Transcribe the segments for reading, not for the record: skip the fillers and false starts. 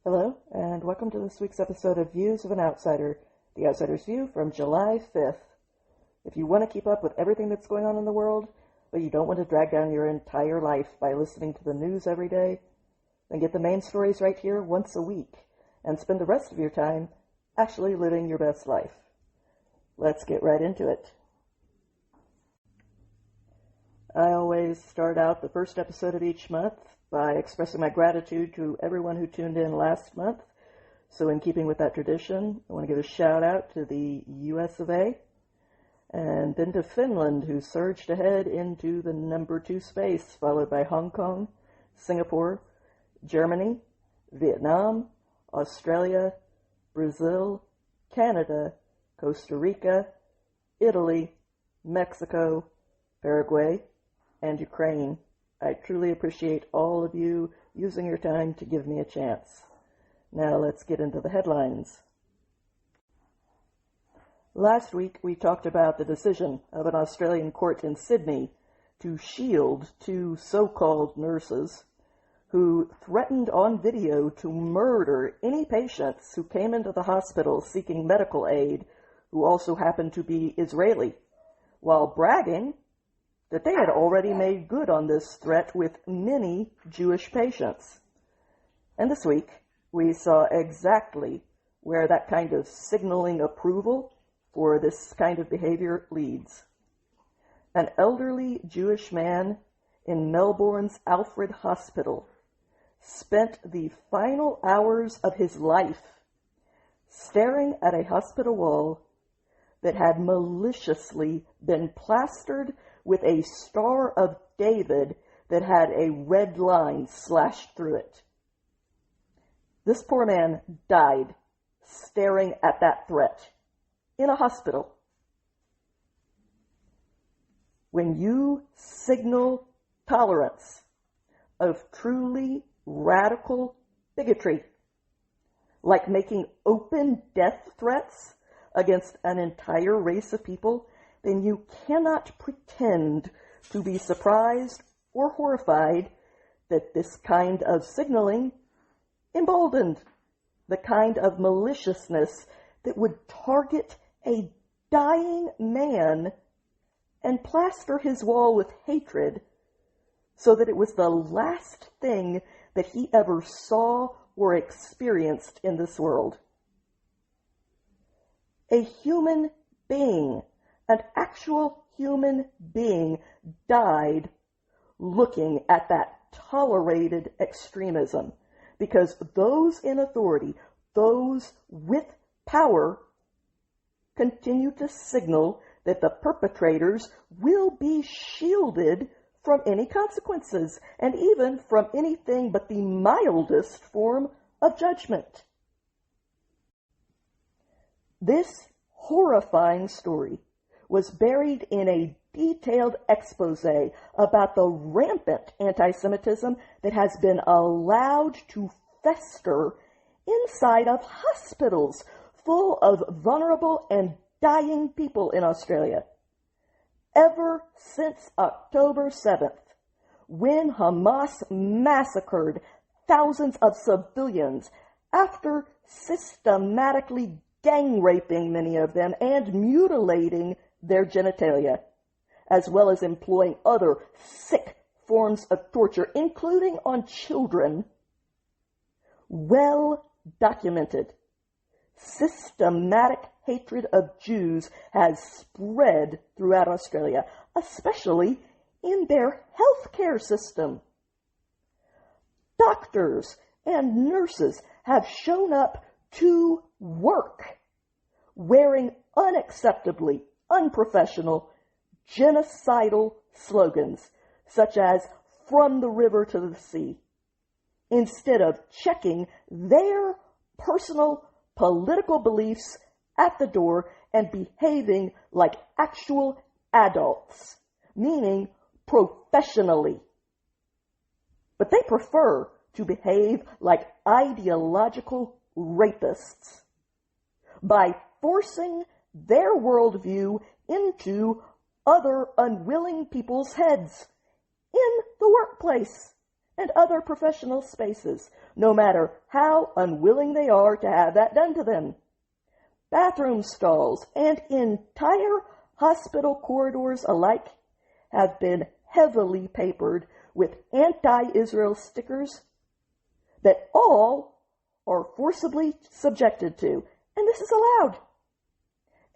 Hello, and welcome to this week's episode of Views of an Outsider, the Outsider's View from July 5th. If you want to keep up with everything that's going on in the world, but you don't want to drag down your entire life by listening to the news every day, then get the main stories right here once a week, and spend the rest of your time actually living your best life. Let's get right into it. I always start out the first episode of each month by expressing my gratitude to everyone who tuned in last month. So in keeping with that tradition, I want to give a shout out to the US of A, and then to Finland, who surged ahead into the number 2 space, followed by Hong Kong, Singapore, Germany, Vietnam, Australia, Brazil, Canada, Costa Rica, Italy, Mexico, Paraguay, and Ukraine. I truly appreciate all of you using your time to give me a chance. Now let's get into the headlines. Last week we talked about the decision of an Australian court in Sydney to shield 2 so-called nurses who threatened on video to murder any patients who came into the hospital seeking medical aid who also happened to be Israeli, while bragging that they had already made good on this threat with many Jewish patients. And this week, we saw exactly where that kind of signaling approval for this kind of behavior leads. An elderly Jewish man in Melbourne's Alfred Hospital spent the final hours of his life staring at a hospital wall that had maliciously been plastered with a Star of David that had a red line slashed through it. This poor man died staring at that threat in a hospital. When you signal tolerance of truly radical bigotry, like making open death threats against an entire race of people, then you cannot pretend to be surprised or horrified that this kind of signaling emboldened the kind of maliciousness that would target a dying man and plaster his wall with hatred so that it was the last thing that he ever saw or experienced in this world. A human being, an actual human being, died looking at that tolerated extremism, because those in authority, those with power, continue to signal that the perpetrators will be shielded from any consequences, and even from anything but the mildest form of judgment. This horrifying story was buried in a detailed expose about the rampant anti-Semitism that has been allowed to fester inside of hospitals full of vulnerable and dying people in Australia. Ever since October 7th, when Hamas massacred thousands of civilians after systematically gang raping many of them and mutilating their genitalia, as well as employing other sick forms of torture, including on children, well-documented systematic hatred of Jews has spread throughout Australia, especially in their healthcare system. Doctors and nurses have shown up to work wearing unacceptably unprofessional, genocidal slogans, such as "from the river to the sea," instead of checking their personal political beliefs at the door and behaving like actual adults, meaning professionally. But they prefer to behave like ideological rapists by forcing their worldview into other unwilling people's heads in the workplace and other professional spaces, no matter how unwilling they are to have that done to them. Bathroom stalls and entire hospital corridors alike have been heavily papered with anti-Israel stickers that all are forcibly subjected to, and this is allowed.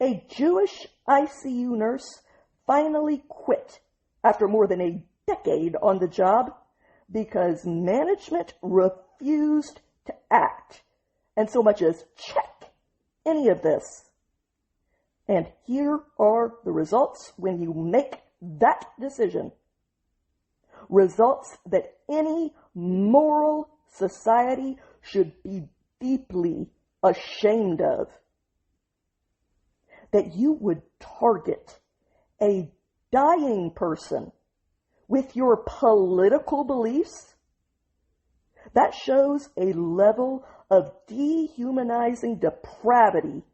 A Jewish ICU nurse finally quit after more than a decade on the job because management refused to act and so much as check any of this. And here are the results when you make that decision. Results that any moral society should be deeply ashamed of. That you would target a dying person with your political beliefs, that shows a level of dehumanizing depravity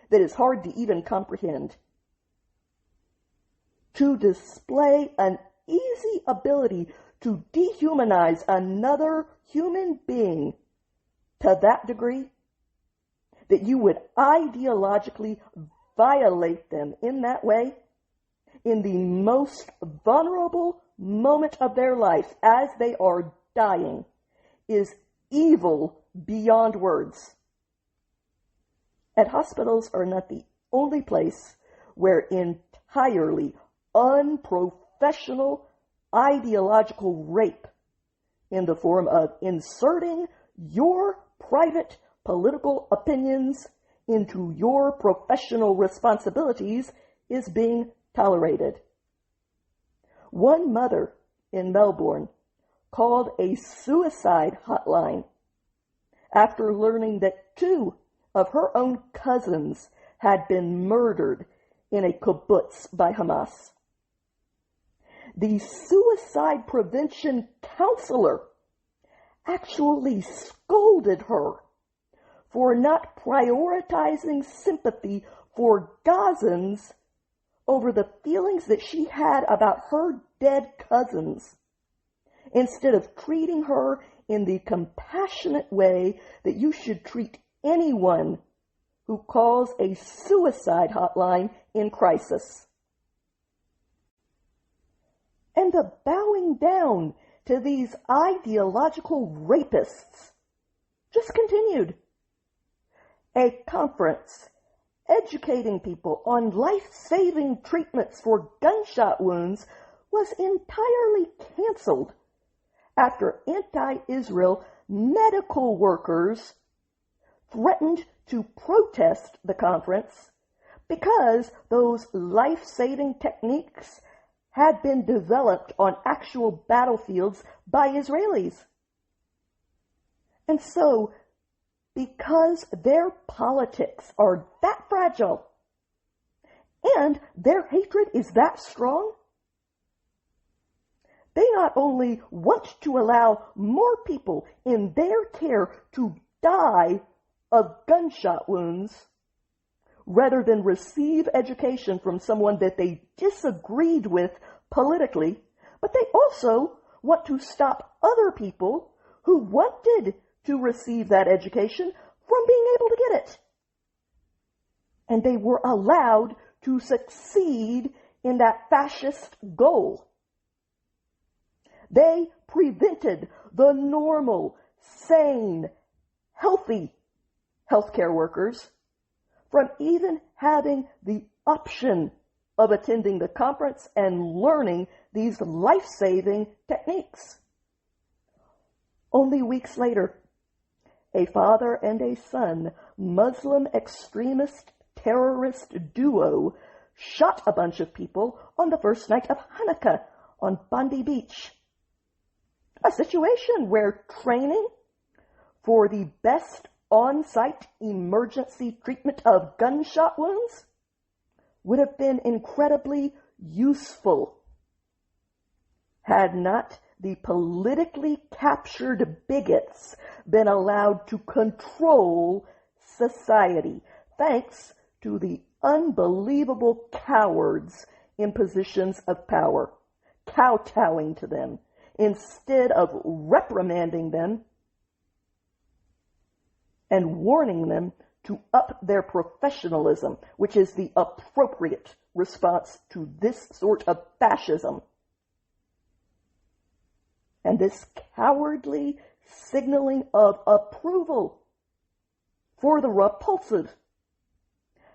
that is hard to even comprehend. To display an easy ability to dehumanize another human being to that degree, that you would ideologically violate them in that way, in the most vulnerable moment of their life as they are dying, is evil beyond words. And hospitals are not the only place where entirely unprofessional ideological rape in the form of inserting your private political opinions into your professional responsibilities is being tolerated. One mother in Melbourne called a suicide hotline after learning that 2 of her own cousins had been murdered in a kibbutz by Hamas. The suicide prevention counselor actually scolded her for not prioritizing sympathy for Gazans over the feelings that she had about her dead cousins, instead of treating her in the compassionate way that you should treat anyone who calls a suicide hotline in crisis. And the bowing down to these ideological rapists just continued. A conference educating people on life-saving treatments for gunshot wounds was entirely canceled after anti-Israel medical workers threatened to protest the conference because those life-saving techniques had been developed on actual battlefields by Israelis. And so, because their politics are that fragile and their hatred is that strong, they not only want to allow more people in their care to die of gunshot wounds rather than receive education from someone that they disagreed with politically, but they also want to stop other people who wanted to receive that education from being able to get it. And they were allowed to succeed in that fascist goal. They prevented the normal, sane, healthy healthcare workers from even having the option of attending the conference and learning these life-saving techniques. Only weeks later, a father and a son, Muslim extremist terrorist duo, shot a bunch of people on the first night of Hanukkah on Bondi Beach. A situation where training for the best on-site emergency treatment of gunshot wounds would have been incredibly useful had not the politically captured bigots been allowed to control society, thanks to the unbelievable cowards in positions of power, kowtowing to them instead of reprimanding them and warning them to up their professionalism, which is the appropriate response to this sort of fascism. And this cowardly signaling of approval for the repulsive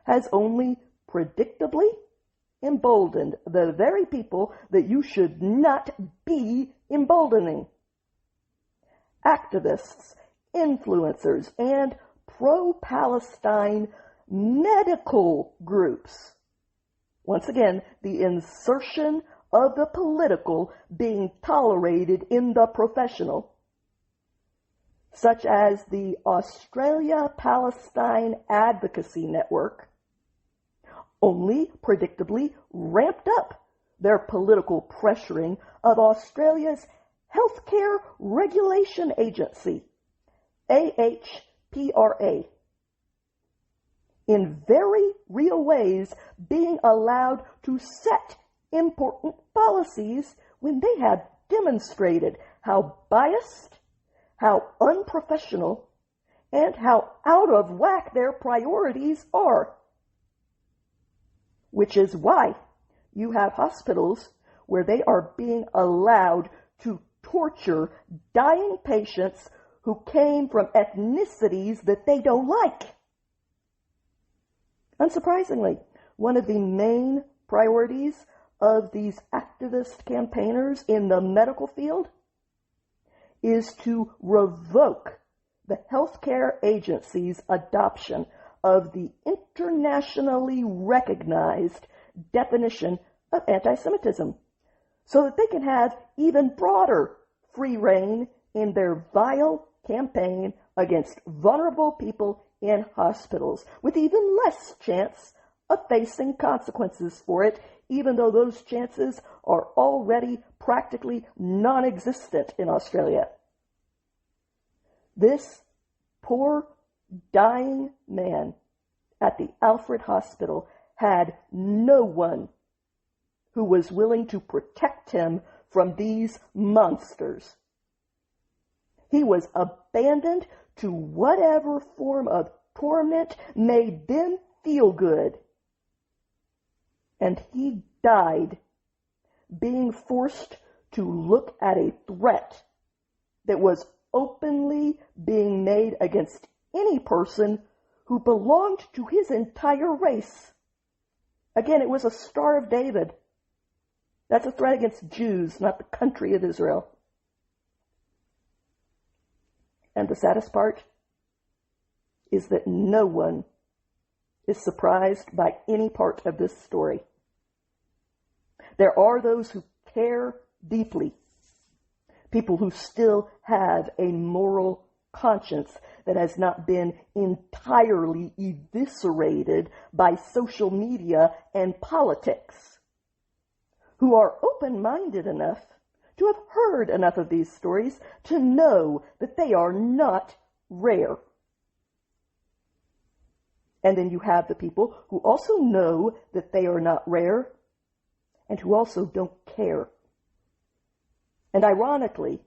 has only predictably emboldened the very people that you should not be emboldening. Activists, influencers, and pro-Palestine medical groups. Once again, the insertion of the political being tolerated in the professional, such as the Australia-Palestine Advocacy Network, only predictably ramped up their political pressuring of Australia's Healthcare Regulation Agency, AHPRA, in very real ways being allowed to set important policies when they have demonstrated how biased, how unprofessional, and how out of whack their priorities are. Which is why you have hospitals where they are being allowed to torture dying patients who came from ethnicities that they don't like. Unsurprisingly, one of the main priorities of these activist campaigners in the medical field is to revoke the healthcare agency's adoption of the internationally recognized definition of anti-Semitism, so that they can have even broader free rein in their vile campaign against vulnerable people in hospitals, with even less chance of facing consequences for it, even though those chances are already practically non-existent in Australia. This poor, dying man at the Alfred Hospital had no one who was willing to protect him from these monsters. He was abandoned to whatever form of torment made them feel good. And he died being forced to look at a threat that was openly being made against any person who belonged to his entire race. Again, it was a Star of David. That's a threat against Jews, not the country of Israel. And the saddest part is that no one is surprised by any part of this story. There are those who care deeply, people who still have a moral conscience that has not been entirely eviscerated by social media and politics, who are open-minded enough to have heard enough of these stories to know that they are not rare. And then you have the people who also know that they are not rare and who also don't care. And ironically,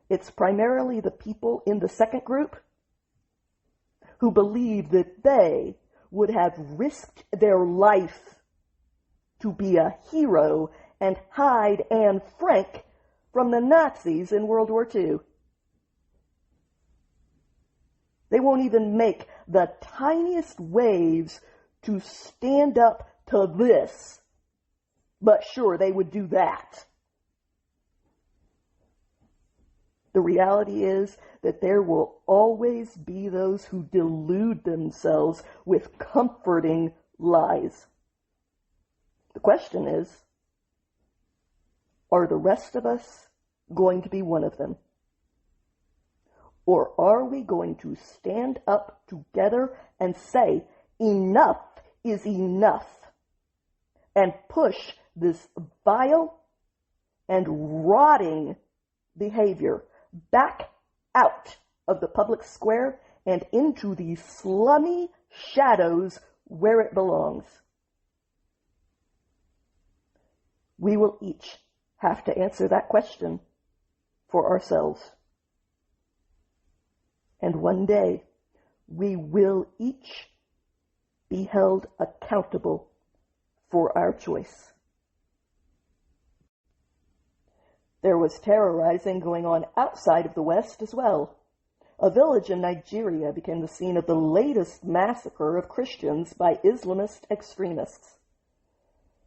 it's primarily the people in the second group who believe that they would have risked their life to be a hero and hide Anne Frank from the Nazis in World War II. They won't even make the tiniest waves to stand up to this. But sure, they would do that. The reality is that there will always be those who delude themselves with comforting lies. The question is, are the rest of us going to be one of them? Or are we going to stand up together and say, enough is enough, and push this vile and rotting behavior back out of the public square and into the slummy shadows where it belongs? We will each have to answer that question for ourselves. And one day, we will each be held accountable for our choice. There was terrorizing going on outside of the West as well. A village in Nigeria became the scene of the latest massacre of Christians by Islamist extremists.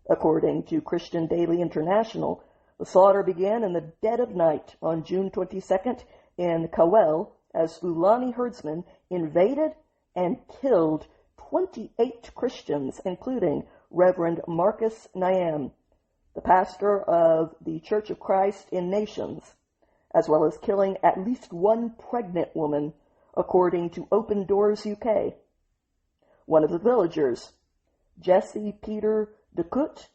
According to Christian Daily International, the slaughter began in the dead of night on June 22nd in Kawel as Fulani herdsmen invaded and killed 28 Christians, including Reverend Marcus Nyam, the pastor of the Church of Christ in Nations, as well as killing at least one pregnant woman, according to Open Doors UK. One of the villagers, Jesse Peter DeCoot,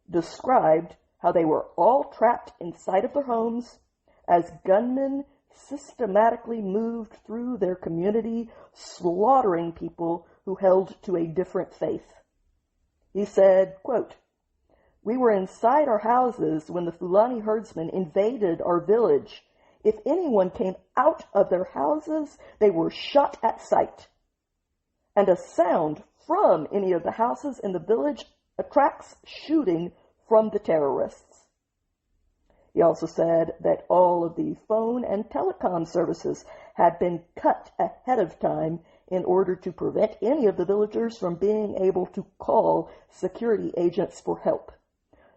described how they were all trapped inside of their homes as gunmen systematically moved through their community, slaughtering people who held to a different faith. He said, quote, "We were inside our houses when the Fulani herdsmen invaded our village. If anyone came out of their houses, they were shot at sight. And a sound from any of the houses in the village attracts shooting from the terrorists." He also said that all of the phone and telecom services had been cut ahead of time in order to prevent any of the villagers from being able to call security agents for help.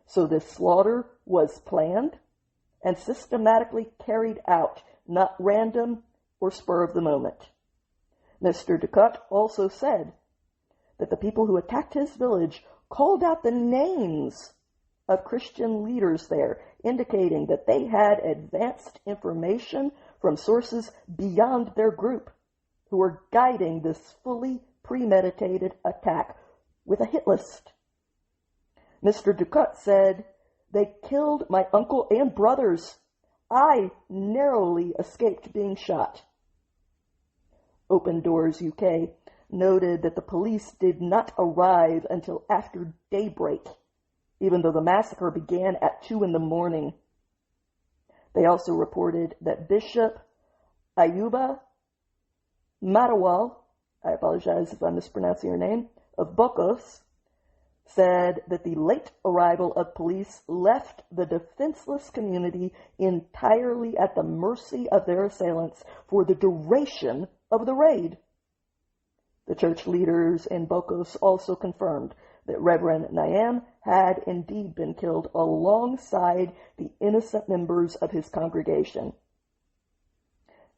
So this slaughter was planned and systematically carried out, not random or spur of the moment. Mr. Ducat also said that the people who attacked his village called out the names of Christian leaders there, indicating that they had advanced information from sources beyond their group who were guiding this fully premeditated attack with a hit list. Mr. Ducat said, "They killed my uncle and brothers. I narrowly escaped being shot." Open Doors UK noted that the police did not arrive until after daybreak, even though the massacre began at 2 a.m. They also reported that Bishop Ayuba Matawal, I apologize if I'm mispronouncing your name, of Bokos, said that the late arrival of police left the defenseless community entirely at the mercy of their assailants for the duration of the raid. The church leaders in Bokos also confirmed that Reverend Nyam had indeed been killed alongside the innocent members of his congregation.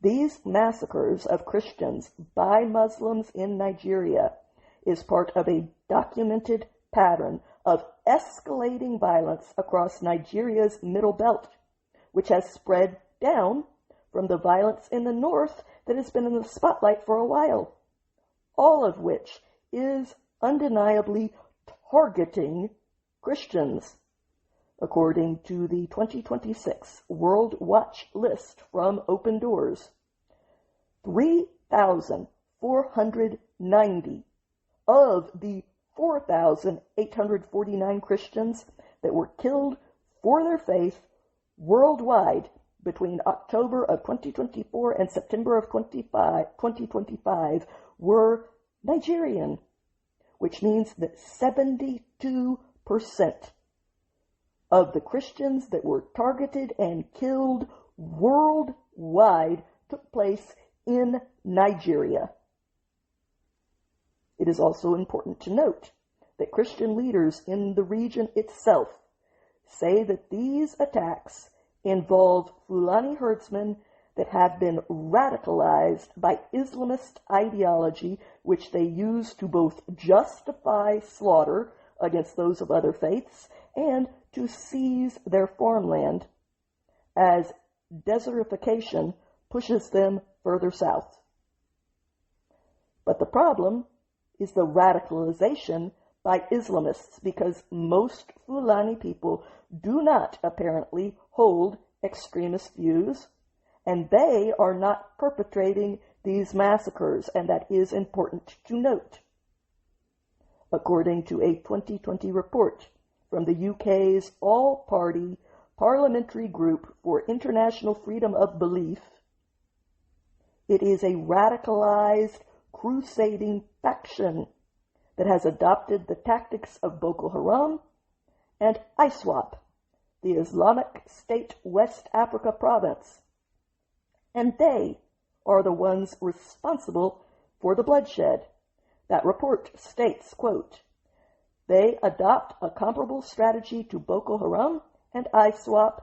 These massacres of Christians by Muslims in Nigeria is part of a documented pattern of escalating violence across Nigeria's Middle Belt, which has spread down from the violence in the north that has been in the spotlight for a while, all of which is undeniably targeting Christians. According to the 2026 World Watch list from Open Doors, 3,490 of the 4,849 Christians that were killed for their faith worldwide between October of 2024 and September of 2025 were Nigerian, which means that 72% of the Christians that were targeted and killed worldwide took place in Nigeria. It is also important to note that Christian leaders in the region itself say that these attacks involve Fulani herdsmen that have been radicalized by Islamist ideology, which they use to both justify slaughter against those of other faiths and to seize their farmland as desertification pushes them further south. But the problem is the radicalization by Islamists, because most Fulani people do not apparently hold extremist views, and they are not perpetrating these massacres, and that is important to note. According to a 2020 report from the UK's all-party Parliamentary Group for International Freedom of Belief. It is a radicalized, crusading faction that has adopted the tactics of Boko Haram and ISWAP, the Islamic State West Africa province. And they are the ones responsible for the bloodshed. That report states, quote, "They adopt a comparable strategy to Boko Haram and ISWAP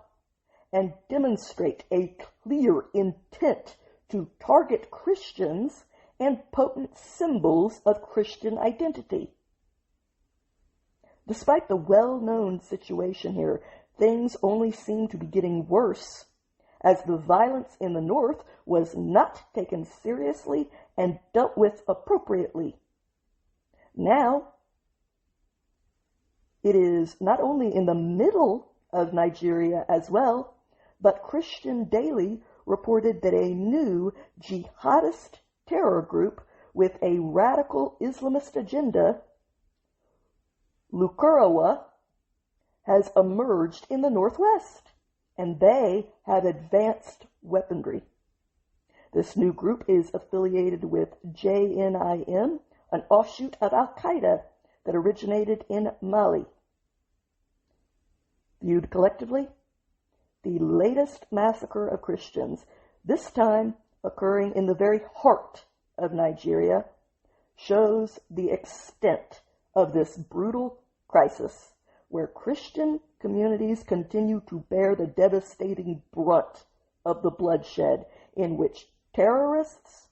and demonstrate a clear intent to target Christians and potent symbols of Christian identity." Despite the well-known situation here, things only seem to be getting worse, as the violence in the north was not taken seriously and dealt with appropriately. Now, it is not only in the middle of Nigeria as well, but Christian Daily reported that a new jihadist terror group with a radical Islamist agenda, Lukurawa, has emerged in the northwest, and they have advanced weaponry. This new group is affiliated with JNIM, an offshoot of Al-Qaeda that originated in Mali. Viewed collectively, the latest massacre of Christians, this time occurring in the very heart of Nigeria, shows the extent of this brutal crisis, where Christian communities continue to bear the devastating brunt of the bloodshed, in which terrorists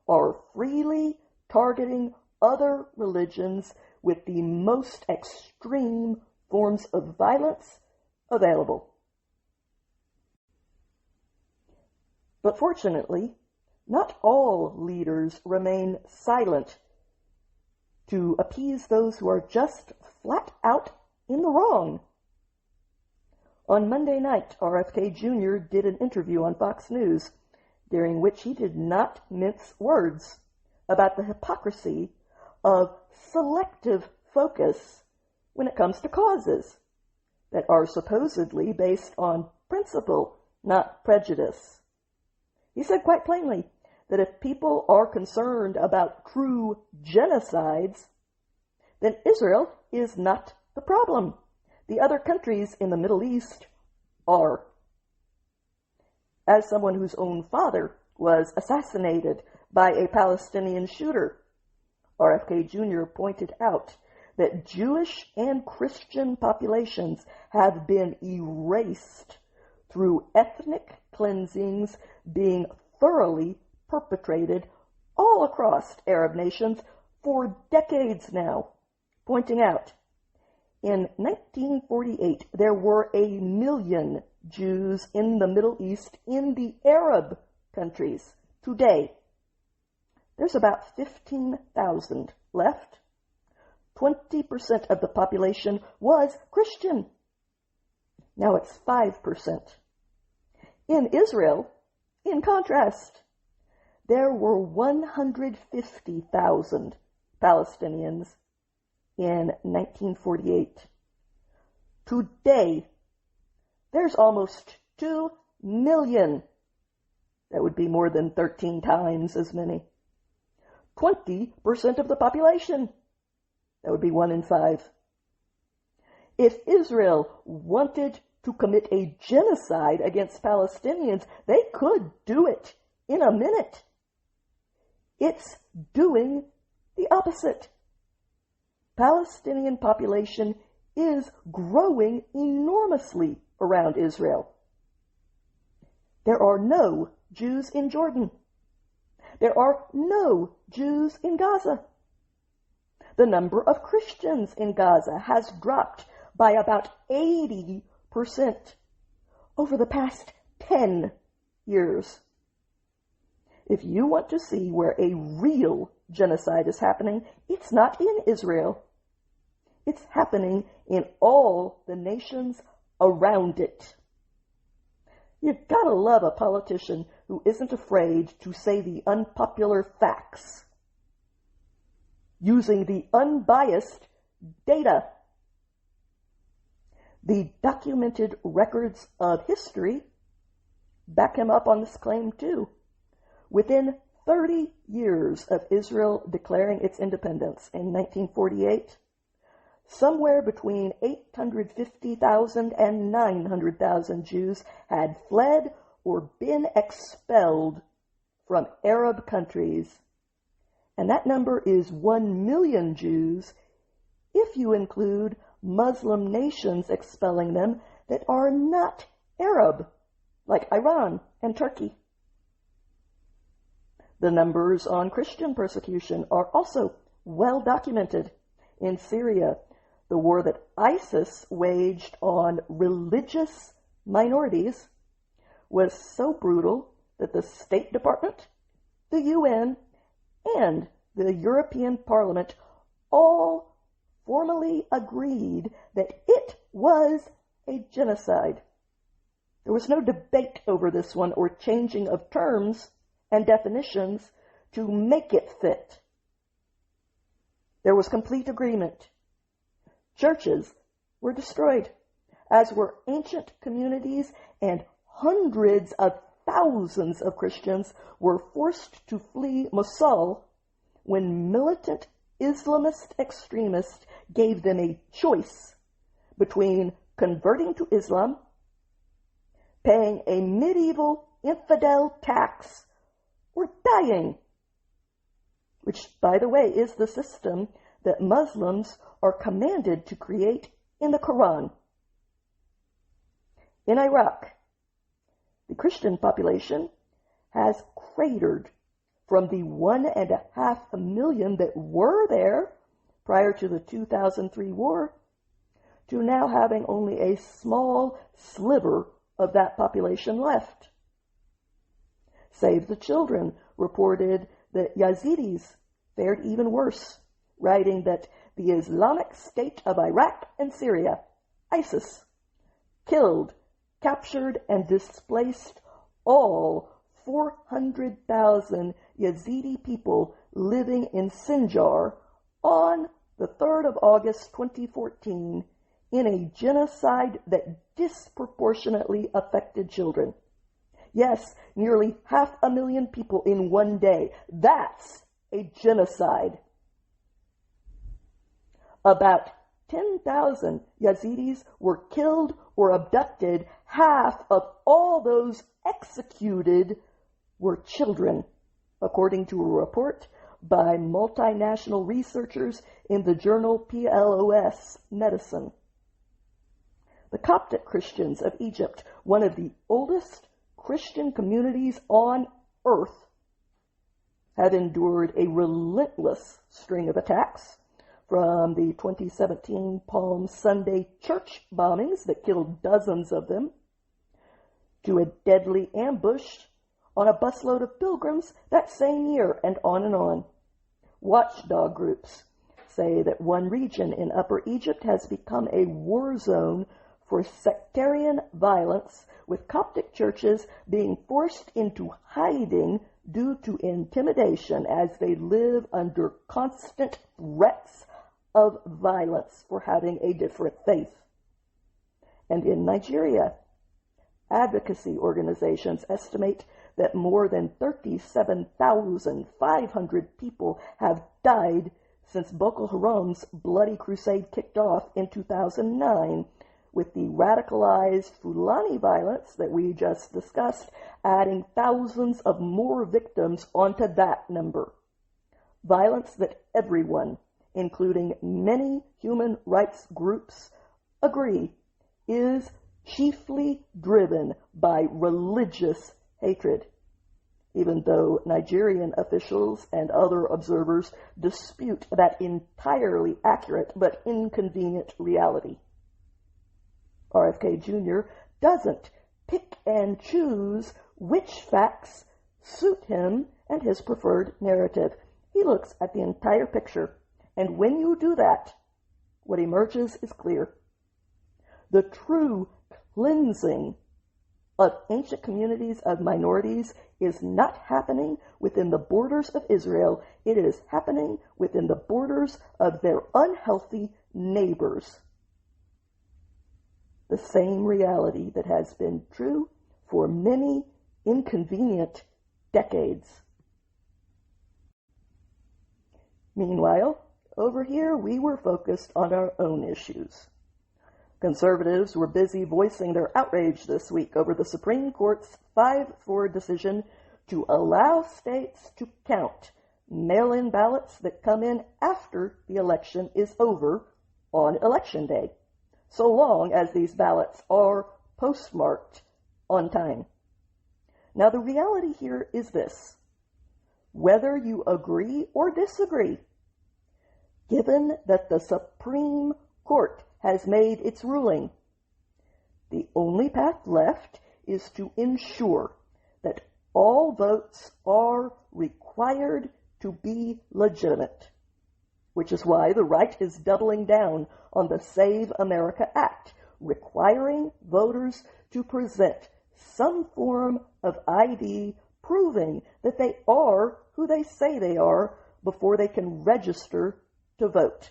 are freely targeting other religions with the most extreme forms of violence available. But fortunately, not all leaders remain silent to appease those who are just flat out in the wrong. On Monday night, RFK Jr. did an interview on Fox News, during which he did not mince words about the hypocrisy of selective focus when it comes to causes that are supposedly based on principle, not prejudice. He said quite plainly that if people are concerned about true genocides, then Israel is not the problem. The other countries in the Middle East are. As someone whose own father was assassinated by a Palestinian shooter, RFK Jr. pointed out that Jewish and Christian populations have been erased through ethnic cleansings being thoroughly perpetrated all across Arab nations for decades now, pointing out, in 1948, there were 1 million Jews in the Middle East in the Arab countries. Today, there's about 15,000 left. 20% of the population was Christian. Now it's 5%. In Israel, in contrast, there were 150,000 Palestinians in 1948. Today, there's almost 2 million. That would be more than 13 times as many. 20% of the population. That would be 1 in 5. If Israel wanted to commit a genocide against Palestinians, they could do it in a minute. It's doing the opposite. Palestinian population is growing enormously around Israel. There are no Jews in Jordan. There are no Jews in Gaza. The number of Christians in Gaza has dropped by about 80% over the past 10 years. If you want to see where a real genocide is happening, it's not in Israel. It's happening in all the nations around it. You've got to love a politician who isn't afraid to say the unpopular facts, using the unbiased data. The documented records of history back him up on this claim too. Within 30 years of Israel declaring its independence in 1948, somewhere between 850,000 and 900,000 Jews had fled or been expelled from Arab countries. And that number is 1 million Jews if you include Muslim nations expelling them that are not Arab, like Iran and Turkey. The numbers on Christian persecution are also well documented. In Syria, the war that ISIS waged on religious minorities was so brutal that the State Department, the UN, and the European Parliament all formally agreed that it was a genocide. There was no debate over this one or changing of terms and definitions to make it fit. There was complete agreement. Churches were destroyed, as were ancient communities, and hundreds of thousands of Christians were forced to flee Mosul when militant Islamist extremists gave them a choice between converting to Islam, paying a medieval infidel tax, or dying, which, by the way, is the system that Muslims are commanded to create in the Quran. In Iraq, the Christian population has cratered from the 1.5 million that were there prior to the 2003 war to now having only a small sliver of that population left. Save the Children reported that Yazidis fared even worse, writing that the Islamic State of Iraq and Syria, ISIS, killed, captured, and displaced all 400,000 Yazidi people living in Sinjar on the 3rd of August 2014 in a genocide that disproportionately affected children. Yes, nearly 500,000 people in one day. That's a genocide. About 10,000 Yazidis were killed or abducted. Half of all those executed were children, according to a report by multinational researchers in the journal PLOS Medicine. The Coptic Christians of Egypt, one of the oldest Christian communities on earth, have endured a relentless string of attacks, from the 2017 Palm Sunday church bombings that killed dozens of them, to a deadly ambush on a busload of pilgrims that same year, and on and on. Watchdog groups say that one region in Upper Egypt has become a war zone for sectarian violence, with Coptic churches being forced into hiding due to intimidation as they live under constant threats of violence for having a different faith. And in Nigeria, advocacy organizations estimate that more than 37,500 people have died since Boko Haram's bloody crusade kicked off in 2009, with the radicalized Fulani violence that we just discussed adding thousands of more victims onto that number. Violence that everyone, including many human rights groups, agree is chiefly driven by religious hatred, even though Nigerian officials and other observers dispute that entirely accurate but inconvenient reality. RFK Jr. doesn't pick and choose which facts suit him and his preferred narrative. He looks at the entire picture, and when you do that, what emerges is clear. The true cleansing of ancient communities of minorities is not happening within the borders of Israel. It is happening within the borders of their unhealthy neighbors. the same reality that has been true for many inconvenient decades. Meanwhile, over here we were focused on our own issues. Conservatives were busy voicing their outrage this week over the Supreme Court's 5-4 decision to allow states to count mail-in ballots that come in after the election is over on Election Day, so long as these ballots are postmarked on time. Now, the reality here is this. Whether you agree or disagree, given that the Supreme Court has made its ruling, the only path left is to ensure that all votes are required to be legitimate, which is why the right is doubling down on the Save America Act, requiring voters to present some form of ID proving that they are who they say they are before they can register to vote,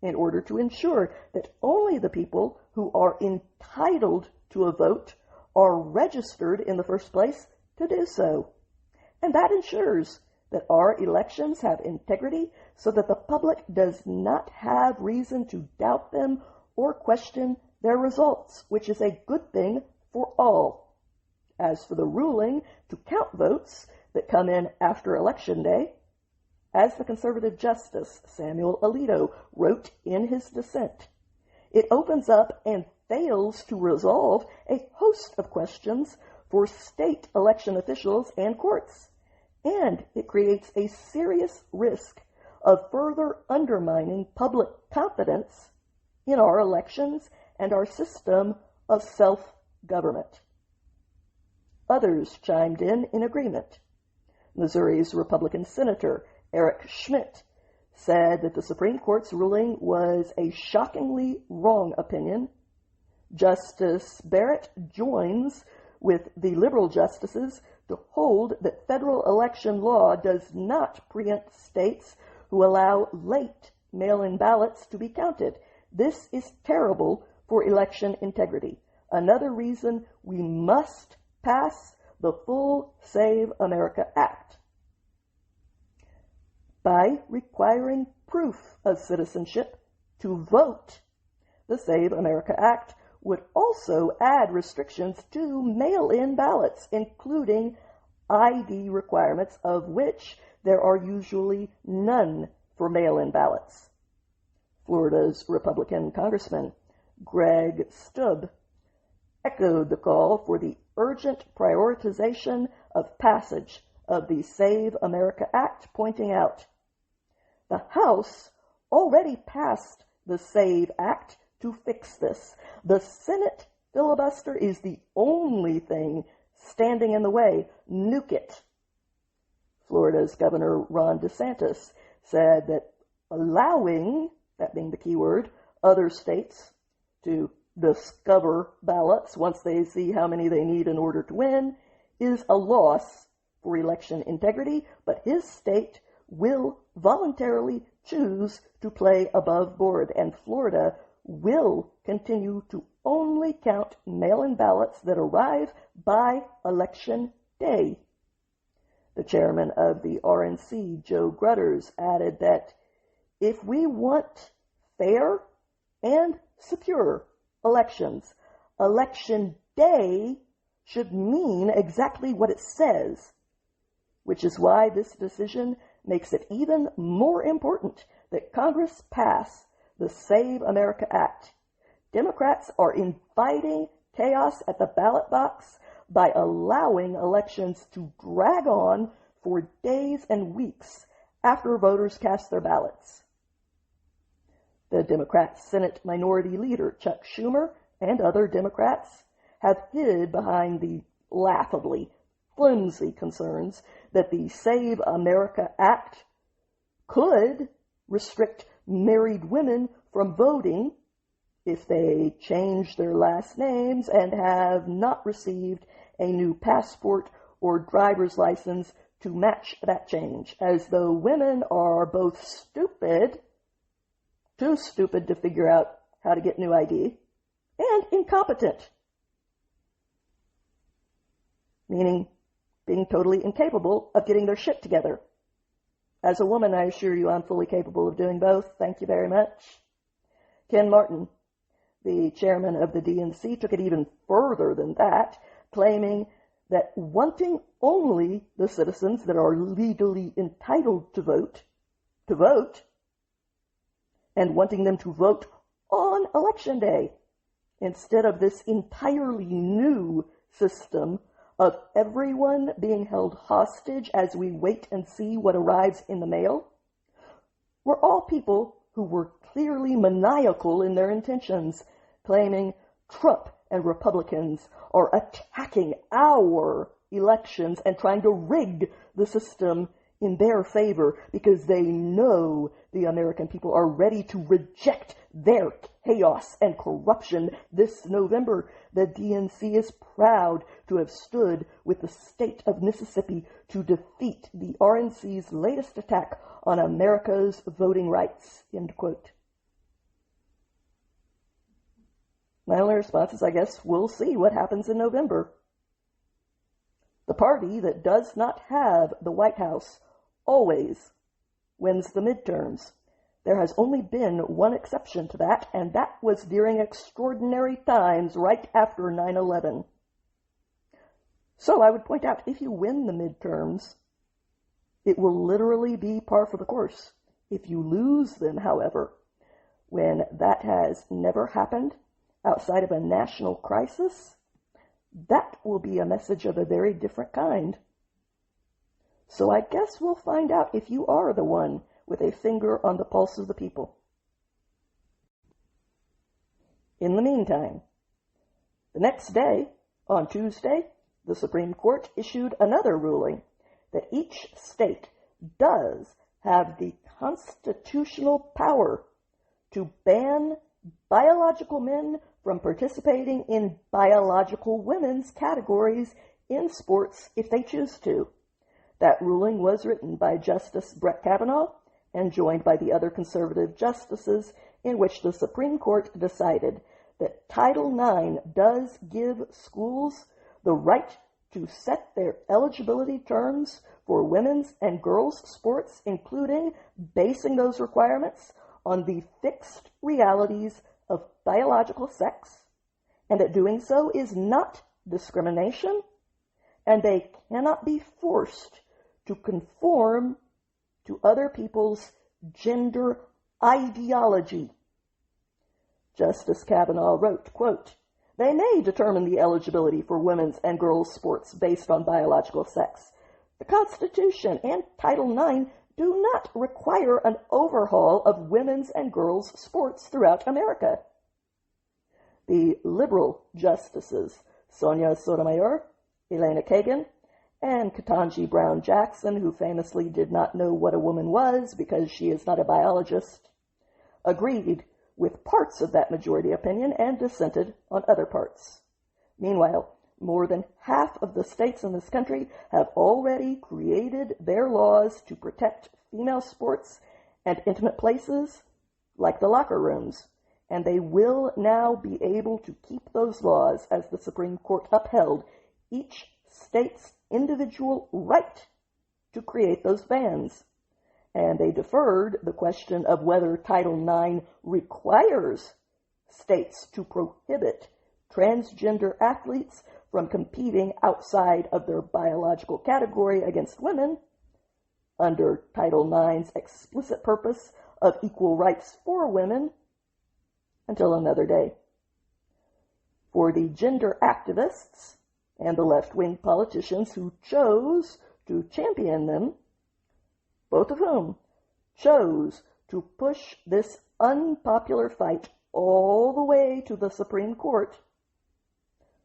in order to ensure that only the people who are entitled to a vote are registered in the first place to do so. And that ensures that our elections have integrity so that the public does not have reason to doubt them or question their results, which is a good thing for all. As for the ruling to count votes that come in after Election Day, as the conservative Justice Samuel Alito wrote in his dissent, it opens up and fails to resolve a host of questions for state election officials and courts, and it creates a serious risk of further undermining public confidence in our elections and our system of self-government. Others chimed in agreement. Missouri's Republican Senator Eric Schmidt said that the Supreme Court's ruling was a shockingly wrong opinion. Justice Barrett joins with the liberal justices to hold that federal election law does not preempt states who allow late mail-in ballots to be counted. This is terrible for election integrity. Another reason we must pass the full Save America Act. By requiring proof of citizenship to vote, the Save America Act would also add restrictions to mail-in ballots, including ID requirements, of which there are usually none for mail-in ballots. Florida's Republican Congressman Greg Stubb echoed the call for the urgent prioritization of passage of the Save America Act, pointing out, the House already passed the Save Act to fix this. The Senate filibuster is the only thing standing in the way. Nuke it. Florida's Governor Ron DeSantis said that allowing, that being the key word, other states to discover ballots once they see how many they need in order to win is a loss for election integrity, but his state will voluntarily choose to play above board, and Florida will continue to only count mail-in ballots that arrive by Election Day. The chairman of the RNC, Joe Grutters, added that if we want fair and secure elections, Election Day should mean exactly what it says, which is why this decision makes it even more important that Congress pass the Save America Act. Democrats are inviting chaos at the ballot box by allowing elections to drag on for days and weeks after voters cast their ballots. The Democrat Senate Minority Leader Chuck Schumer and other Democrats have hid behind the laughably flimsy concerns that the Save America Act could restrict married women from voting if they change their last names and have not received a new passport or driver's license to match that change, as though women are both stupid, too stupid to figure out how to get new ID, and incompetent, meaning being totally incapable of getting their shit together. As a woman, I assure you I'm fully capable of doing both. Thank you very much. Ken Martin, the chairman of the DNC, took it even further than that, claiming that wanting only the citizens that are legally entitled to vote, and wanting them to vote on Election Day, instead of this entirely new system of everyone being held hostage as we wait and see what arrives in the mail, were all people who were clearly maniacal in their intentions, claiming Trump and Republicans are attacking our elections and trying to rig the system in their favor because they know the American people are ready to reject their chaos and corruption this November. The DNC is proud to have stood with the state of Mississippi to defeat the RNC's latest attack on America's voting rights, end quote. My only response is, I guess we'll see what happens in November. The party that does not have the White House always wins the midterms. There has only been one exception to that, and that was during extraordinary times right after 9/11. So I would point out, if you win the midterms, it will literally be par for the course. If you lose them, however, when that has never happened outside of a national crisis, that will be a message of a very different kind. So I guess we'll find out if you are the one with a finger on the pulse of the people. In the meantime, the next day, on Tuesday, the Supreme Court issued another ruling that each state does have the constitutional power to ban biological men from participating in biological women's categories in sports if they choose to. That ruling was written by Justice Brett Kavanaugh and joined by the other conservative justices, in which the Supreme Court decided that Title IX does give schools the right to set their eligibility terms for women's and girls' sports, including basing those requirements on the fixed realities of biological sex, and that doing so is not discrimination, and they cannot be forced to conform to other people's gender ideology. Justice Kavanaugh wrote, quote, "They may determine the eligibility for women's and girls' sports based on biological sex. The Constitution and Title IX do not require an overhaul of women's and girls' sports throughout America." The liberal justices, Sonia Sotomayor, Elena Kagan, and Ketanji Brown Jackson, who famously did not know what a woman was because she is not a biologist, agreed with parts of that majority opinion and dissented on other parts. Meanwhile, more than half of the states in this country have already created their laws to protect female sports and intimate places like the locker rooms, and they will now be able to keep those laws as the Supreme Court upheld each state's individual right to create those bans. And they deferred the question of whether Title IX requires states to prohibit transgender athletes from competing outside of their biological category against women under Title IX's explicit purpose of equal rights for women until another day. For the gender activists and the left-wing politicians who chose to champion them, both of whom chose to push this unpopular fight all the way to the Supreme Court,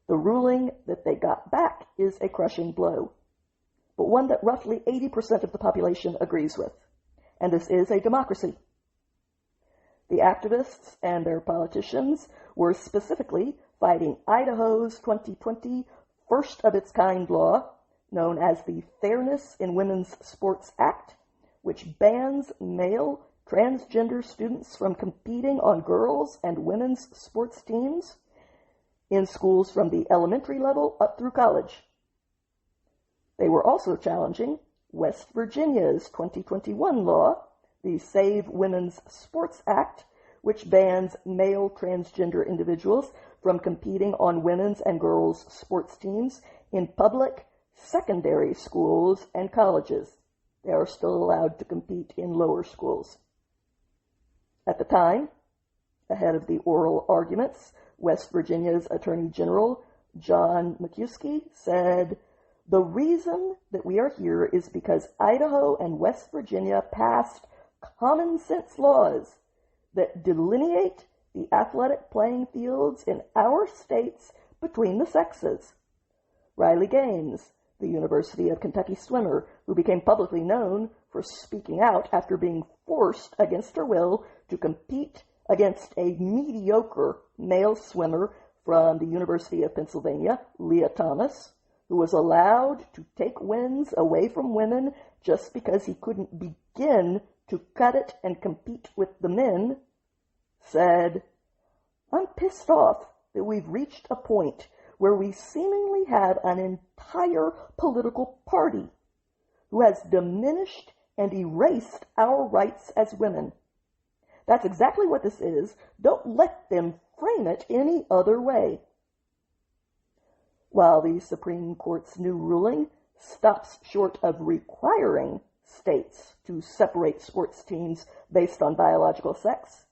the ruling that they got back is a crushing blow, but one that roughly 80% of the population agrees with. And this is a democracy. The activists and their politicians were specifically fighting Idaho's 2020 first-of-its-kind law, known as the Fairness in Women's Sports Act, which bans male transgender students from competing on girls' and women's sports teams, in schools from the elementary level up through college. They were also challenging West Virginia's 2021 law, the Save Women's Sports Act, which bans male transgender individuals from competing on women's and girls' sports teams in public secondary schools and colleges. They are still allowed to compete in lower schools. At the time, ahead of the oral arguments, West Virginia's Attorney General, John McCuskey, said, "The reason that we are here is because Idaho and West Virginia passed common sense laws that delineate the athletic playing fields in our states between the sexes." Riley Gaines, the University of Kentucky swimmer, who became publicly known for speaking out after being forced against her will to compete against a mediocre male swimmer from the University of Pennsylvania, Leah Thomas, who was allowed to take wins away from women just because he couldn't begin to cut it and compete with the men, said, "I'm pissed off that we've reached a point where we seemingly have an entire political party who has diminished and erased our rights as women. That's exactly what this is. Don't let them frame it any other way." While the Supreme Court's new ruling stops short of requiring states to separate sports teams based on biological sex,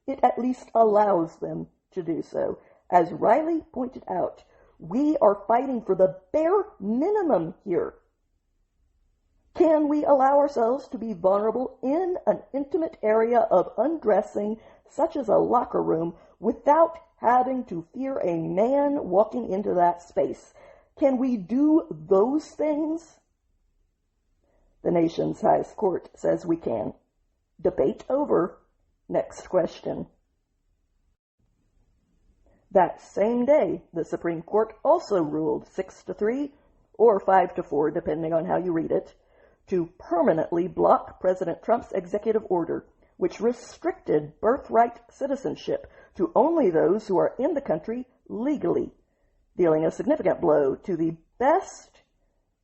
it at least allows them to do so. As Riley pointed out, we are fighting for the bare minimum here. Can we allow ourselves to be vulnerable in an intimate area of undressing, such as a locker room, without having to fear a man walking into that space? Can we do those things? The nation's highest court says we can. Debate over. Next question. That same day, the Supreme Court also ruled 6-3 or 5-4, depending on how you read it, to permanently block President Trump's executive order, which restricted birthright citizenship to only those who are in the country legally, dealing a significant blow to the best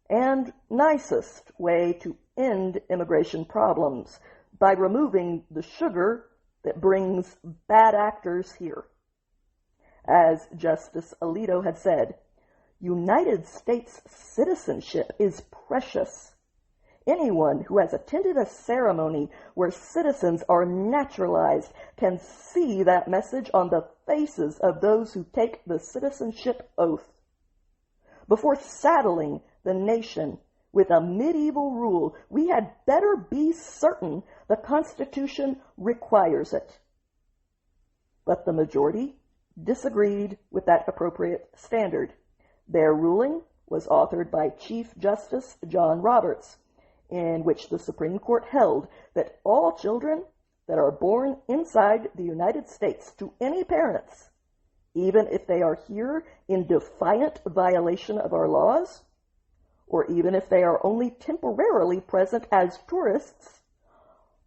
and nicest way to end immigration problems by removing the sugar that brings bad actors here. As Justice Alito had said, United States citizenship is precious. Anyone who has attended a ceremony where citizens are naturalized can see that message on the faces of those who take the citizenship oath. Before saddling the nation with a medieval rule, we had better be certain the Constitution requires it. But the majority disagreed with that appropriate standard. Their ruling was authored by Chief Justice John Roberts, in which the Supreme Court held that all children that are born inside the United States to any parents, even if they are here in defiant violation of our laws, or even if they are only temporarily present as tourists,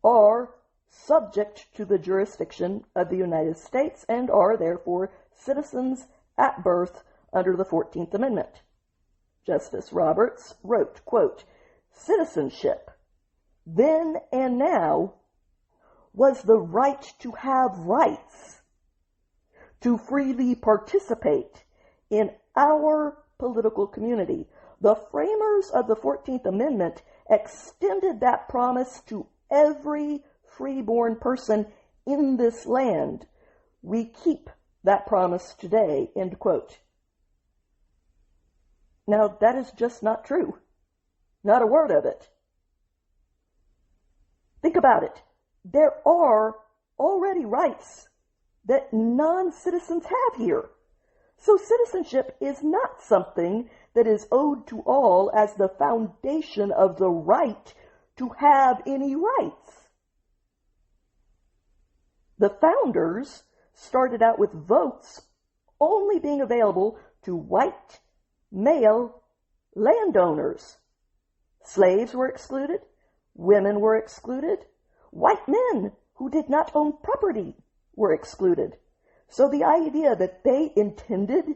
are subject to the jurisdiction of the United States and are therefore citizens at birth under the 14th Amendment. Justice Roberts wrote, quote, "Citizenship, then and now, was the right to have rights, to freely participate in our political community. The framers of the 14th Amendment extended that promise to every freeborn person in this land. We keep that promise today," end quote. Now, that is just not true. Not a word of it. Think about it. There are already rights that non-citizens have here. So citizenship is not something that is owed to all as the foundation of the right to have any rights. The founders started out with votes only being available to white, male landowners. Slaves were excluded, women were excluded, white men who did not own property were excluded. So the idea that they intended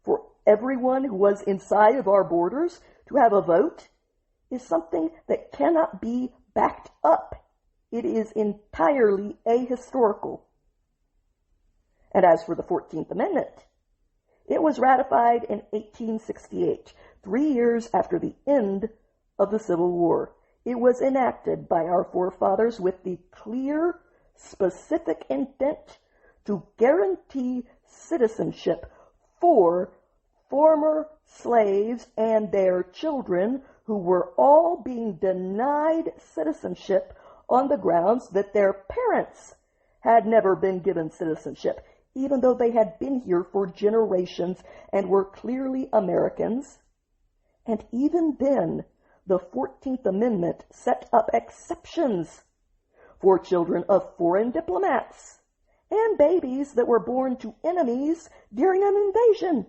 for everyone who was inside of our borders to have a vote is something that cannot be backed up. It is entirely ahistorical. And as for the 14th Amendment, it was ratified in 1868, 3 years after the end of the Civil War. It was enacted by our forefathers with the clear, specific intent to guarantee citizenship for former slaves and their children who were all being denied citizenship on the grounds that their parents had never been given citizenship, even though they had been here for generations and were clearly Americans. And even then, the 14th Amendment set up exceptions for children of foreign diplomats and babies that were born to enemies during an invasion,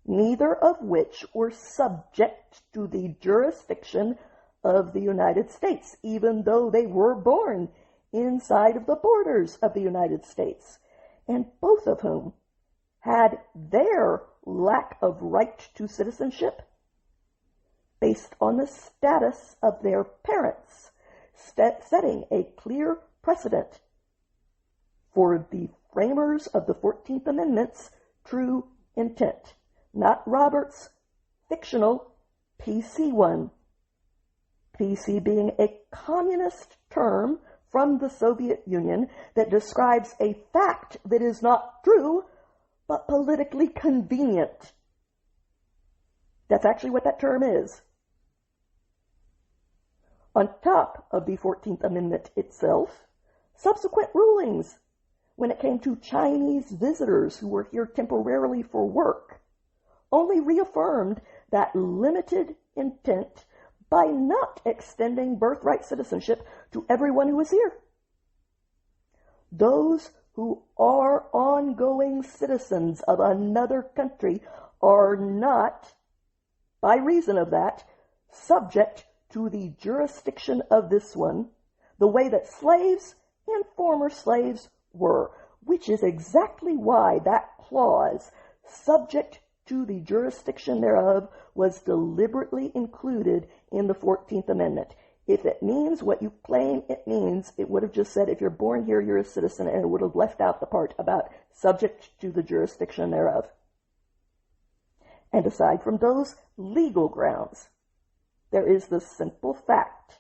neither of which were subject to the jurisdiction of the United States, even though they were born inside of the borders of the United States, and both of whom had their lack of right to citizenship based on the status of their parents, setting a clear precedent for the framers of the 14th Amendment's true intent, not Robert's fictional PC one. PC being a communist term from the Soviet Union that describes a fact that is not true, but politically convenient. That's actually what that term is. On top of the 14th Amendment itself, subsequent rulings, when it came to Chinese visitors who were here temporarily for work, only reaffirmed that limited intent by not extending birthright citizenship to everyone who is here. Those who are ongoing citizens of another country are not, by reason of that, subject to the jurisdiction of this one, the way that slaves and former slaves were, which is exactly why that clause, subject to the jurisdiction thereof, was deliberately included in the 14th Amendment. If it means what you claim it means, it would have just said, if you're born here, you're a citizen, and it would have left out the part about subject to the jurisdiction thereof. And aside from those legal grounds, there is the simple fact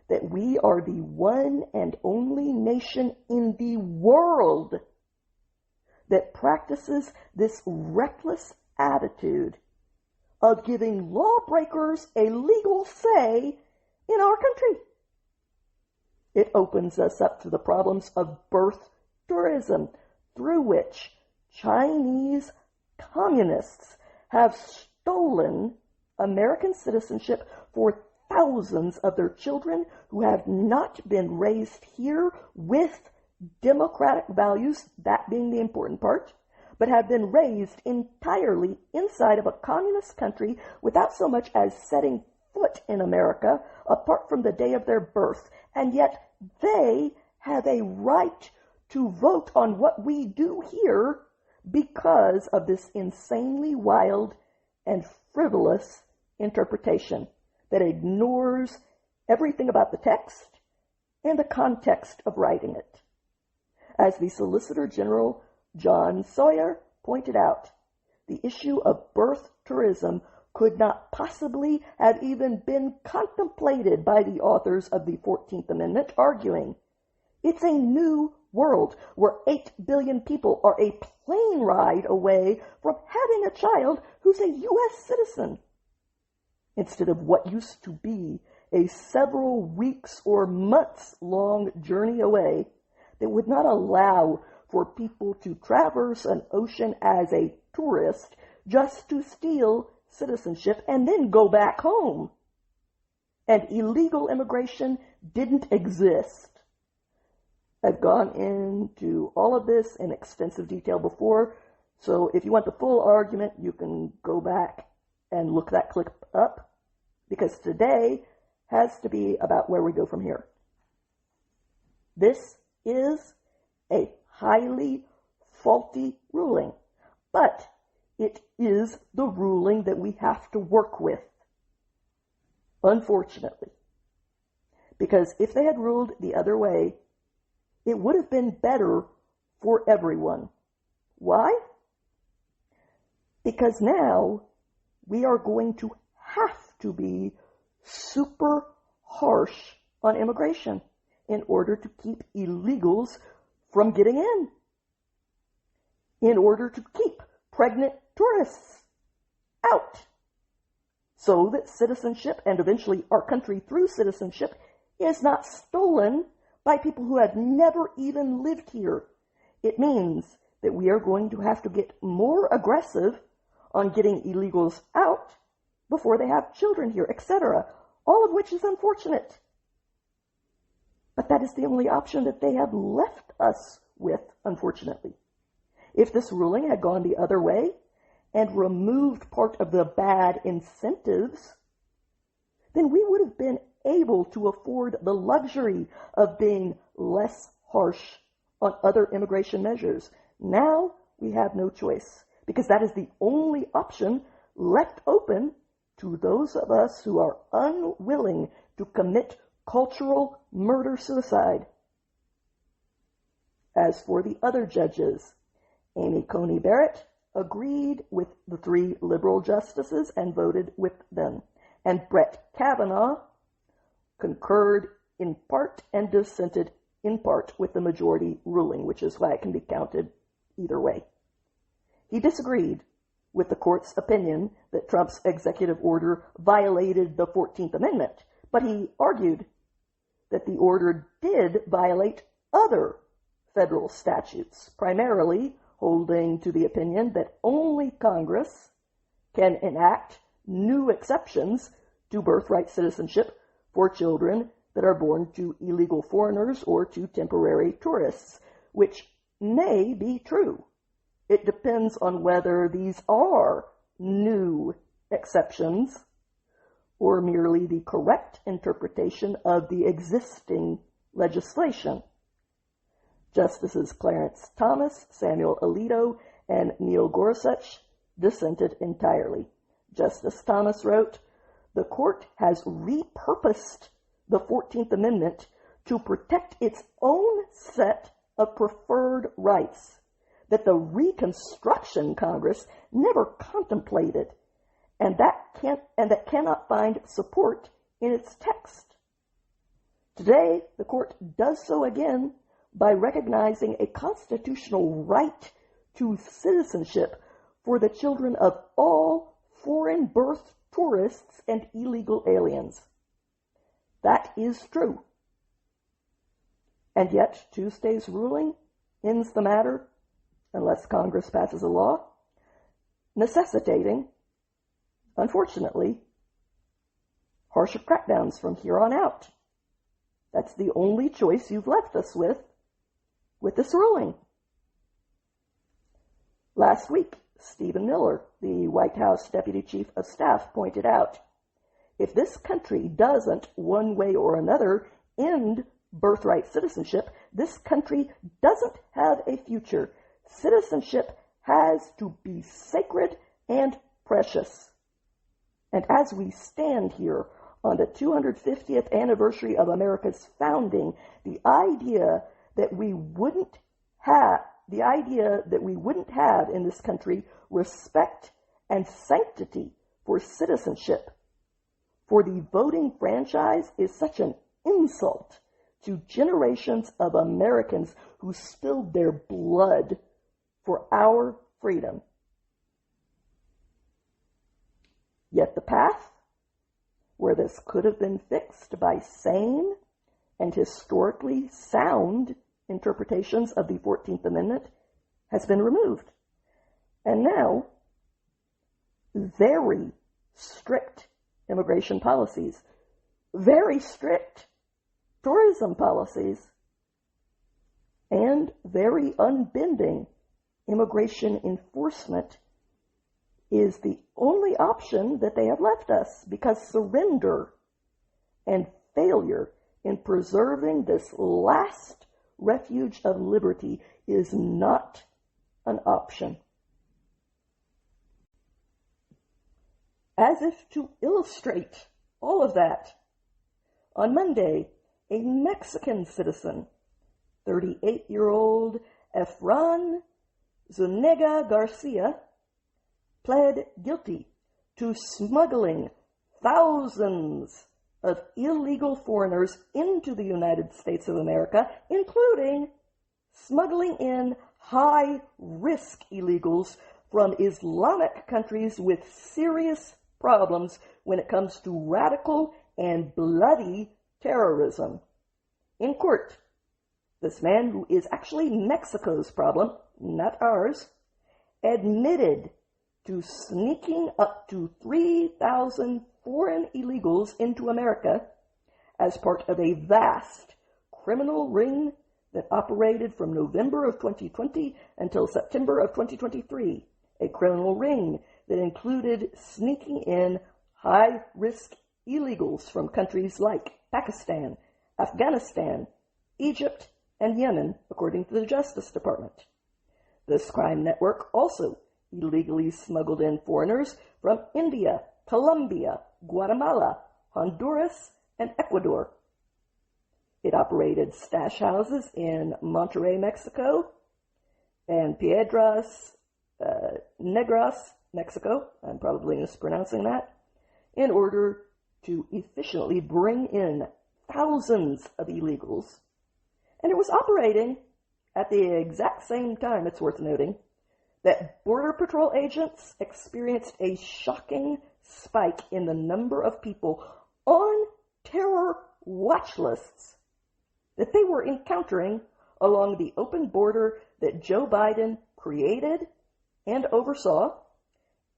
that we are the one and only nation in the world that practices this reckless attitude of giving lawbreakers a legal say in our country. It opens us up to the problems of birth tourism, through which Chinese communists have stolen American citizenship for thousands of their children who have not been raised here with democratic values, that being the important part, but have been raised entirely inside of a communist country without so much as setting foot in America apart from the day of their birth. And yet they have a right to vote on what we do here because of this insanely wild and frivolous interpretation that ignores everything about the text and the context of writing it. As the Solicitor General John Sawyer pointed out, the issue of birth tourism could not possibly have even been contemplated by the authors of the 14th Amendment, arguing, it's a new world where 8 billion people are a plane ride away from having a child who's a U.S. citizen, instead of what used to be a several weeks or months long journey away that would not allow for people to traverse an ocean as a tourist just to steal citizenship and then go back home. And illegal immigration didn't exist. I've gone into all of this in extensive detail before, so if you want the full argument, you can go back and look that clip up, because today has to be about where we go from here. This is a highly faulty ruling. But it is the ruling that we have to work with, unfortunately. Because if they had ruled the other way, it would have been better for everyone. Why? Because now we are going to have to be super harsh on immigration in order to keep illegals from getting in order to keep pregnant tourists out, so that citizenship, and eventually our country through citizenship, is not stolen by people who have never even lived here. It means that we are going to have to get more aggressive on getting illegals out before they have children here, etc., all of which is unfortunate. But that is the only option that they have left us with, unfortunately. If this ruling had gone the other way and removed part of the bad incentives, then we would have been able to afford the luxury of being less harsh on other immigration measures. Now we have no choice, because that is the only option left open to those of us who are unwilling to commit cultural murder-suicide. As for the other judges, Amy Coney Barrett agreed with the 3 liberal justices and voted with them, and Brett Kavanaugh concurred in part and dissented in part with the majority ruling, which is why it can be counted either way. He disagreed with the court's opinion that Trump's executive order violated the 14th Amendment, but he argued that the order did violate other federal statutes, primarily holding to the opinion that only Congress can enact new exceptions to birthright citizenship for children that are born to illegal foreigners or to temporary tourists, which may be true. It depends on whether these are new exceptions or merely the correct interpretation of the existing legislation. Justices Clarence Thomas, Samuel Alito, and Neil Gorsuch dissented entirely. Justice Thomas wrote, "The court has repurposed the 14th Amendment to protect its own set of preferred rights that the Reconstruction Congress never contemplated, and that cannot find support in its text. Today, the court does so again by recognizing a constitutional right to citizenship for the children of all foreign birth tourists and illegal aliens." That is true. And yet, Tuesday's ruling ends the matter, unless Congress passes a law, necessitating, unfortunately, harsher crackdowns from here on out. That's the only choice you've left us with this ruling. Last week, Stephen Miller, the White House Deputy Chief of Staff, pointed out, if this country doesn't, one way or another, end birthright citizenship, this country doesn't have a future. Citizenship has to be sacred and precious. And as we stand here on the 250th anniversary of America's founding, the idea that we wouldn't have in this country respect and sanctity for citizenship, for the voting franchise, is such an insult to generations of Americans who spilled their blood for our freedom. Yet the path where this could have been fixed by sane and historically sound interpretations of the 14th Amendment has been removed. And now, very strict immigration policies, very strict tourism policies, and very unbending immigration enforcement is the only option that they have left us, because surrender and failure in preserving this last refuge of liberty is not an option. As if to illustrate all of that, on Monday, a Mexican citizen, 38-year-old Efrain Zuniga Garcia, pled guilty to smuggling thousands of illegal foreigners into the United States of America, including smuggling in high-risk illegals from Islamic countries with serious problems when it comes to radical and bloody terrorism. In court, this man, who is actually Mexico's problem, not ours, admitted to sneaking up to 3,000 foreign illegals into America as part of a vast criminal ring that operated from November of 2020 until September of 2023, a criminal ring that included sneaking in high-risk illegals from countries like Pakistan, Afghanistan, Egypt, and Yemen, according to the Justice Department. This crime network also illegally smuggled in foreigners from India, Colombia, Guatemala, Honduras, and Ecuador. It operated stash houses in Monterrey, Mexico, and Piedras Negras, Mexico, I'm probably mispronouncing that, in order to efficiently bring in thousands of illegals. And it was operating at the exact same time, it's worth noting, that Border Patrol agents experienced a shocking spike in the number of people on terror watch lists that they were encountering along the open border that Joe Biden created and oversaw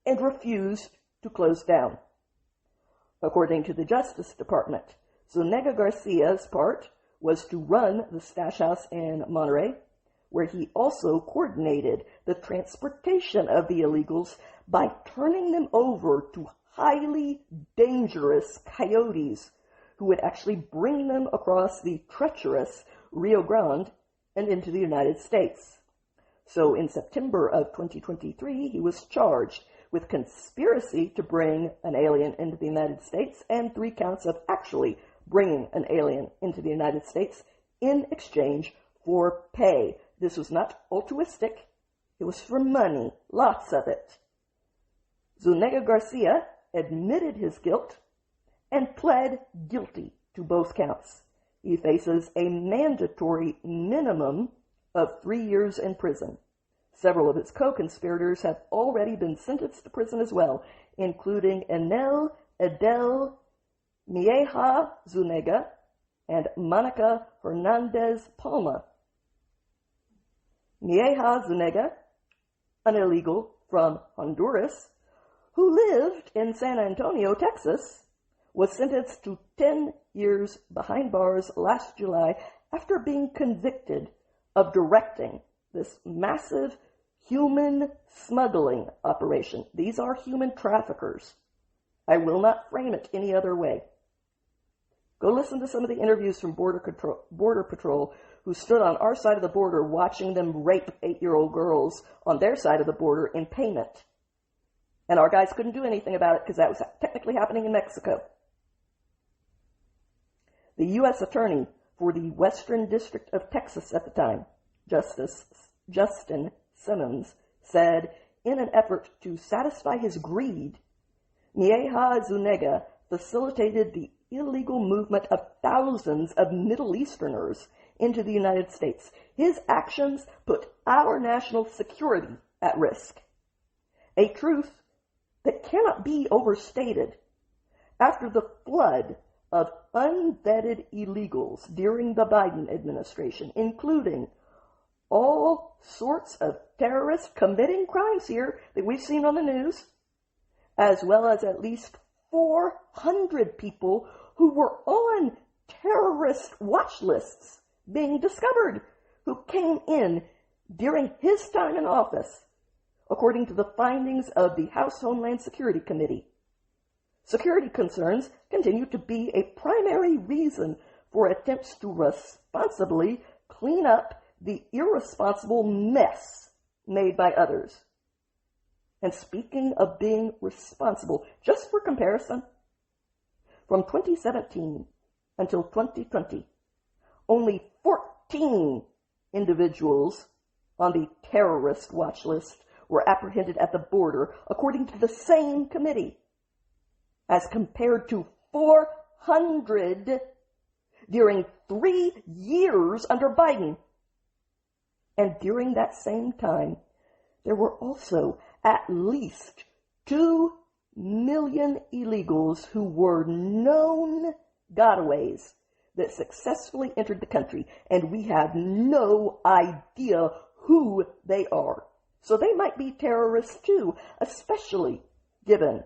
and refused to close down. According to the Justice Department, Zuniga Garcia's part was to run the stash house in Monterrey, where he also coordinated the transportation of the illegals by turning them over to highly dangerous coyotes who would actually bring them across the treacherous Rio Grande and into the United States. So in September of 2023, he was charged with conspiracy to bring an alien into the United States and 3 counts of actually bringing an alien into the United States in exchange for pay. This was not altruistic. It was for money, lots of it. Zuniga Garcia admitted his guilt and pled guilty to both counts. He faces a mandatory minimum of 3 years in prison. Several of his co-conspirators have already been sentenced to prison as well, including Enel Edel Mieja Zuniga and Monica Hernandez Palma. Mieja Zuniga, an illegal from Honduras, who lived in San Antonio, Texas, was sentenced to 10 years behind bars last July after being convicted of directing this massive human smuggling operation. These are human traffickers. I will not frame it any other way. Go listen to some of the interviews from Border Patrol who stood on our side of the border watching them rape 8-year-old girls on their side of the border in payment. And our guys couldn't do anything about it because that was technically happening in Mexico. The U.S. Attorney for the Western District of Texas at the time, Justice Justin Simmons, said in an effort to satisfy his greed, Mieja Zuniga facilitated the illegal movement of thousands of Middle Easterners into the United States. His actions put our national security at risk. A truth that cannot be overstated. After the flood of unvetted illegals during the Biden administration, including all sorts of terrorists committing crimes here that we've seen on the news, as well as at least 400 people who were on terrorist watch lists being discovered, who came in during his time in office, according to the findings of the House Homeland Security Committee. Security concerns continue to be a primary reason for attempts to responsibly clean up the irresponsible mess made by others. And speaking of being responsible, just for comparison, from 2017 until 2020, only 14 individuals on the terrorist watch list were apprehended at the border, according to the same committee, as compared to 400 during 3 years under Biden. And during that same time, there were also at least 2 million illegals who were known gotaways that successfully entered the country, and we have no idea who they are. So they might be terrorists too, especially given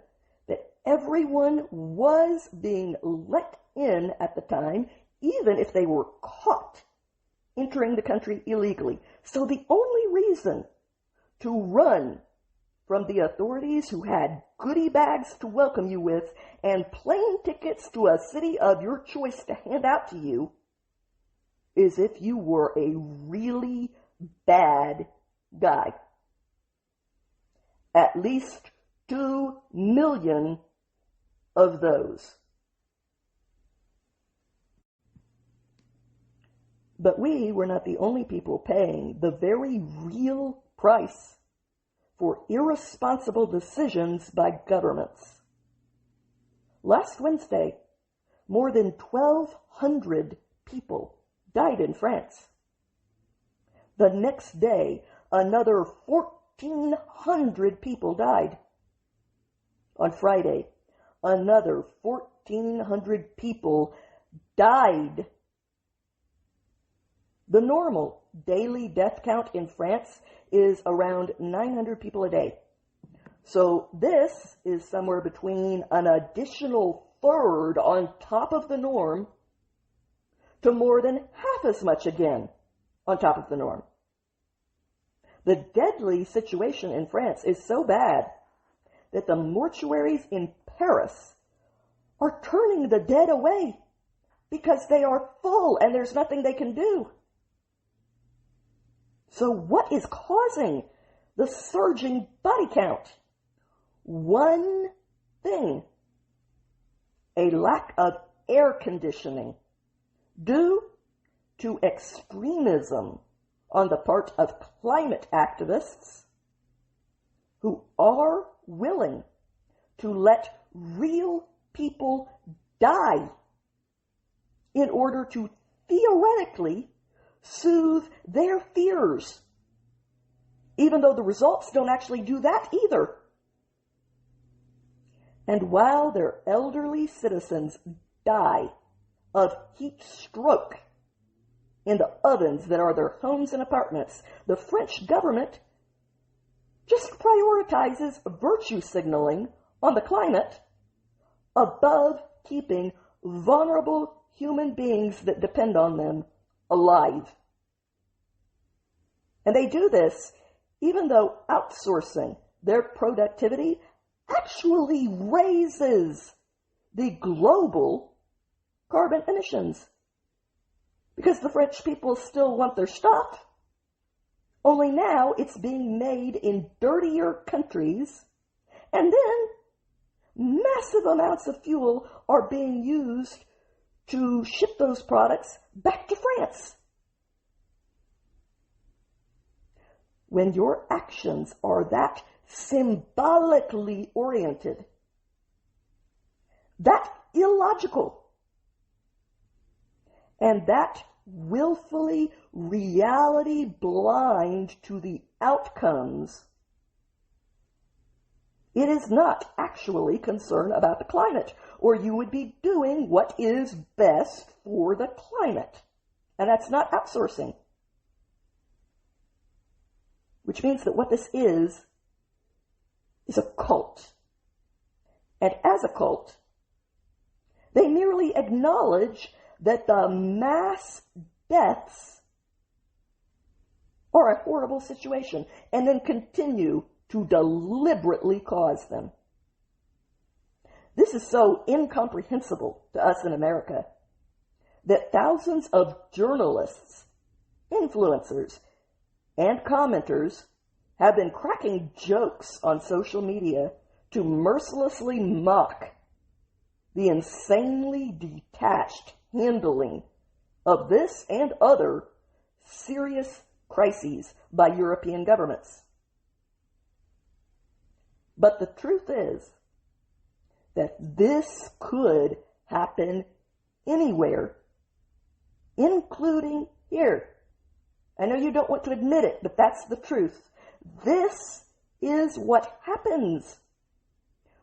that everyone was being let in at the time, even if they were caught entering the country illegally. So the only reason to run from the authorities who had goodie bags to welcome you with and plane tickets to a city of your choice to hand out to you is if you were a really bad guy. At least 2 million of those. But we were not the only people paying the very real price for irresponsible decisions by governments. Last Wednesday, more than 1,200 people died in France. The next day, another 1,400 people died. On Friday, another 1,400 people died. The normal daily death count in France is around 900 people a day. So this is somewhere between an additional third on top of the norm to more than half as much again on top of the norm. The deadly situation in France is so bad that the mortuaries in Paris are turning the dead away because they are full and there's nothing they can do. So what is causing the surging body count? One thing: a lack of air conditioning due to extremism on the part of climate activists who are willing to let real people die in order to theoretically soothe their fears, even though the results don't actually do that either. And while their elderly citizens die of heat stroke in the ovens that are their homes and apartments, the French government just prioritizes virtue signaling on the climate above keeping vulnerable human beings that depend on them alive. And they do this even though outsourcing their productivity actually raises the global carbon emissions. Because the French people still want their stuff, only now it's being made in dirtier countries, and then massive amounts of fuel are being used to ship those products back to France. When your actions are that symbolically oriented, that illogical, and that willfully reality blind to the outcomes, it is not actually concern about the climate, or you would be doing what is best for the climate. And that's not outsourcing. Which means that what this is a cult. And as a cult, they merely acknowledge that the mass deaths are a horrible situation and then continue to deliberately cause them. This is so incomprehensible to us in America that thousands of journalists influencers, and commenters have been cracking jokes on social media to mercilessly mock the insanely detached handling of this and other serious crises by European governments. But the truth is that this could happen anywhere, including here. I know you don't want to admit it, but that's the truth. This is what happens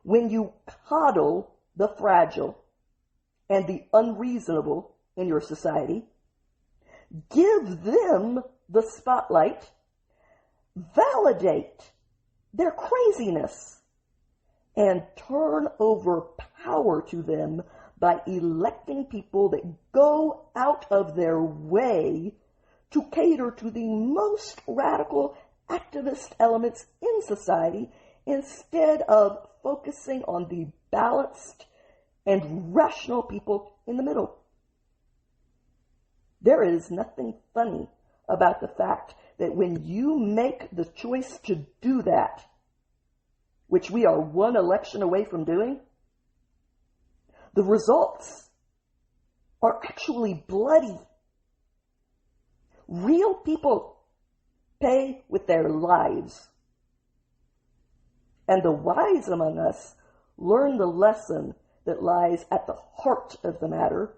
when you coddle the fragile and the unreasonable in your society, give them the spotlight, validate their craziness, and turn over power to them by electing people that go out of their way to cater to the most radical activist elements in society instead of focusing on the balanced and rational people in the middle. There is nothing funny about the fact that when you make the choice to do that, which we are one election away from doing, the results are actually bloody. Real people pay with their lives. And the wise among us learn the lesson that lies at the heart of the matter,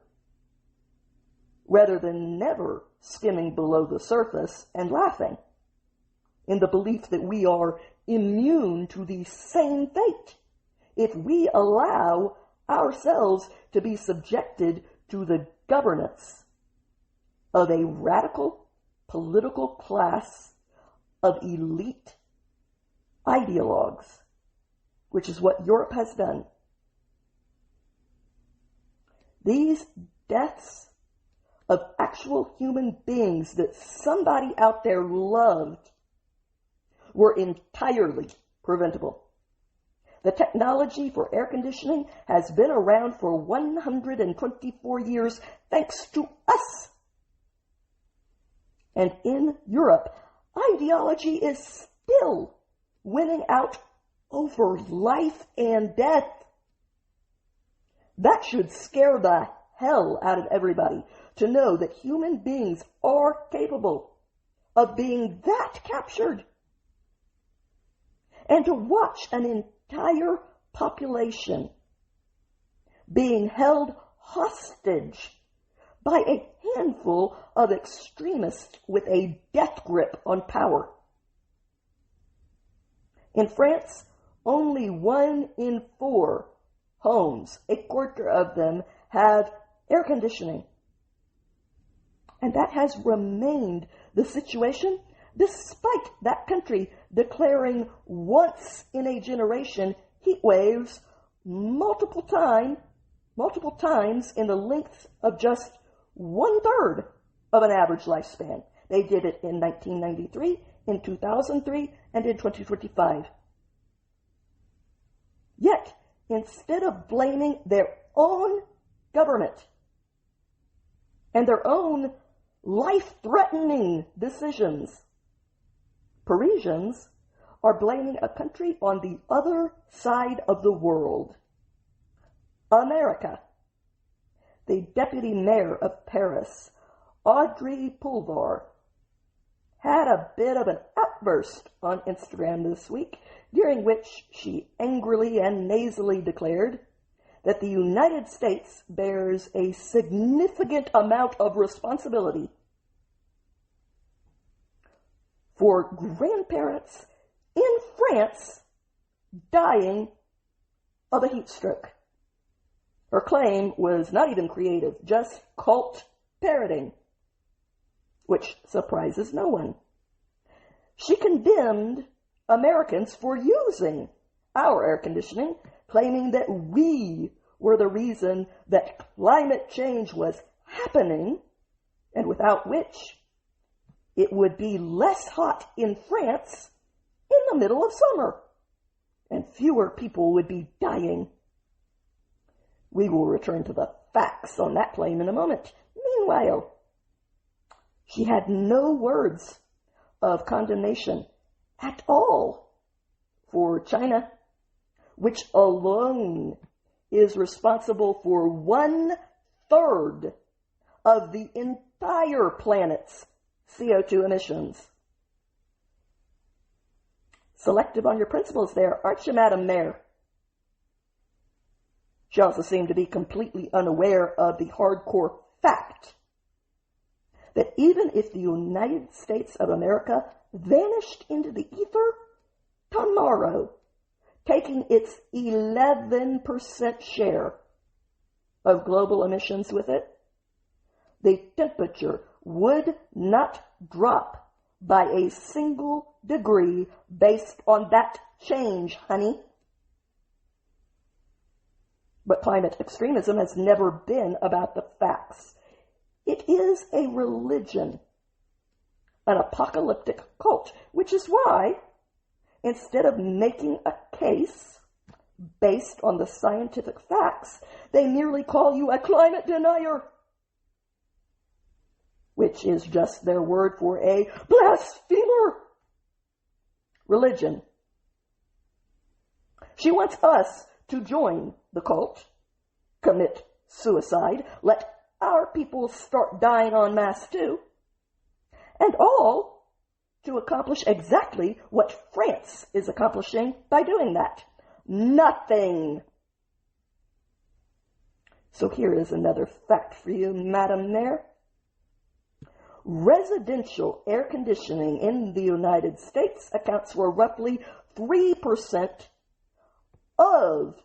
rather than never skimming below the surface and laughing, in the belief that we are immune to the same fate if we allow ourselves to be subjected to the governance of a radical political class of elite ideologues, which is what Europe has done. These deaths of actual human beings that somebody out there loved were entirely preventable. The technology for air conditioning has been around for 124 years thanks to us. And in Europe, ideology is still winning out over life and death. That should scare the hell out of everybody to know that human beings are capable of being that captured. And to watch an entire population being held hostage by a handful of extremists with a death grip on power. In France, only 1 in 4 homes, a quarter of them, have air conditioning. And that has remained the situation despite that country declaring once in a generation heat waves multiple times in the length of just 1/3 of an average lifespan. They did it in 1993, in 2003, and in 2025. Yet, instead of blaming their own government and their own life-threatening decisions, Parisians are blaming a country on the other side of the world, America. The deputy mayor of Paris, Audrey Pulvar, had a bit of an outburst on Instagram this week, during which she angrily and nasally declared that the United States bears a significant amount of responsibility for grandparents in France dying of a heat stroke. Her claim was not even creative, just cult parroting, which surprises no one. She condemned Americans for using our air conditioning, claiming that we were the reason that climate change was happening, and without which it would be less hot in France in the middle of summer, and fewer people would be dying. We will return to the facts on that claim in a moment. Meanwhile, She had no words of condemnation at all for China, which alone is responsible for 1/3 of the entire planet's CO2 emissions. Selective on your principles there, aren't you, Madam Mayor? She also seemed to be completely unaware of the hardcore fact that even if the United States of America vanished into the ether tomorrow, taking its 11% share of global emissions with it, the temperature would not drop by a single degree based on that change, honey. But climate extremism has never been about the facts. It is a religion, an apocalyptic cult, which is why, instead of making a case based on the scientific facts, they merely call you a climate denier, which is just their word for a blasphemer. Religion. She wants us to join the cult, commit suicide, let our people start dying en masse too, and all to accomplish exactly what France is accomplishing by doing that. Nothing. So here is another fact for you, Madam Mayor. Residential air conditioning in the United States accounts for roughly 3% of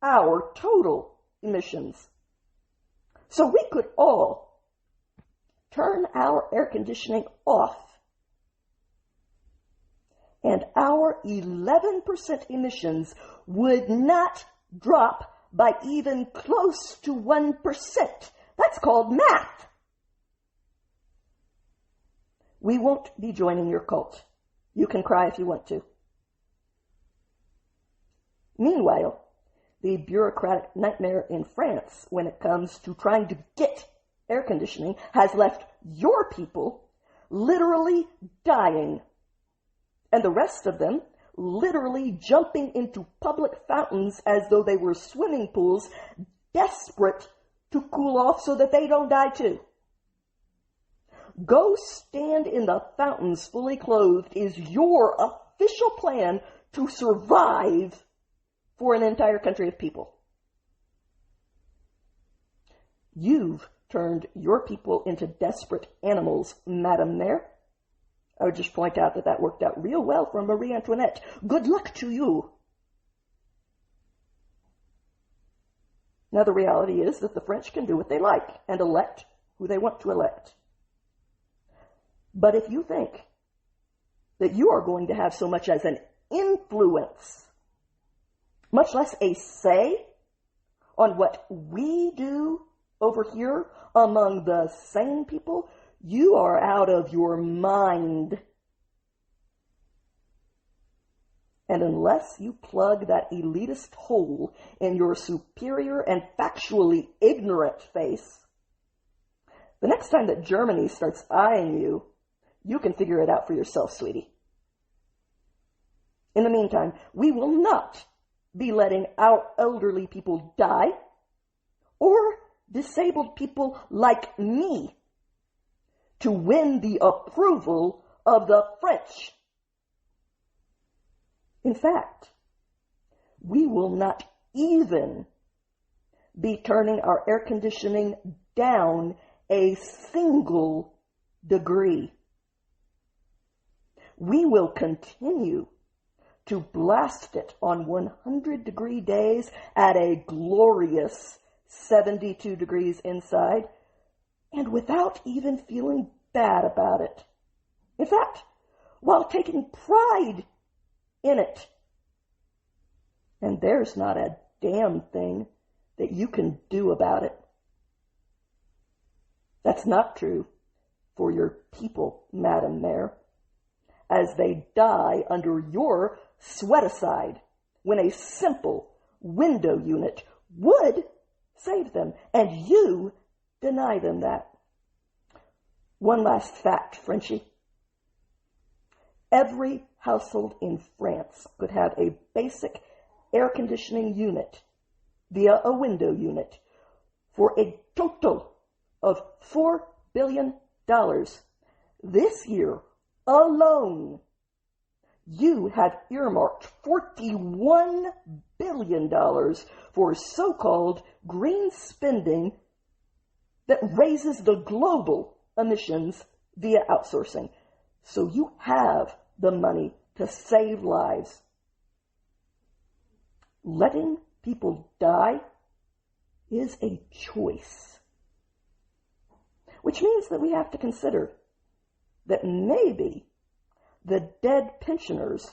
our total emissions. So we could all turn our air conditioning off, and our 11% emissions would not drop by even close to 1%. That's called math. We won't be joining your cult. You can cry if you want to. Meanwhile, the bureaucratic nightmare in France when it comes to trying to get air conditioning has left your people literally dying, and the rest of them literally jumping into public fountains as though they were swimming pools, desperate to cool off so that they don't die too. Go stand in the fountains fully clothed is your official plan to survive for an entire country of people. You've turned your people into desperate animals, Madam Mayor. I would just point out that worked out real well for Marie Antoinette. Good luck to you. Now, the reality is that the French can do what they like and elect who they want to elect. But if you think that you are going to have so much as an influence, much less a say, on what we do over here among the sane people, you are out of your mind. And unless you plug that elitist hole in your superior and factually ignorant face, the next time that Germany starts eyeing you, you can figure it out for yourself, sweetie. In the meantime, we will not be letting our elderly people die, or disabled people like me, to win the approval of the French. In fact, we will not even be turning our air conditioning down a single degree. We will continue to blast it on 100-degree days at a glorious 72 degrees inside, and without even feeling bad about it. In fact, while taking pride in it. And there's not a damn thing that you can do about it. That's not true for your people, Madam Mayor, as they die under your sweaticide when a simple window unit would save them, and you deny them that. One last fact, Frenchie. Every household in France could have a basic air conditioning unit via a window unit for a total of $4 billion. This year alone, you have earmarked $41 billion for so-called green spending that raises the global emissions via outsourcing. So you have the money to save lives. Letting people die is a choice, which means that we have to consider that maybe the dead pensioners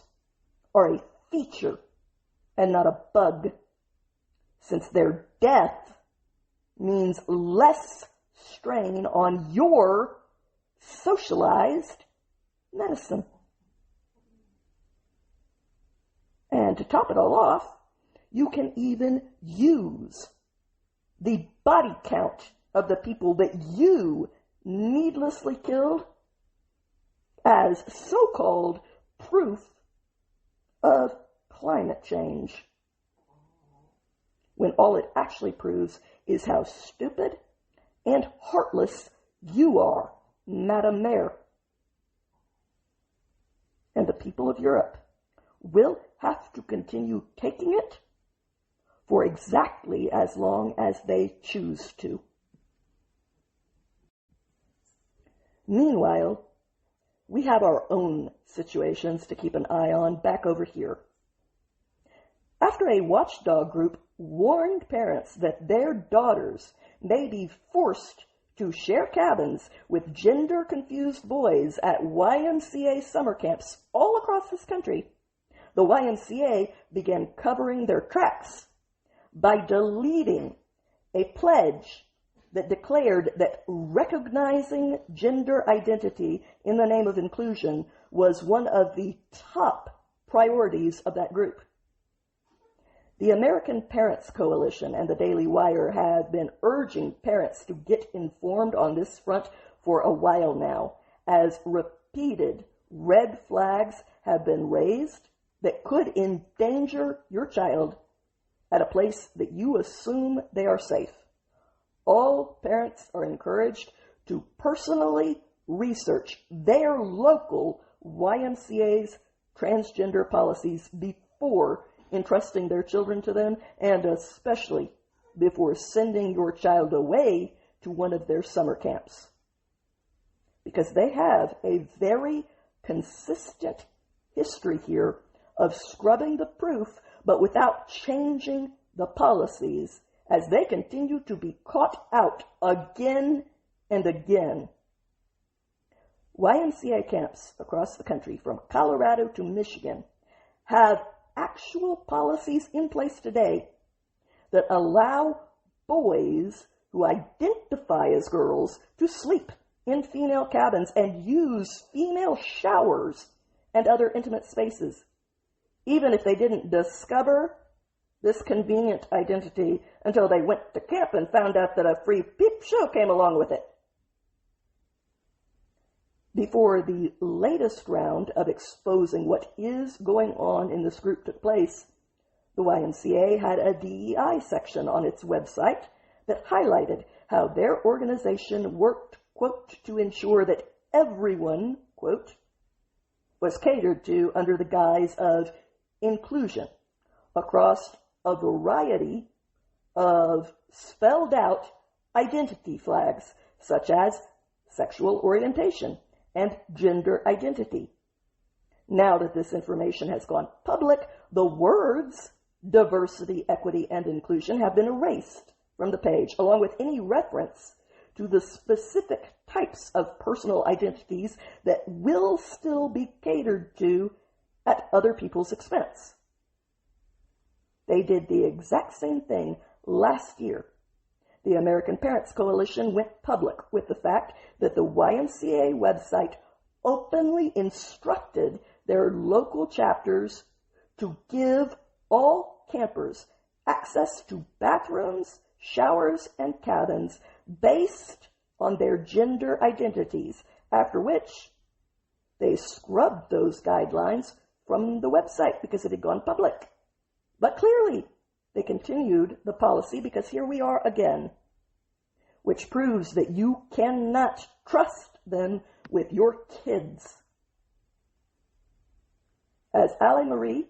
are a feature and not a bug, since their death means less strain on your socialized medicine. And to top it all off, you can even use the body count of the people that you needlessly killed as so-called proof of climate change, when all it actually proves is how stupid and heartless you are, Madam Mayor. And the people of Europe will have to continue taking it for exactly as long as they choose to. Meanwhile, we have our own situations to keep an eye on back over here. After a watchdog group warned parents that their daughters may be forced to share cabins with gender-confused boys at YMCA summer camps all across this country, the YMCA began covering their tracks by deleting a pledge that declared that recognizing gender identity in the name of inclusion was one of the top priorities of that group. The American Parents Coalition and the Daily Wire have been urging parents to get informed on this front for a while now, as repeated red flags have been raised that could endanger your child at a place that you assume they are safe. All parents are encouraged to personally research their local YMCA's transgender policies before entrusting their children to them, and especially before sending your child away to one of their summer camps. Because they have a very consistent history here of scrubbing the proof, but without changing the policies, as they continue to be caught out again and again. YMCA camps across the country, from Colorado to Michigan, have actual policies in place today that allow boys who identify as girls to sleep in female cabins and use female showers and other intimate spaces, even if they didn't discover this convenient identity until they went to camp and found out that a free peep show came along with it. Before the latest round of exposing what is going on in this group took place, the YMCA had a DEI section on its website that highlighted how their organization worked, quote, to ensure that everyone, quote, was catered to under the guise of inclusion across a variety of spelled out identity flags, such as sexual orientation and gender identity. Now that this information has gone public, the words diversity, equity, and inclusion have been erased from the page, along with any reference to the specific types of personal identities that will still be catered to at other people's expense. They did the exact same thing last year. The American Parents Coalition went public with the fact that the YMCA website openly instructed their local chapters to give all campers access to bathrooms, showers, and cabins based on their gender identities, after which they scrubbed those guidelines from the website because it had gone public. But clearly, they continued the policy because here we are again, which proves that you cannot trust them with your kids. As Allie Marie,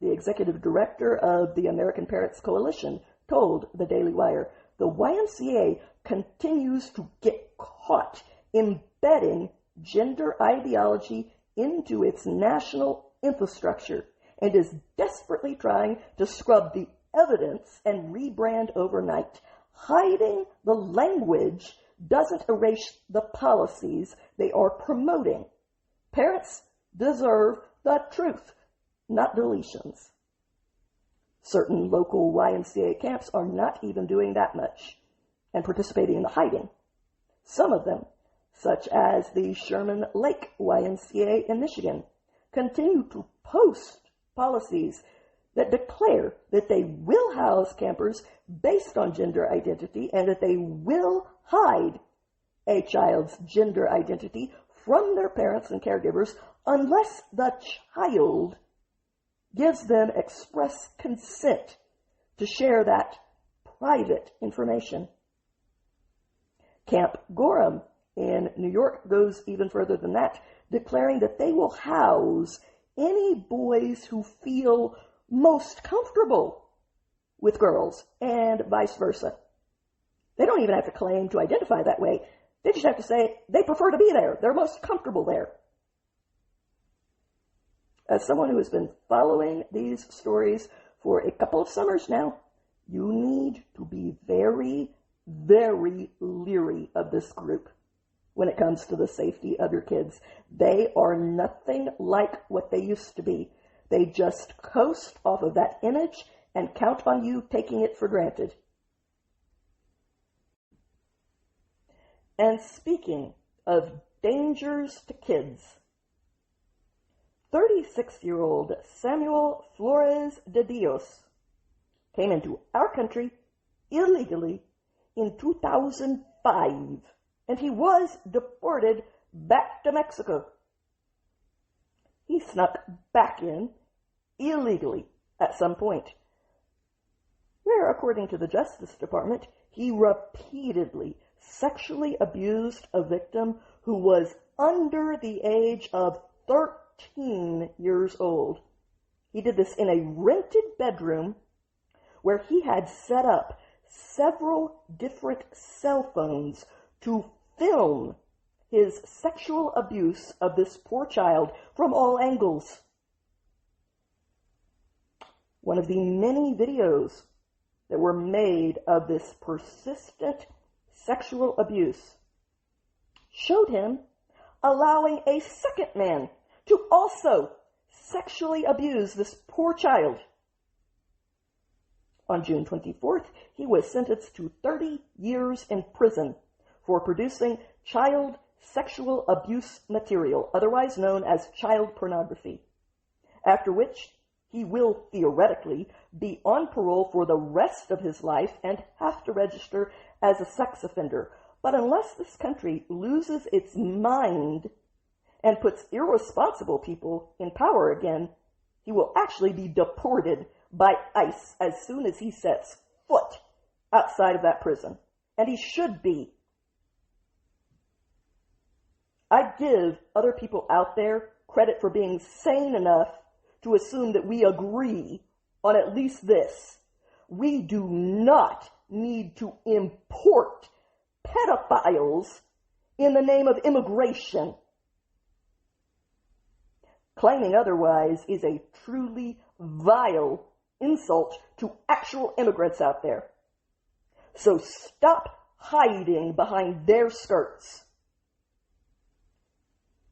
the executive director of the American Parents Coalition, told the Daily Wire, the YMCA continues to get caught embedding gender ideology into its national infrastructure and is desperately trying to scrub the evidence and rebrand overnight. Hiding the language doesn't erase the policies they are promoting. Parents deserve the truth, not deletions. Certain local YMCA camps are not even doing that much and participating in the hiding. Some of them, such as the Sherman Lake YMCA in Michigan, continue to post policies that declare that they will house campers based on gender identity and that they will hide a child's gender identity from their parents and caregivers unless the child gives them express consent to share that private information. Camp Gorham in New York goes even further than that, declaring that they will house any boys who feel most comfortable with girls and vice versa. They don't even have to claim to identify that way. They just have to say they prefer to be there. They're most comfortable there. As someone who has been following these stories for a couple of summers now, you need to be very, very leery of this group when it comes to the safety of your kids. They are nothing like what they used to be. They just coast off of that image and count on you taking it for granted. And speaking of dangers to kids, 36-year-old Samuel Flores de Dios came into our country illegally in 2005, and he was deported back to Mexico. He snuck back in illegally at some point, where, according to the Justice Department, he repeatedly sexually abused a victim who was under the age of 13 years old. He did this in a rented bedroom where he had set up several different cell phones to film his sexual abuse of this poor child from all angles. One of the many videos that were made of this persistent sexual abuse showed him allowing a second man to also sexually abuse this poor child. On June 24th, he was sentenced to 30 years in prison for producing child sexual abuse material, otherwise known as child pornography, after which he will theoretically be on parole for the rest of his life and have to register as a sex offender. But unless this country loses its mind and puts irresponsible people in power again, he will actually be deported by ICE as soon as he sets foot outside of that prison. And he should be. I give other people out there credit for being sane enough to assume that we agree on at least this. We do not need to import pedophiles in the name of immigration. Claiming otherwise is a truly vile insult to actual immigrants out there. So stop hiding behind their skirts.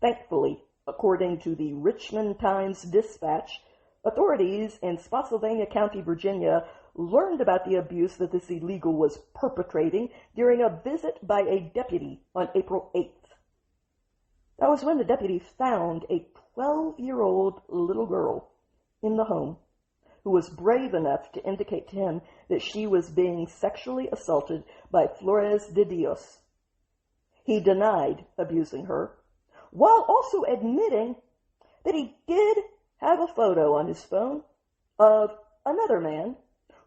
Thankfully, according to the Richmond Times-Dispatch, authorities in Spotsylvania County, Virginia, learned about the abuse that this illegal was perpetrating during a visit by a deputy on April 8th. That was when the deputy found a 12-year-old little girl in the home who was brave enough to indicate to him that she was being sexually assaulted by Flores de Dios. he denied abusing her, while also admitting that he did have a photo on his phone of another man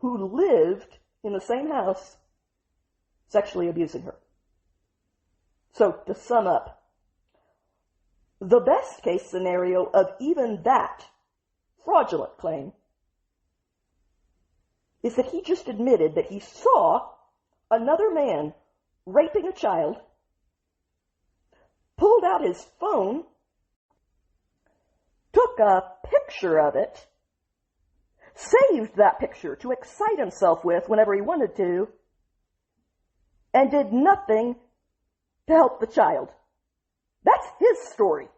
who lived in the same house sexually abusing her. So, to sum up, the best case scenario of even that fraudulent claim is that he just admitted that he saw another man raping a child, pulled out his phone, took a picture of it, saved that picture to excite himself with whenever he wanted to, and did nothing to help the child. That's his story.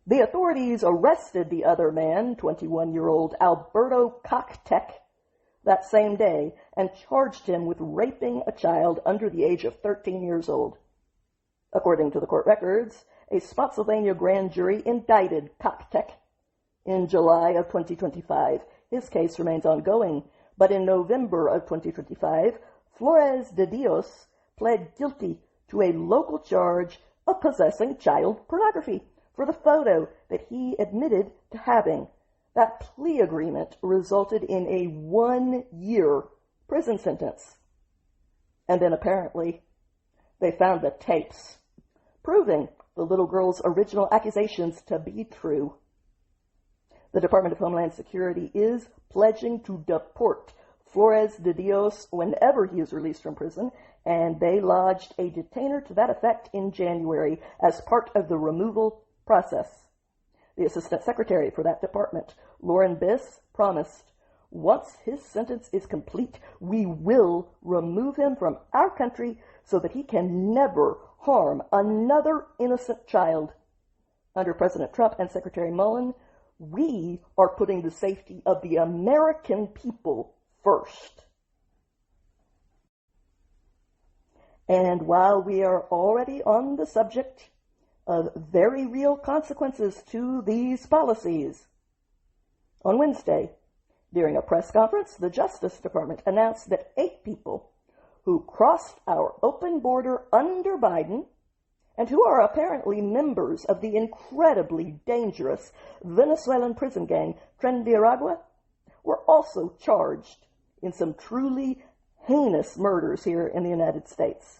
The authorities arrested the other man, 21-year-old Alberto Cocteck, that same day and charged him with raping a child under the age of 13 years old. According to the court records, a Spotsylvania grand jury indicted Cocteck in July of 2025. His case remains ongoing, but in November of 2025, Flores de Dios pled guilty to a local charge of possessing child pornography for the photo that he admitted to having. That plea agreement resulted in a 1-year prison sentence. And then apparently they found the tapes, proving the little girl's original accusations to be true. The Department of Homeland Security is pledging to deport Flores de Dios whenever he is released from prison, and they lodged a detainer to that effect in January as part of the removal process. The Assistant Secretary for that department, Lauren Biss, promised, once his sentence is complete, we will remove him from our country so that he can never harm another innocent child. Under President Trump and Secretary Mullen, we are putting the safety of the American people first. And while we are already on the subject of very real consequences to these policies, on Wednesday, during a press conference, the Justice Department announced that 8 people who crossed our open border under Biden and who are apparently members of the incredibly dangerous Venezuelan prison gang Tren de Aragua were also charged in some truly heinous murders here in the United States.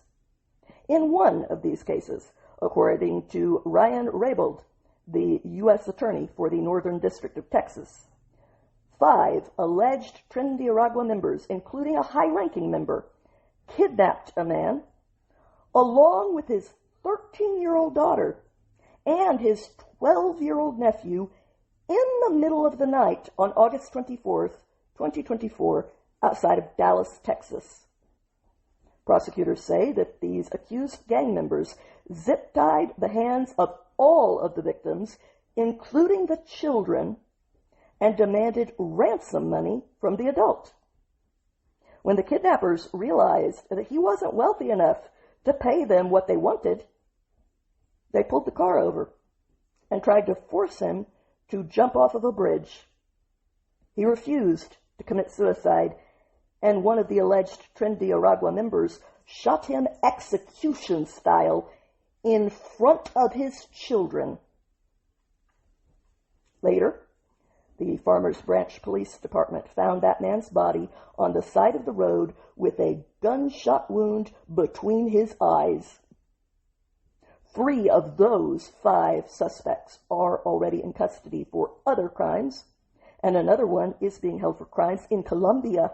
In one of these cases, according to Ryan Raybould, the U.S. Attorney for the Northern District of Texas, 5 alleged Tren de Aragua members, including a high-ranking member, kidnapped a man, along with his 13-year-old daughter and his 12-year-old nephew, in the middle of the night on August 24th, 2024, outside of Dallas, Texas. Prosecutors say that these accused gang members zip-tied the hands of all of the victims, including the children, and demanded ransom money from the adult. When the kidnappers realized that he wasn't wealthy enough to pay them what they wanted, they pulled the car over and tried to force him to jump off of a bridge. He refused to commit suicide, and one of the alleged Tren de Aragua members shot him execution style in front of his children. Later, the Farmers Branch Police Department found that man's body on the side of the road with a gunshot wound between his eyes. 3 of those 5 suspects are already in custody for other crimes, and another one is being held for crimes in Colombia.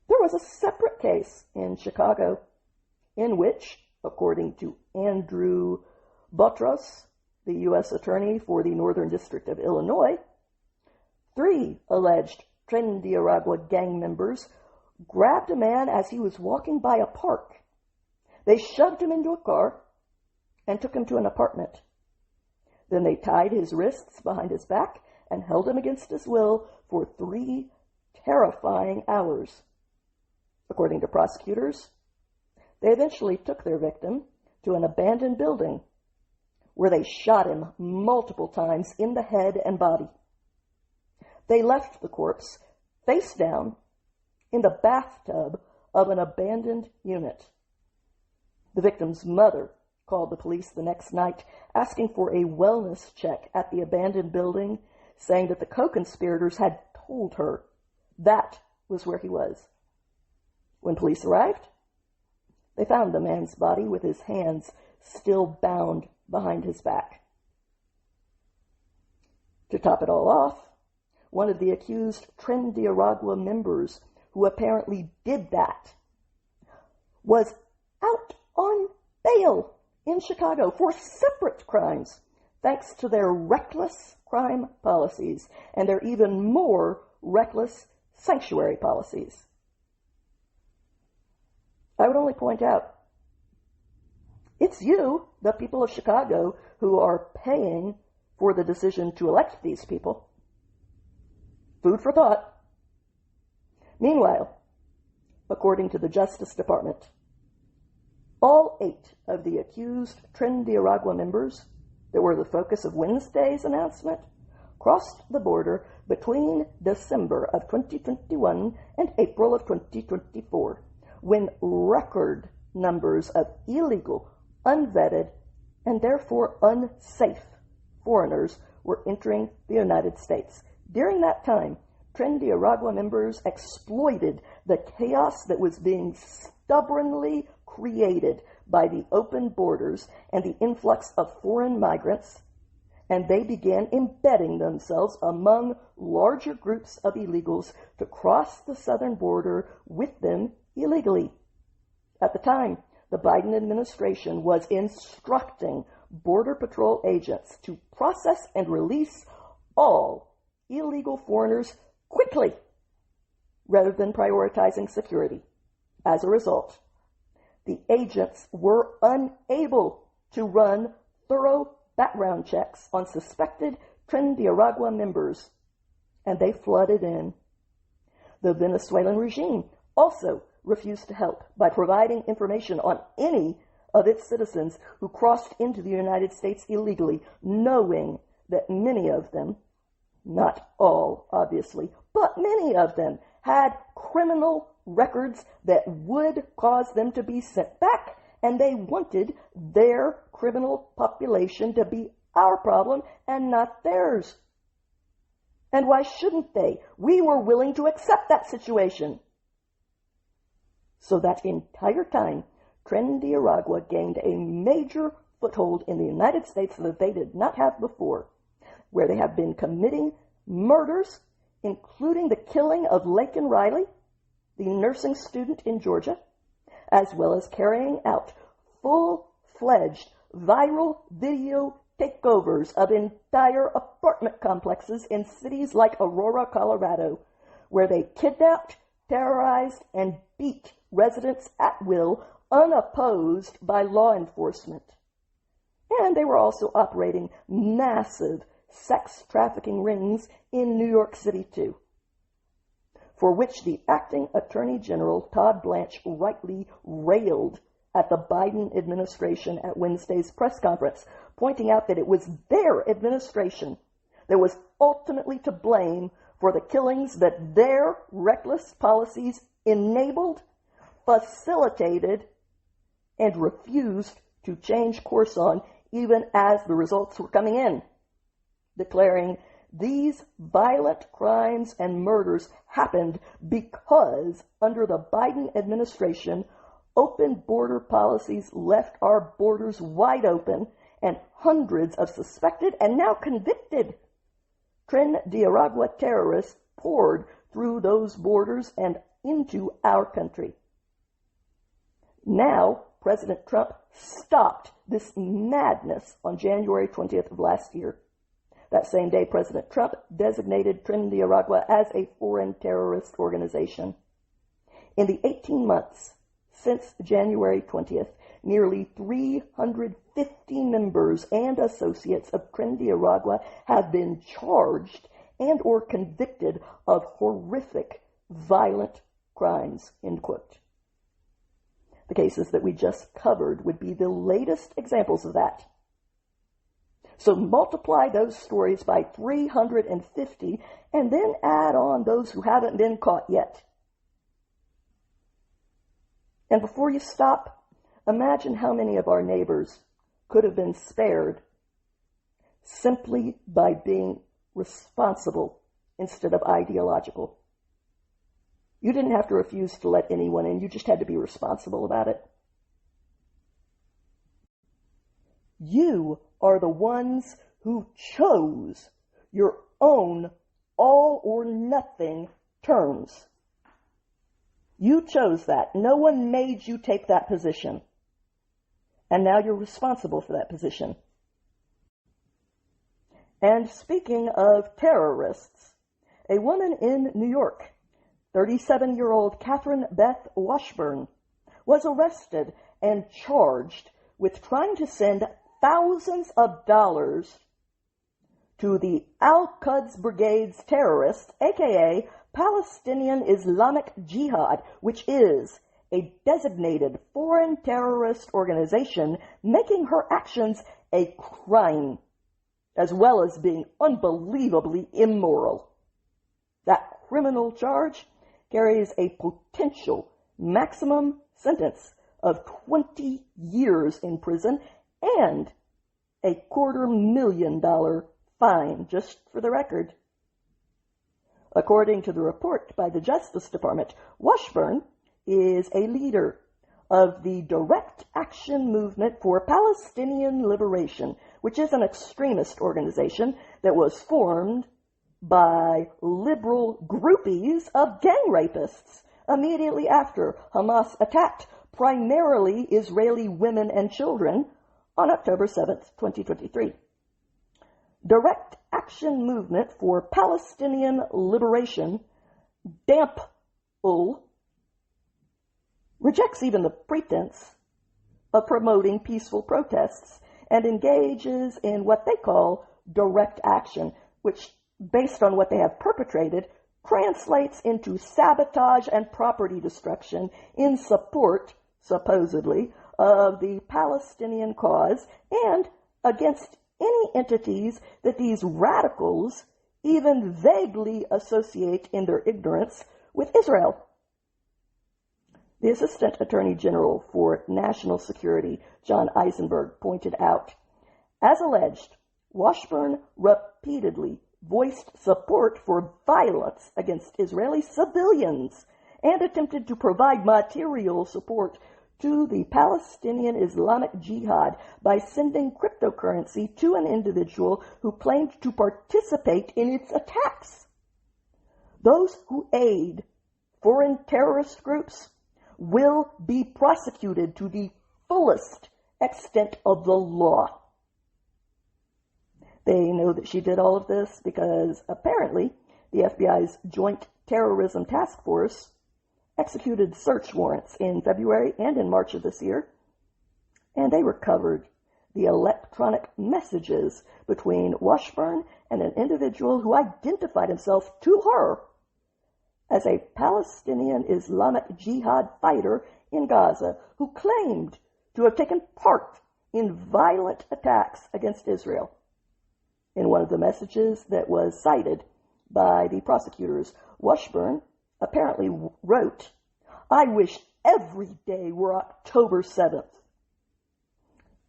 There was a separate case in Chicago in which, according to Andrew Botros, the U.S. Attorney for the Northern District of Illinois, 3 alleged Tren de Aragua gang members grabbed a man as he was walking by a park. They shoved him into a car and took him to an apartment. Then they tied his wrists behind his back and held him against his will for 3 terrifying hours. According to prosecutors, they eventually took their victim to an abandoned building where they shot him multiple times in the head and body. They left the corpse face down in the bathtub of an abandoned unit. The victim's mother called the police the next night, asking for a wellness check at the abandoned building, saying that the co-conspirators had told her that was where he was. When police arrived, they found the man's body with his hands still bound behind his back. To top it all off, one of the accused Tren de Aragua members, who apparently did that, was out on bail in Chicago for separate crimes, thanks to their reckless crime policies and their even more reckless sanctuary policies. I would only point out, it's you, the people of Chicago, who are paying for the decision to elect these people. Food for thought. Meanwhile, according to the Justice Department, all 8 of the accused Tren de Aragua members that were the focus of Wednesday's announcement crossed the border between December of 2021 and April of 2024, when record numbers of illegal, unvetted, and therefore unsafe foreigners were entering the United States. During that time, Tren de Aragua members exploited the chaos that was being stubbornly created by the open borders and the influx of foreign migrants, and they began embedding themselves among larger groups of illegals to cross the southern border with them illegally. At the time, the Biden administration was instructing Border Patrol agents to process and release all illegal foreigners quickly, rather than prioritizing security. As a result, the agents were unable to run thorough background checks on suspected Tren de Aragua members, and they flooded in. The Venezuelan regime also refused to help by providing information on any of its citizens who crossed into the United States illegally, knowing that many of them, not all obviously, but many of them had criminal records that would cause them to be sent back, and they wanted their criminal population to be our problem and not theirs. And why shouldn't they? We were willing to accept that situation. So that entire time, Tren de Aragua gained a major foothold in the United States that they did not have before, where they have been committing murders, including the killing of Laken Riley, the nursing student in Georgia, as well as carrying out full-fledged viral video takeovers of entire apartment complexes in cities like Aurora, Colorado, where they kidnapped, terrorized, and beat residents at will, unopposed by law enforcement. And they were also operating massive sex trafficking rings in New York City, too, for which the acting Attorney General, Todd Blanche, rightly railed at the Biden administration at Wednesday's press conference, pointing out that it was their administration that was ultimately to blame for the killings that their reckless policies enabled, facilitated, and refused to change course on, even as the results were coming in, declaring these violent crimes and murders happened because under the Biden administration, open border policies left our borders wide open, and hundreds of suspected and now convicted Tren de Aragua terrorists poured through those borders and into our country. Now, President Trump stopped this madness on January 20th of last year. That same day, President Trump designated Tren de Aragua as a foreign terrorist organization. In the 18 months since January 20th, nearly 350 members and associates of Tren de Aragua have been charged and or convicted of horrific, violent crimes, end quote. The cases that we just covered would be the latest examples of that. So multiply those stories by 350 and then add on those who haven't been caught yet. And before you stop, imagine how many of our neighbors could have been spared simply by being responsible instead of ideological. You didn't have to refuse to let anyone in. You just had to be responsible about it. You are the ones who chose your own all or nothing terms. You chose that. No one made you take that position. And now you're responsible for that position. And speaking of terrorists, a woman in New York, 37-year-old Catherine Beth Washburn, was arrested and charged with trying to send thousands of dollars to the Al-Quds Brigade's terrorists, aka Palestinian Islamic Jihad, which is a designated foreign terrorist organization, making her actions a crime, as well as being unbelievably immoral. That criminal charge carries a potential maximum sentence of 20 years in prison and a $250,000 fine, just for the record. According to the report by the Justice Department, Washburn is a leader of the Direct Action Movement for Palestinian Liberation, which is an extremist organization that was formed by liberal groupies of gang rapists immediately after Hamas attacked primarily Israeli women and children on October 7th, 2023. Direct Action Movement for Palestinian Liberation, DAMPL, rejects even the pretense of promoting peaceful protests and engages in what they call direct action, which, based on what they have perpetrated, translates into sabotage and property destruction in support, supposedly, of the Palestinian cause and against any entities that these radicals even vaguely associate in their ignorance with Israel. The Assistant Attorney General for National Security, John Eisenberg, pointed out, as alleged, Washburn repeatedly voiced support for violence against Israeli civilians and attempted to provide material support to the Palestinian Islamic Jihad by sending cryptocurrency to an individual who claimed to participate in its attacks. Those who aid foreign terrorist groups will be prosecuted to the fullest extent of the law. They know that she did all of this because apparently the FBI's Joint Terrorism Task Force executed search warrants in February and in March of this year, and they recovered the electronic messages between Washburn and an individual who identified himself to her as a Palestinian Islamic Jihad fighter in Gaza who claimed to have taken part in violent attacks against Israel. In one of the messages that was cited by the prosecutors, Washburn apparently wrote, "I wish every day were October 7th,"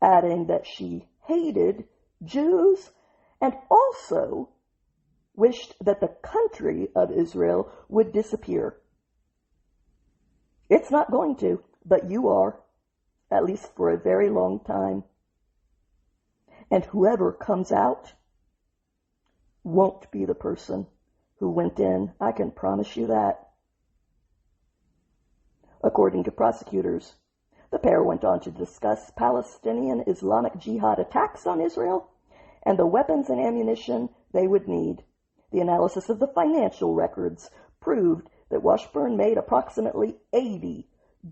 adding that she hated Jews and also wished that the country of Israel would disappear. It's not going to, but you are, at least for a very long time. And whoever comes out won't be the person who went in. I can promise you that. According to prosecutors, the pair went on to discuss Palestinian Islamic Jihad attacks on Israel and the weapons and ammunition they would need. The analysis of the financial records proved that Washburn made approximately 80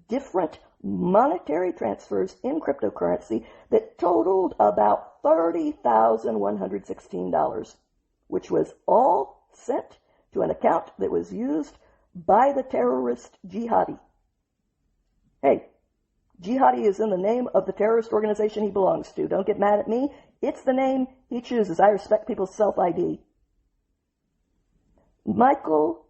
different monetary transfers in cryptocurrency that totaled about $30,116, which was all sent to an account that was used by the terrorist jihadi. Hey, jihadi is in the name of the terrorist organization he belongs to. Don't get mad at me. It's the name he chooses. I respect people's self-ID. Michael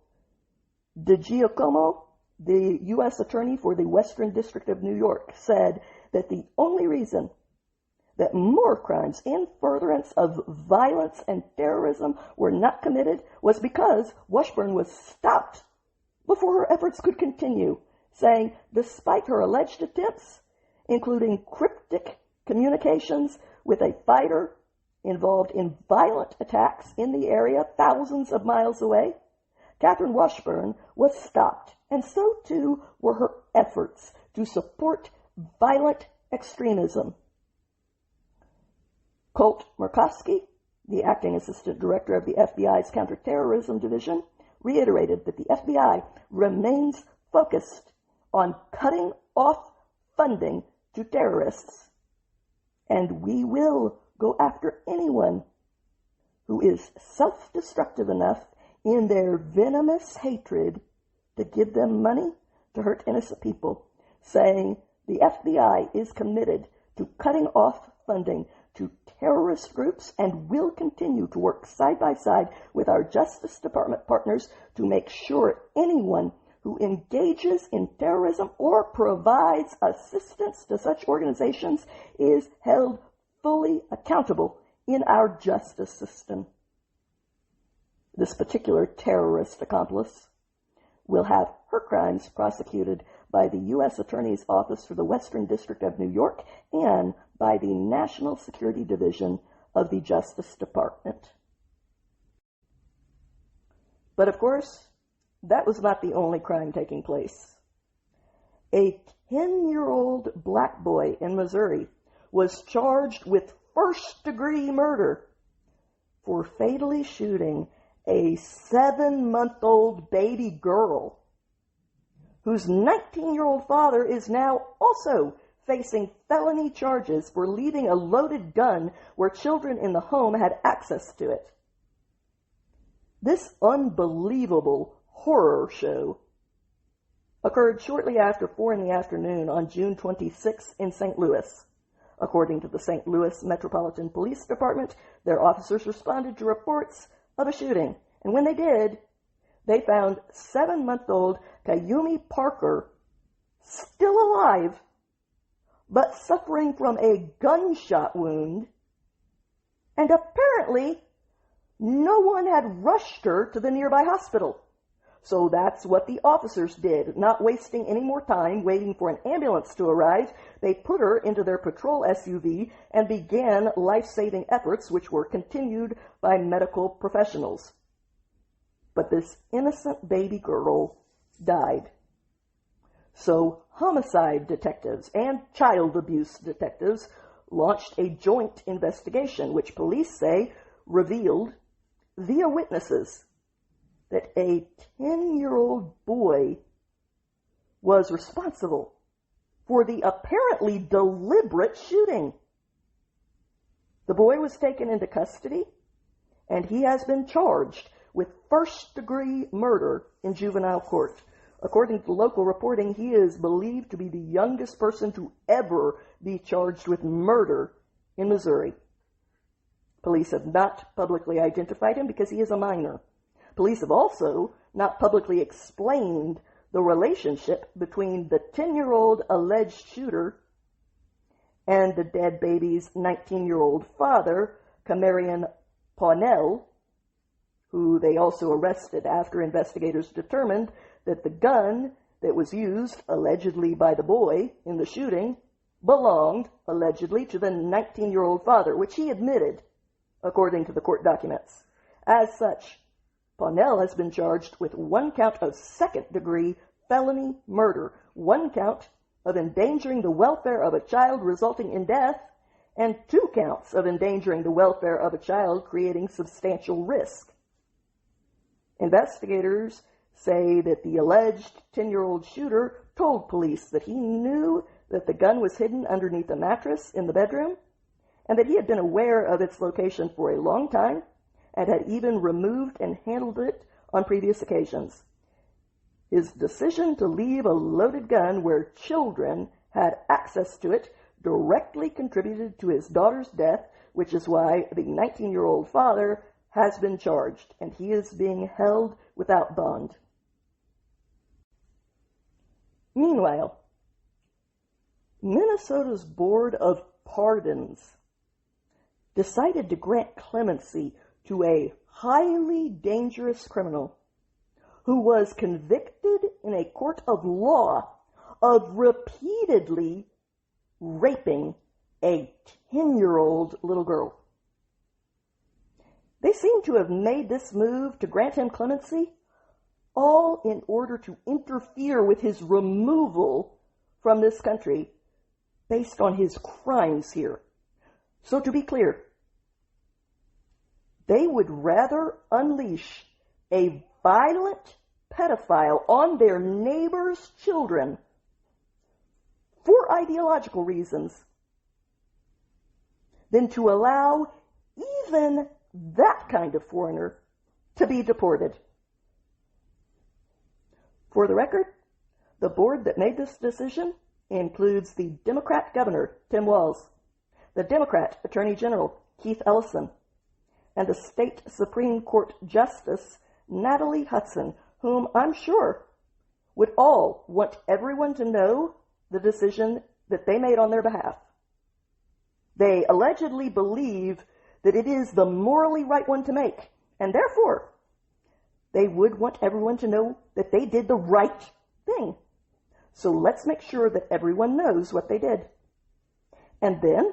DiGiacomo, the U.S. Attorney for the Western District of New York, said that the only reason that more crimes in furtherance of violence and terrorism were not committed was because Washburn was stopped before her efforts could continue, saying despite her alleged attempts, including cryptic communications with a fighter involved in violent attacks in the area thousands of miles away, Catherine Washburn was stopped, and so too were her efforts to support violent extremism. Colt Murkowski, the acting assistant director of the FBI's counterterrorism division, reiterated that the FBI remains focused on cutting off funding to terrorists, and we will go after anyone who is self-destructive enough in their venomous hatred to give them money to hurt innocent people, saying the FBI is committed to cutting off funding to terrorist groups and will continue to work side by side with our Justice Department partners to make sure anyone who engages in terrorism or provides assistance to such organizations is held fully accountable in our justice system. This particular terrorist accomplice will have her crimes prosecuted by the U.S. Attorney's Office for the Western District of New York and by the National Security Division of the Justice Department. But of course, that was not the only crime taking place. A 10-year-old black boy in Missouri was charged with first-degree murder for fatally shooting a 7-month-old baby girl whose 19-year-old father is now also facing felony charges for leaving a loaded gun where children in the home had access to it. This unbelievable horror show occurred shortly after 4 in the afternoon on June 26 in St. Louis. According to the St. Louis Metropolitan Police Department, their officers responded to reports of a shooting, and when they did, they found 7-month-old Kayumi Parker still alive, but suffering from a gunshot wound, and apparently no one had rushed her to the nearby hospital. So that's what the officers did. Not wasting any more time waiting for an ambulance to arrive, they put her into their patrol SUV and began life-saving efforts, which were continued by medical professionals. But this innocent baby girl died. So homicide detectives and child abuse detectives launched a joint investigation, which police say revealed via witnesses that a 10-year-old boy was responsible for the apparently deliberate shooting. The boy was taken into custody, and he has been charged with first-degree murder in juvenile court. According to local reporting, he is believed to be the youngest person to ever be charged with murder in Missouri. Police have not publicly identified him because he is a minor. Police have also not publicly explained the relationship between the 10-year-old alleged shooter and the dead baby's 19-year-old father, Camarion Pawnell, who they also arrested after investigators determined that the gun that was used, allegedly by the boy in the shooting, belonged, allegedly, to the 19-year-old father, which he admitted, according to the court documents. As such, Pawnell has been charged with 1 count of second-degree felony murder, 1 count of endangering the welfare of a child resulting in death, and 2 counts of endangering the welfare of a child creating substantial risk. Investigators say that the alleged 10-year-old shooter told police that he knew that the gun was hidden underneath a mattress in the bedroom, and that he had been aware of its location for a long time, and had even removed and handled it on previous occasions. His decision to leave a loaded gun where children had access to it directly contributed to his daughter's death, which is why the 19-year-old father has been charged, and he is being held without bond. Meanwhile, Minnesota's Board of Pardons decided to grant clemency to a highly dangerous criminal who was convicted in a court of law of repeatedly raping a 10-year-old little girl. They seem to have made this move to grant him clemency all in order to interfere with his removal from this country based on his crimes here. So to be clear, they would rather unleash a violent pedophile on their neighbors' children for ideological reasons than to allow even that kind of foreigner to be deported. For the record, the board that made this decision includes the Democrat governor, Tim Walz, the Democrat Attorney General, Keith Ellison, and the state Supreme Court Justice, Natalie Hudson, whom I'm sure would all want everyone to know the decision that they made on their behalf. They allegedly believe that it is the morally right one to make, and therefore they would want everyone to know that they did the right thing. So let's make sure that everyone knows what they did. And then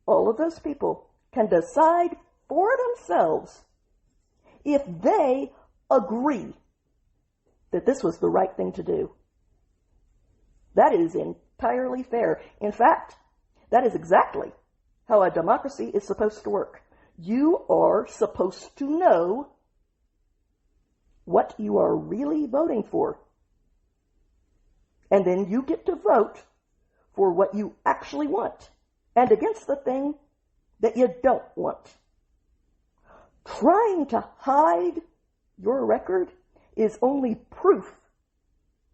all of those people can decide for themselves if they agree that this was the right thing to do. That is entirely fair. In fact, that is exactly how a democracy is supposed to work. You are supposed to know what you are really voting for. And then you get to vote for what you actually want and against the thing that you don't want. Trying to hide your record is only proof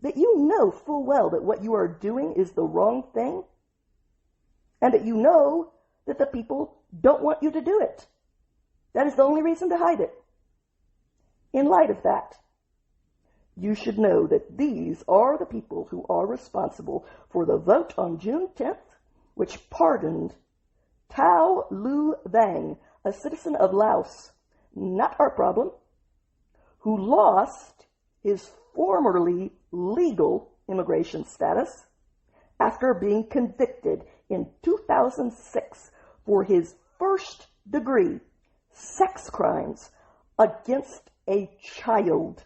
that you know full well that what you are doing is the wrong thing, and that you know that the people don't want you to do it. That is the only reason to hide it. In light of that, you should know that these are the people who are responsible for the vote on June 10th, which pardoned Thao Lu Vang, a citizen of Laos, not our problem, who lost his formerly legal immigration status after being convicted in 2006 for his first-degree sex crimes against a child.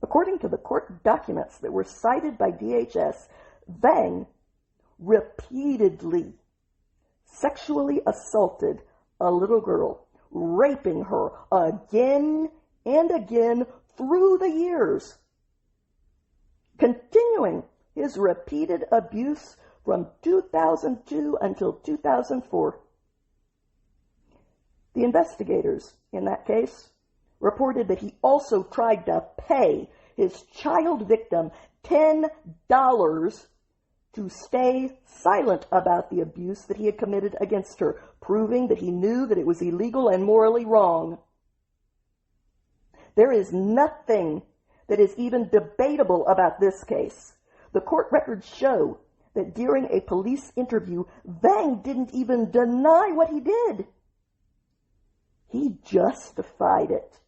According to the court documents that were cited by DHS, Vang repeatedly sexually assaulted a little girl, raping her again and again through the years, continuing his repeated abuse from 2002 until 2004. The investigators in that case reported that he also tried to pay his child victim $10 to stay silent about the abuse that he had committed against her, proving that he knew that it was illegal and morally wrong. There is nothing that is even debatable about this case. The court records show that during a police interview, Vang didn't even deny what he did. He justified it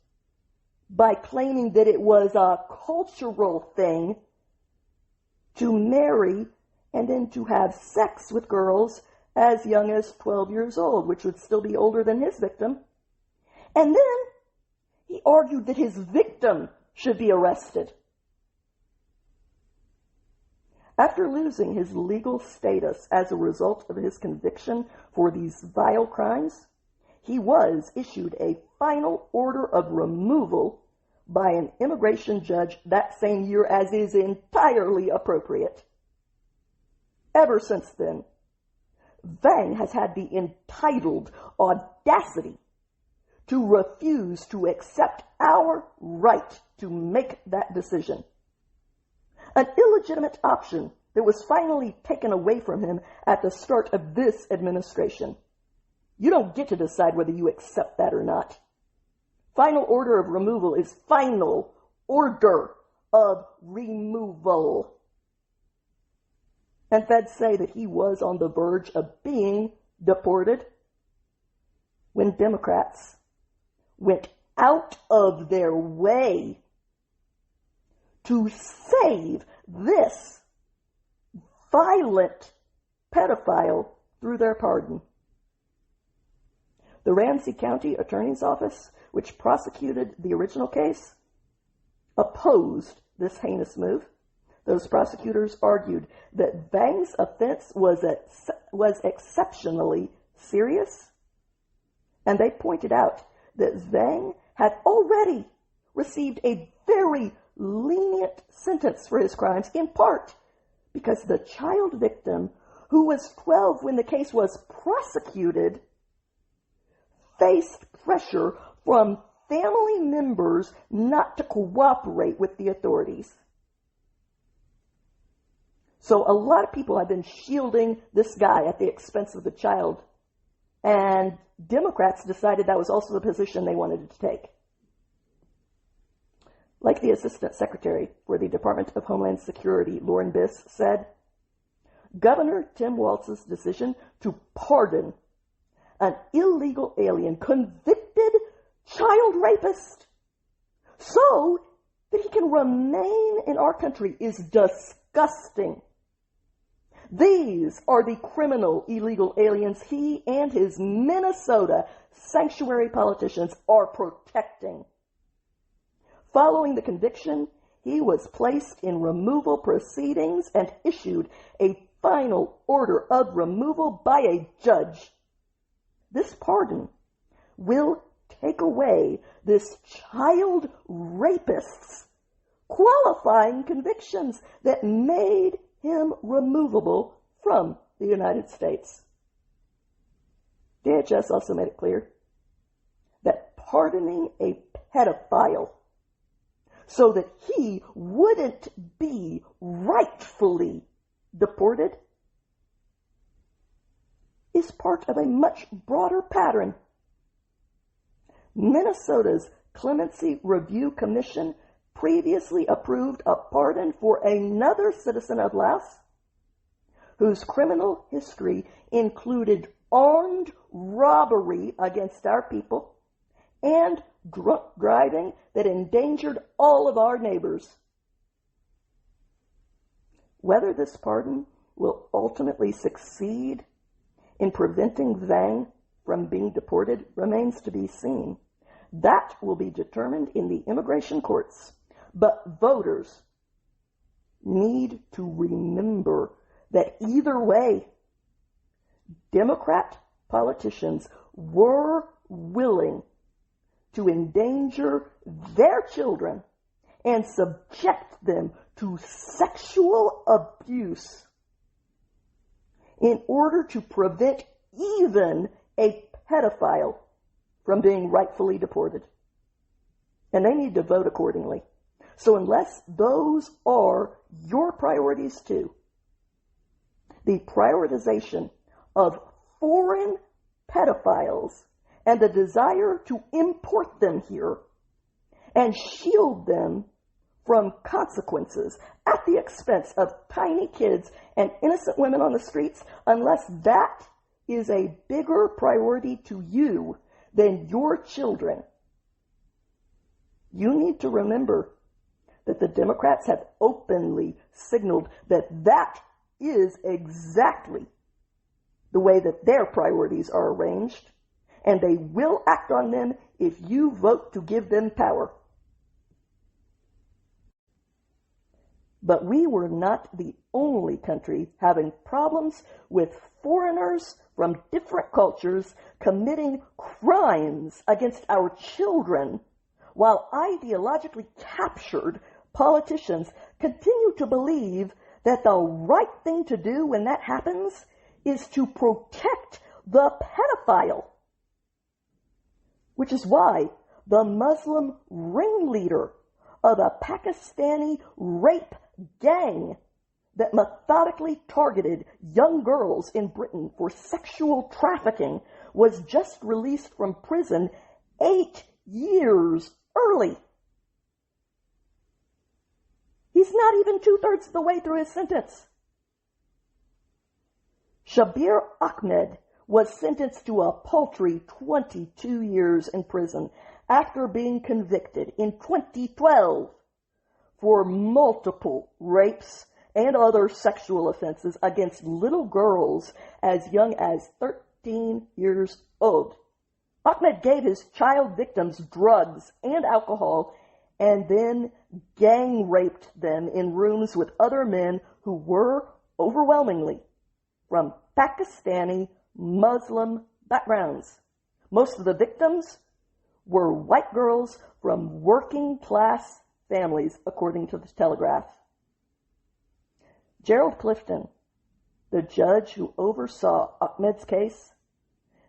by claiming that it was a cultural thing to marry and then to have sex with girls as young as 12 years old, which would still be older than his victim. And then he argued that his victim should be arrested. After losing his legal status as a result of his conviction for these vile crimes, he was issued a final order of removal by an immigration judge that same year, as is entirely appropriate. Ever since then, Vang has had the entitled audacity to refuse to accept our right to make that decision. An illegitimate option that was finally taken away from him at the start of this administration. You don't get to decide whether you accept that or not. Final order of removal is final order of removal. And feds say that he was on the verge of being deported when Democrats went out of their way to save this violent pedophile through their pardon. The Ramsey County Attorney's Office, which prosecuted the original case, opposed this heinous move. Those prosecutors argued that Vang's offense was exceptionally serious, and they pointed out that Vang had already received a very lenient sentence for his crimes, in part because the child victim, who was 12 when the case was prosecuted, faced pressure from family members not to cooperate with the authorities. So a lot of people have been shielding this guy at the expense of the child, and Democrats decided that was also the position they wanted to take. Like the Assistant Secretary for the Department of Homeland Security, Lauren Biss, said, Governor Tim Walz's decision to pardon an illegal alien convicted child rapist so that he can remain in our country is disgusting. These are the criminal illegal aliens he and his Minnesota sanctuary politicians are protecting. Following the conviction, he was placed in removal proceedings and issued a final order of removal by a judge. This pardon will take away this child rapist's qualifying convictions that made him removable from the United States. DHS also made it clear that pardoning a pedophile so that he wouldn't be rightfully deported is part of a much broader pattern. Minnesota's Clemency Review Commission previously approved a pardon for another citizen of Laos whose criminal history included armed robbery against our people and drunk driving that endangered all of our neighbors. Whether this pardon will ultimately succeed in preventing Vang from being deported remains to be seen. That will be determined in the immigration courts. But voters need to remember that either way, Democrat politicians were willing to endanger their children and subject them to sexual abuse in order to prevent even a pedophile from being rightfully deported. And they need to vote accordingly. So unless those are your priorities too, the prioritization of foreign pedophiles and the desire to import them here and shield them from consequences at the expense of tiny kids and innocent women on the streets, unless that is a bigger priority to you than your children, you need to remember that the Democrats have openly signaled that that is exactly the way that their priorities are arranged, and they will act on them if you vote to give them power. But we were not the only country having problems with foreigners from different cultures committing crimes against our children, while ideologically captured politicians continue to believe that the right thing to do when that happens is to protect the pedophile. Which is why the Muslim ringleader of a Pakistani rape gang that methodically targeted young girls in Britain for sexual trafficking was just released from prison 8 years early. He's not even 2/3 of the way through his sentence. Shabir Ahmed was sentenced to a paltry 22 years in prison after being convicted in 2012 for multiple rapes and other sexual offenses against little girls as young as 13 years old. Ahmed gave his child victims drugs and alcohol and then gang raped them in rooms with other men who were overwhelmingly from Pakistani Muslim backgrounds. Most of the victims were white girls from working class families, according to the Telegraph. Gerald Clifton, the judge who oversaw Ahmed's case,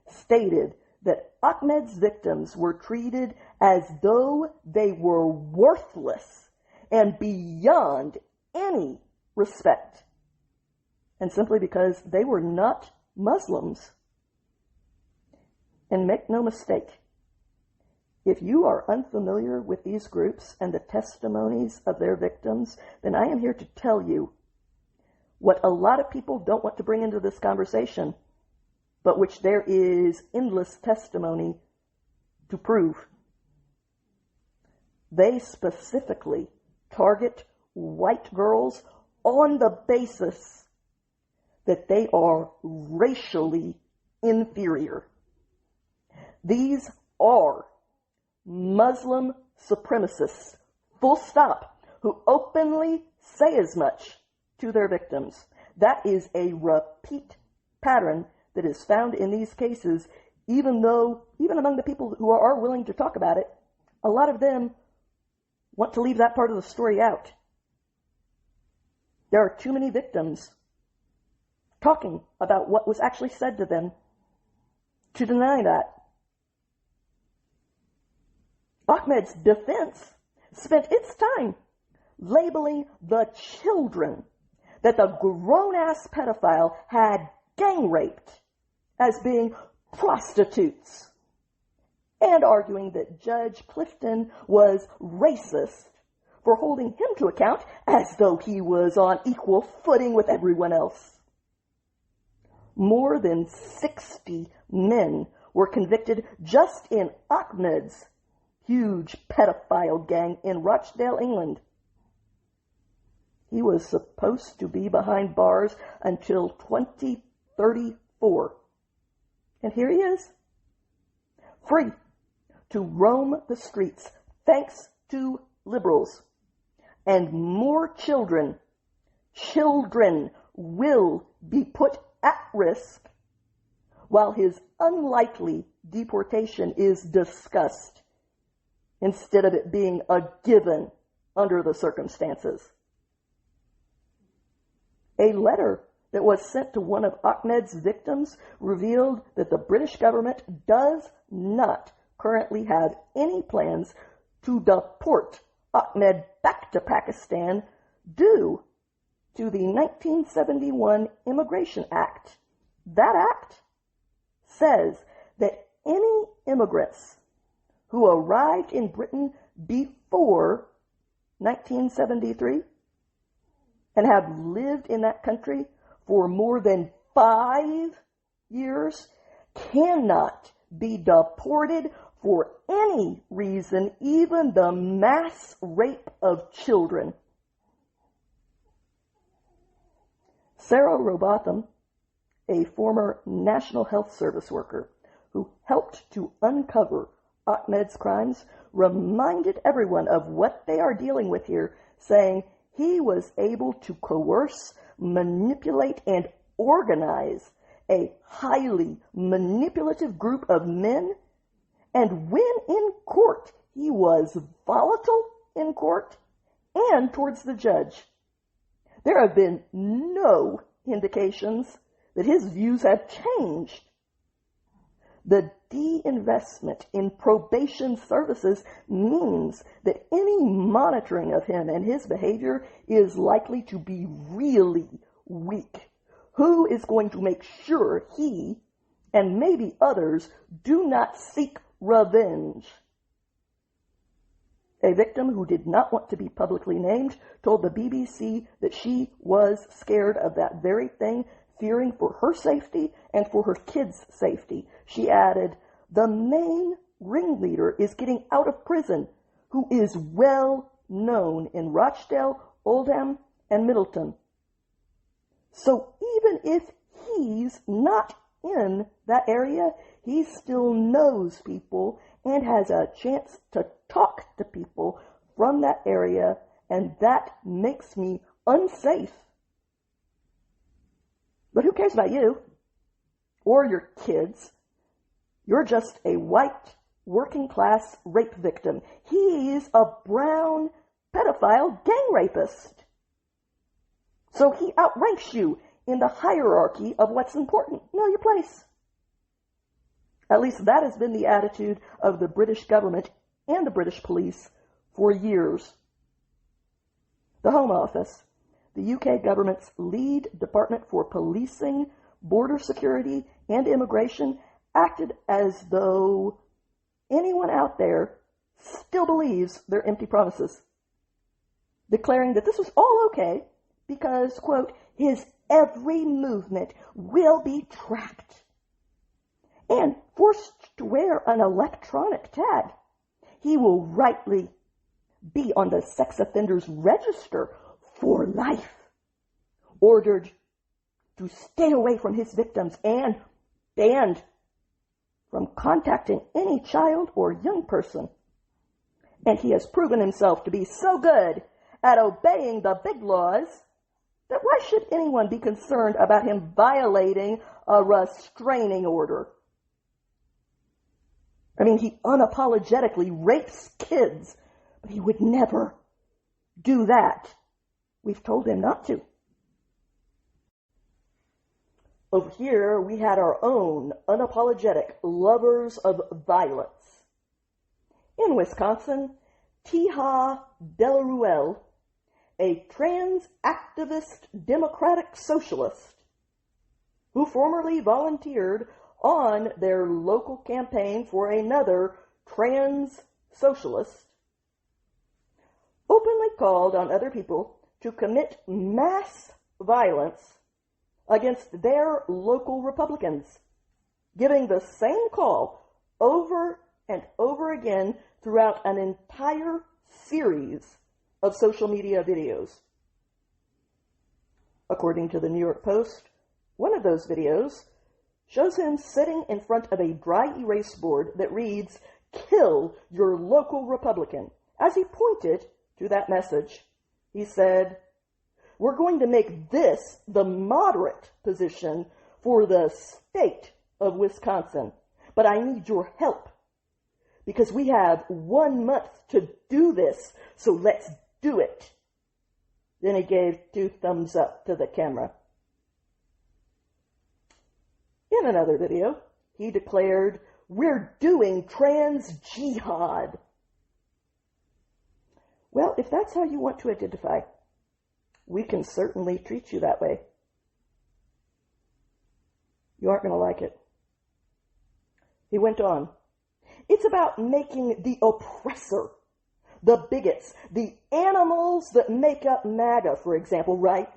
stated that Ahmed's victims were treated as though they were worthless and beyond any respect, and simply because they were not Muslims. And make no mistake, if you are unfamiliar with these groups and the testimonies of their victims, then I am here to tell you what a lot of people don't want to bring into this conversation, but which there is endless testimony to prove. They specifically target white girls on the basis that they are racially inferior. These are Muslim supremacists, full stop, who openly say as much to their victims. That is a repeat pattern that is found in these cases, even among the people who are willing to talk about it, a lot of them want to leave that part of the story out. There are too many victims talking about what was actually said to them to deny that. Ahmed's defense spent its time labeling the children that the grown-ass pedophile had gang raped as being prostitutes, and arguing that Judge Clifton was racist for holding him to account as though he was on equal footing with everyone else. More than 60 men were convicted just in Ahmed's huge pedophile gang in Rochdale, England. He was supposed to be behind bars until 2034. And here he is, free to roam the streets thanks to liberals. And more children will be put at risk while his unlikely deportation is discussed instead of it being a given under the circumstances. A letter that was sent to one of Ahmed's victims revealed that the British government does not currently have any plans to deport Ahmed back to Pakistan due to the 1971 Immigration Act. That act says that any immigrants who arrived in Britain before 1973 and have lived in that country for more than 5 years cannot be deported for any reason, even the mass rape of children. Sarah Robotham, a former National Health Service worker who helped to uncover Ahmed's crimes, reminded everyone of what they are dealing with here, saying he was able to coerce, manipulate, and organize a highly manipulative group of men, and when in court, he was volatile in court and towards the judge. There have been no indications that his views have changed. The de-investment in probation services means that any monitoring of him and his behavior is likely to be really weak. Who is going to make sure he and maybe others do not seek revenge? A victim who did not want to be publicly named told the BBC that she was scared of that very thing, fearing for her safety and for her kids' safety. She added, "The main ringleader is getting out of prison, who is well known in Rochdale, Oldham, and Middleton. So even if he's not in that area, he still knows people and has a chance to talk to people from that area, and that makes me unsafe." But who cares about you or your kids? You're just a white, working-class rape victim. He's a brown pedophile gang rapist. So he outranks you in the hierarchy of what's important. Know your place. At least that has been the attitude of the British government and the British police for years. The Home Office, the UK government's lead department for policing, border security, and immigration, acted as though anyone out there still believes their empty promises, declaring that this was all okay because, quote, "his every movement will be tracked," and forced to wear an electronic tag. He will rightly be on the sex offenders register for life, ordered to stay away from his victims, and banned from contacting any child or young person. And he has proven himself to be so good at obeying the big laws that why should anyone be concerned about him violating a restraining order? I mean, he unapologetically rapes kids, but he would never do that. We've told him not to. Over here, we had our own unapologetic lovers of violence. In Wisconsin, Teja Delaruelle, a trans activist democratic socialist who formerly volunteered on their local campaign for another trans socialist, openly called on other people to commit mass violence against their local Republicans, giving the same call over and over again throughout an entire series of social media videos. According to the New York Post, one of those videos shows him sitting in front of a dry erase board that reads, "Kill your local Republican." As he pointed to that message, he said, "We're going to make this the moderate position for the state of Wisconsin, but I need your help because we have 1 month to do this, so let's do it." Then he gave 2 thumbs up to the camera. In another video, he declared, "We're doing trans jihad." Well, if that's how you want to identify, we can certainly treat you that way. You aren't going to like it. He went on, "It's about making the oppressor, the bigots, the animals that make up MAGA, for example, right?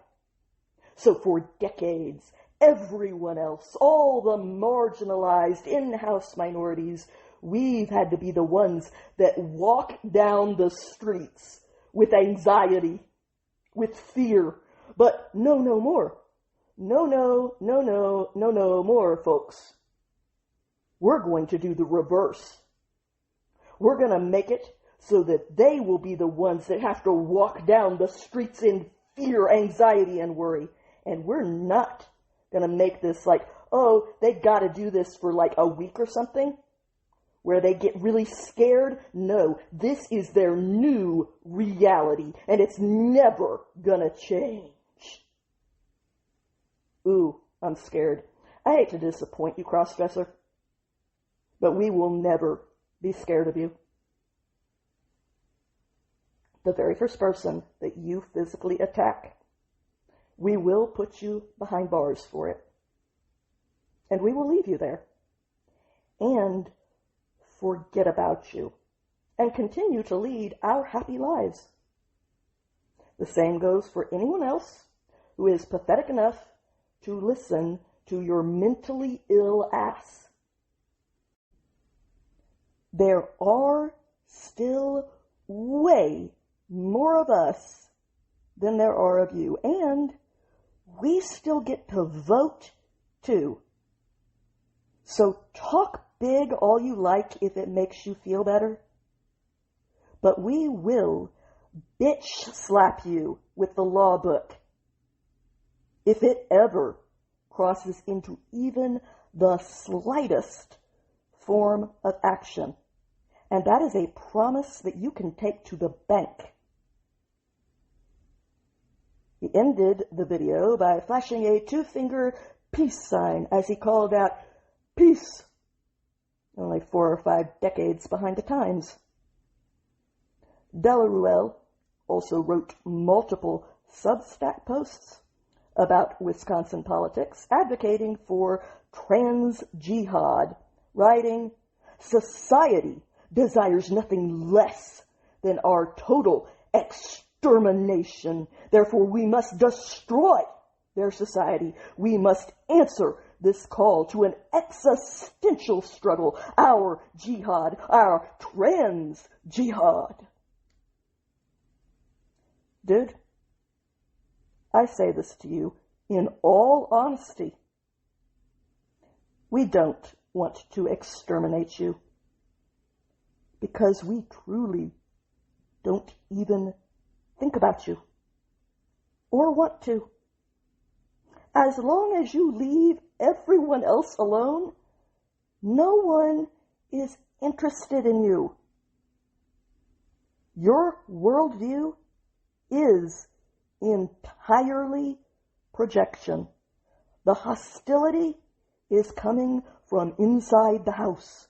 So for decades, everyone else, all the marginalized in-house minorities, we've had to be the ones that walk down the streets with anxiety, with fear. But no more. No more, folks. We're going to do the reverse. We're going to make it so that they will be the ones that have to walk down the streets in fear, anxiety, and worry. And we're not going to make this like, oh, they got to do this for like a week or something, where they get really scared. No, this is their new reality, and it's never going to change. Ooh, I'm scared. I hate to disappoint you, crossdresser, but we will never be scared of you. The very first person that you physically attack, we will put you behind bars for it. And we will leave you there. And forget about you. and continue to lead our happy lives. The same goes for anyone else who is pathetic enough to listen to your mentally ill ass. There are still way more of us than there are of you, and we still get to vote too. So talk big all you like if it makes you feel better, but we will bitch slap you with the law book if it ever crosses into even the slightest form of action. And that is a promise that you can take to the bank. He ended the video by flashing a two-finger peace sign as he called out, "Peace," only 4 or 5 decades behind the times. Delaruelle also wrote multiple Substack posts about Wisconsin politics, advocating for trans jihad, writing, "Society desires nothing less than our total extermination. Therefore, we must destroy their society. We must answer this call to an existential struggle, our jihad, our trans jihad." Dude, I say this to you in all honesty. We don't want to exterminate you because we truly don't even think about you or want to. As long as you leave everyone else alone, no one is interested in you. Your worldview is entirely projection. The hostility is coming from inside the house,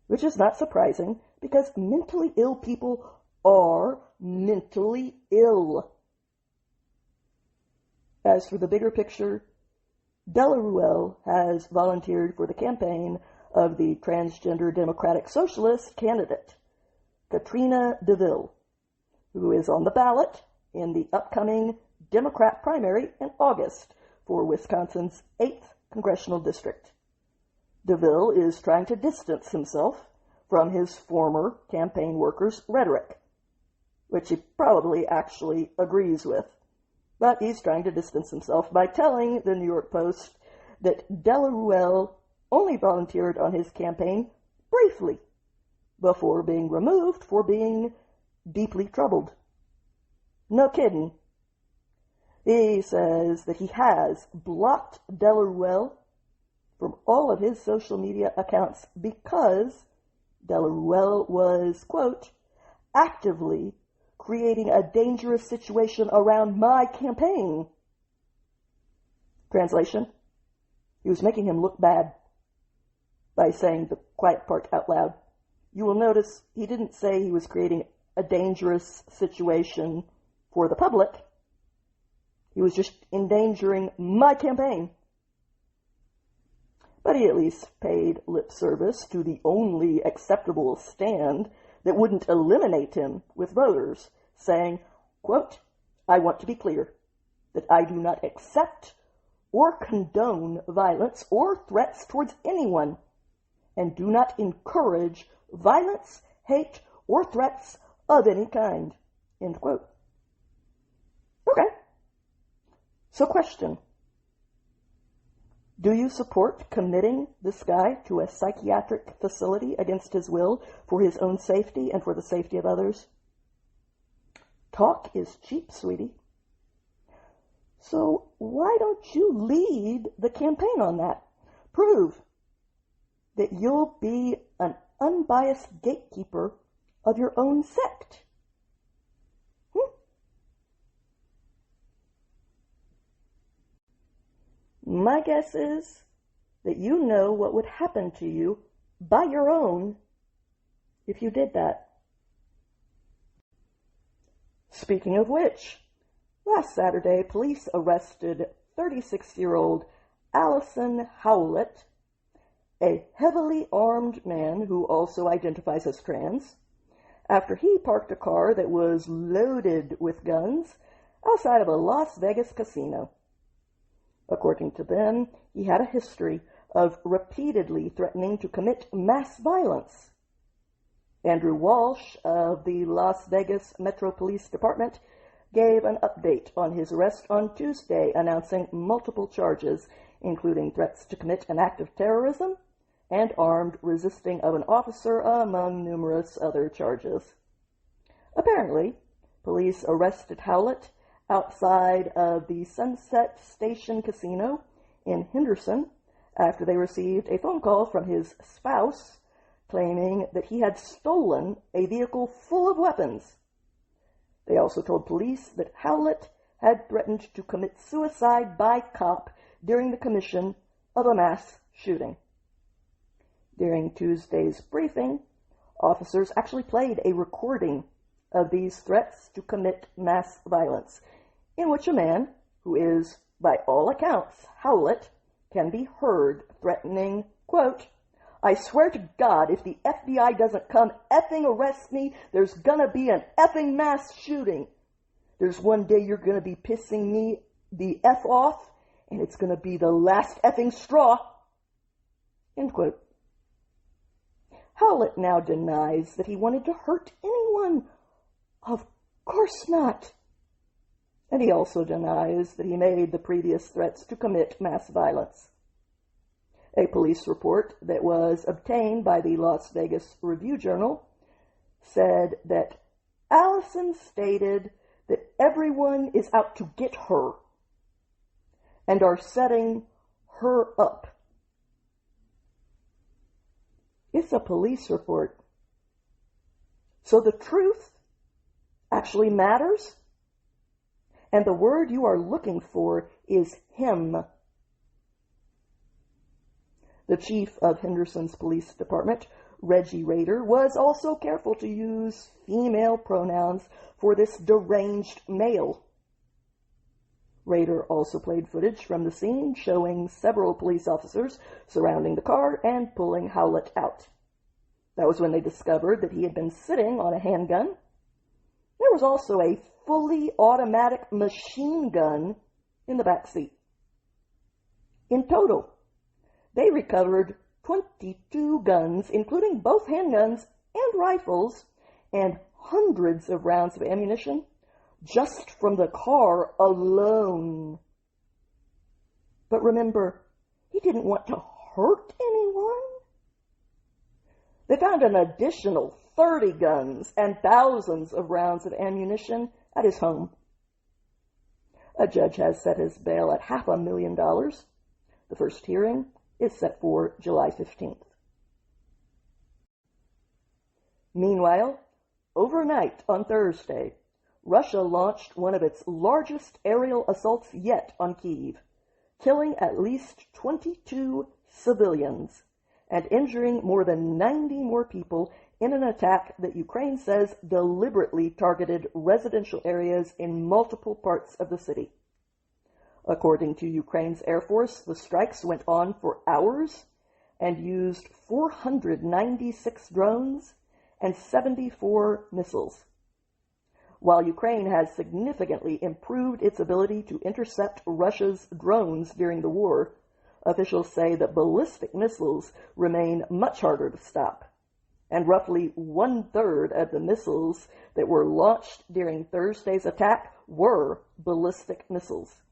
which is not surprising because mentally ill people are mentally ill. As for the bigger picture, Delaruelle has volunteered for the campaign of the transgender Democratic Socialist candidate, Katrina DeVille, who is on the ballot in the upcoming Democrat primary in August for Wisconsin's 8th congressional district. DeVille is trying to distance himself from his former campaign workers' rhetoric, which he probably actually agrees with. But he's trying to distance himself by telling the New York Post that Delaruelle only volunteered on his campaign briefly before being removed for being deeply troubled. No kidding. He says that he has blocked Delaruelle from all of his social media accounts because Delaruelle was, quote, actively creating a dangerous situation around my campaign. Translation: he was making him look bad by saying the quiet part out loud. You will notice he didn't say he was creating a dangerous situation for the public. He was just endangering my campaign. But he at least paid lip service to the only acceptable stand that wouldn't eliminate him with voters, saying, quote, "I want to be clear that I do not accept or condone violence or threats towards anyone, and do not encourage violence, hate, or threats of any kind," end quote. Okay. So question. Do you support committing this guy to a psychiatric facility against his will for his own safety and for the safety of others? Talk is cheap, sweetie. So why don't you lead the campaign on that? Prove that you'll be an unbiased gatekeeper of your own sect. My guess is that you know what would happen to you by your own if you did that. Speaking of which, last Saturday, police arrested 36-year-old Allison Howlett a heavily armed man who also identifies as trans, after he parked a car that was loaded with guns outside of a Las Vegas casino. According to them, he had a history of repeatedly threatening to commit mass violence. Andrew Walsh of the Las Vegas Metro Police Department gave an update on his arrest on Tuesday, announcing multiple charges, including threats to commit an act of terrorism and armed resisting of an officer, among numerous other charges. Apparently, police arrested Howlett outside of the Sunset Station Casino in Henderson after they received a phone call from his spouse claiming that he had stolen a vehicle full of weapons. They also told police that Howlett had threatened to commit suicide by cop during the commission of a mass shooting. During Tuesday's briefing, officers actually played a recording of these threats to commit mass violence, in which a man, who is, by all accounts, Howlett, can be heard threatening, quote, "I swear to God, if the FBI doesn't come effing arrest me, there's gonna be an effing mass shooting. There's one day you're gonna be pissing me the F off, and it's gonna be the last effing straw." End quote. Howlett now denies that he wanted to hurt anyone. Of course not. And he also denies that he made the previous threats to commit mass violence. A police report that was obtained by the Las Vegas Review-Journal said that Allison stated that everyone is out to get her and are setting her up. It's a police report. So the truth actually matters, and the word you are looking for is him. The chief of Henderson's police department, Reggie Rader, was also careful to use female pronouns for this deranged male. Rader also played footage from the scene showing several police officers surrounding the car and pulling Howlett out. That was when they discovered that he had been sitting on a handgun. There was also a fully automatic machine gun in the back seat. In total, they recovered 22 guns, including both handguns and rifles, and hundreds of rounds of ammunition just from the car alone. But remember, he didn't want to hurt anyone. They found an additional 30 guns and thousands of rounds of ammunition at his home. A judge has set his bail at $500,000. The first hearing is set for July 15th. Meanwhile, overnight on Thursday, Russia launched one of its largest aerial assaults yet on Kyiv, killing at least 22 civilians and injuring more than 90 more people in an attack that Ukraine says deliberately targeted residential areas in multiple parts of the city. According to Ukraine's Air Force, the strikes went on for hours and used 496 drones and 74 missiles. While Ukraine has significantly improved its ability to intercept Russia's drones during the war, officials say that ballistic missiles remain much harder to stop, and roughly 1/3 of the missiles that were launched during Thursday's attack were ballistic missiles.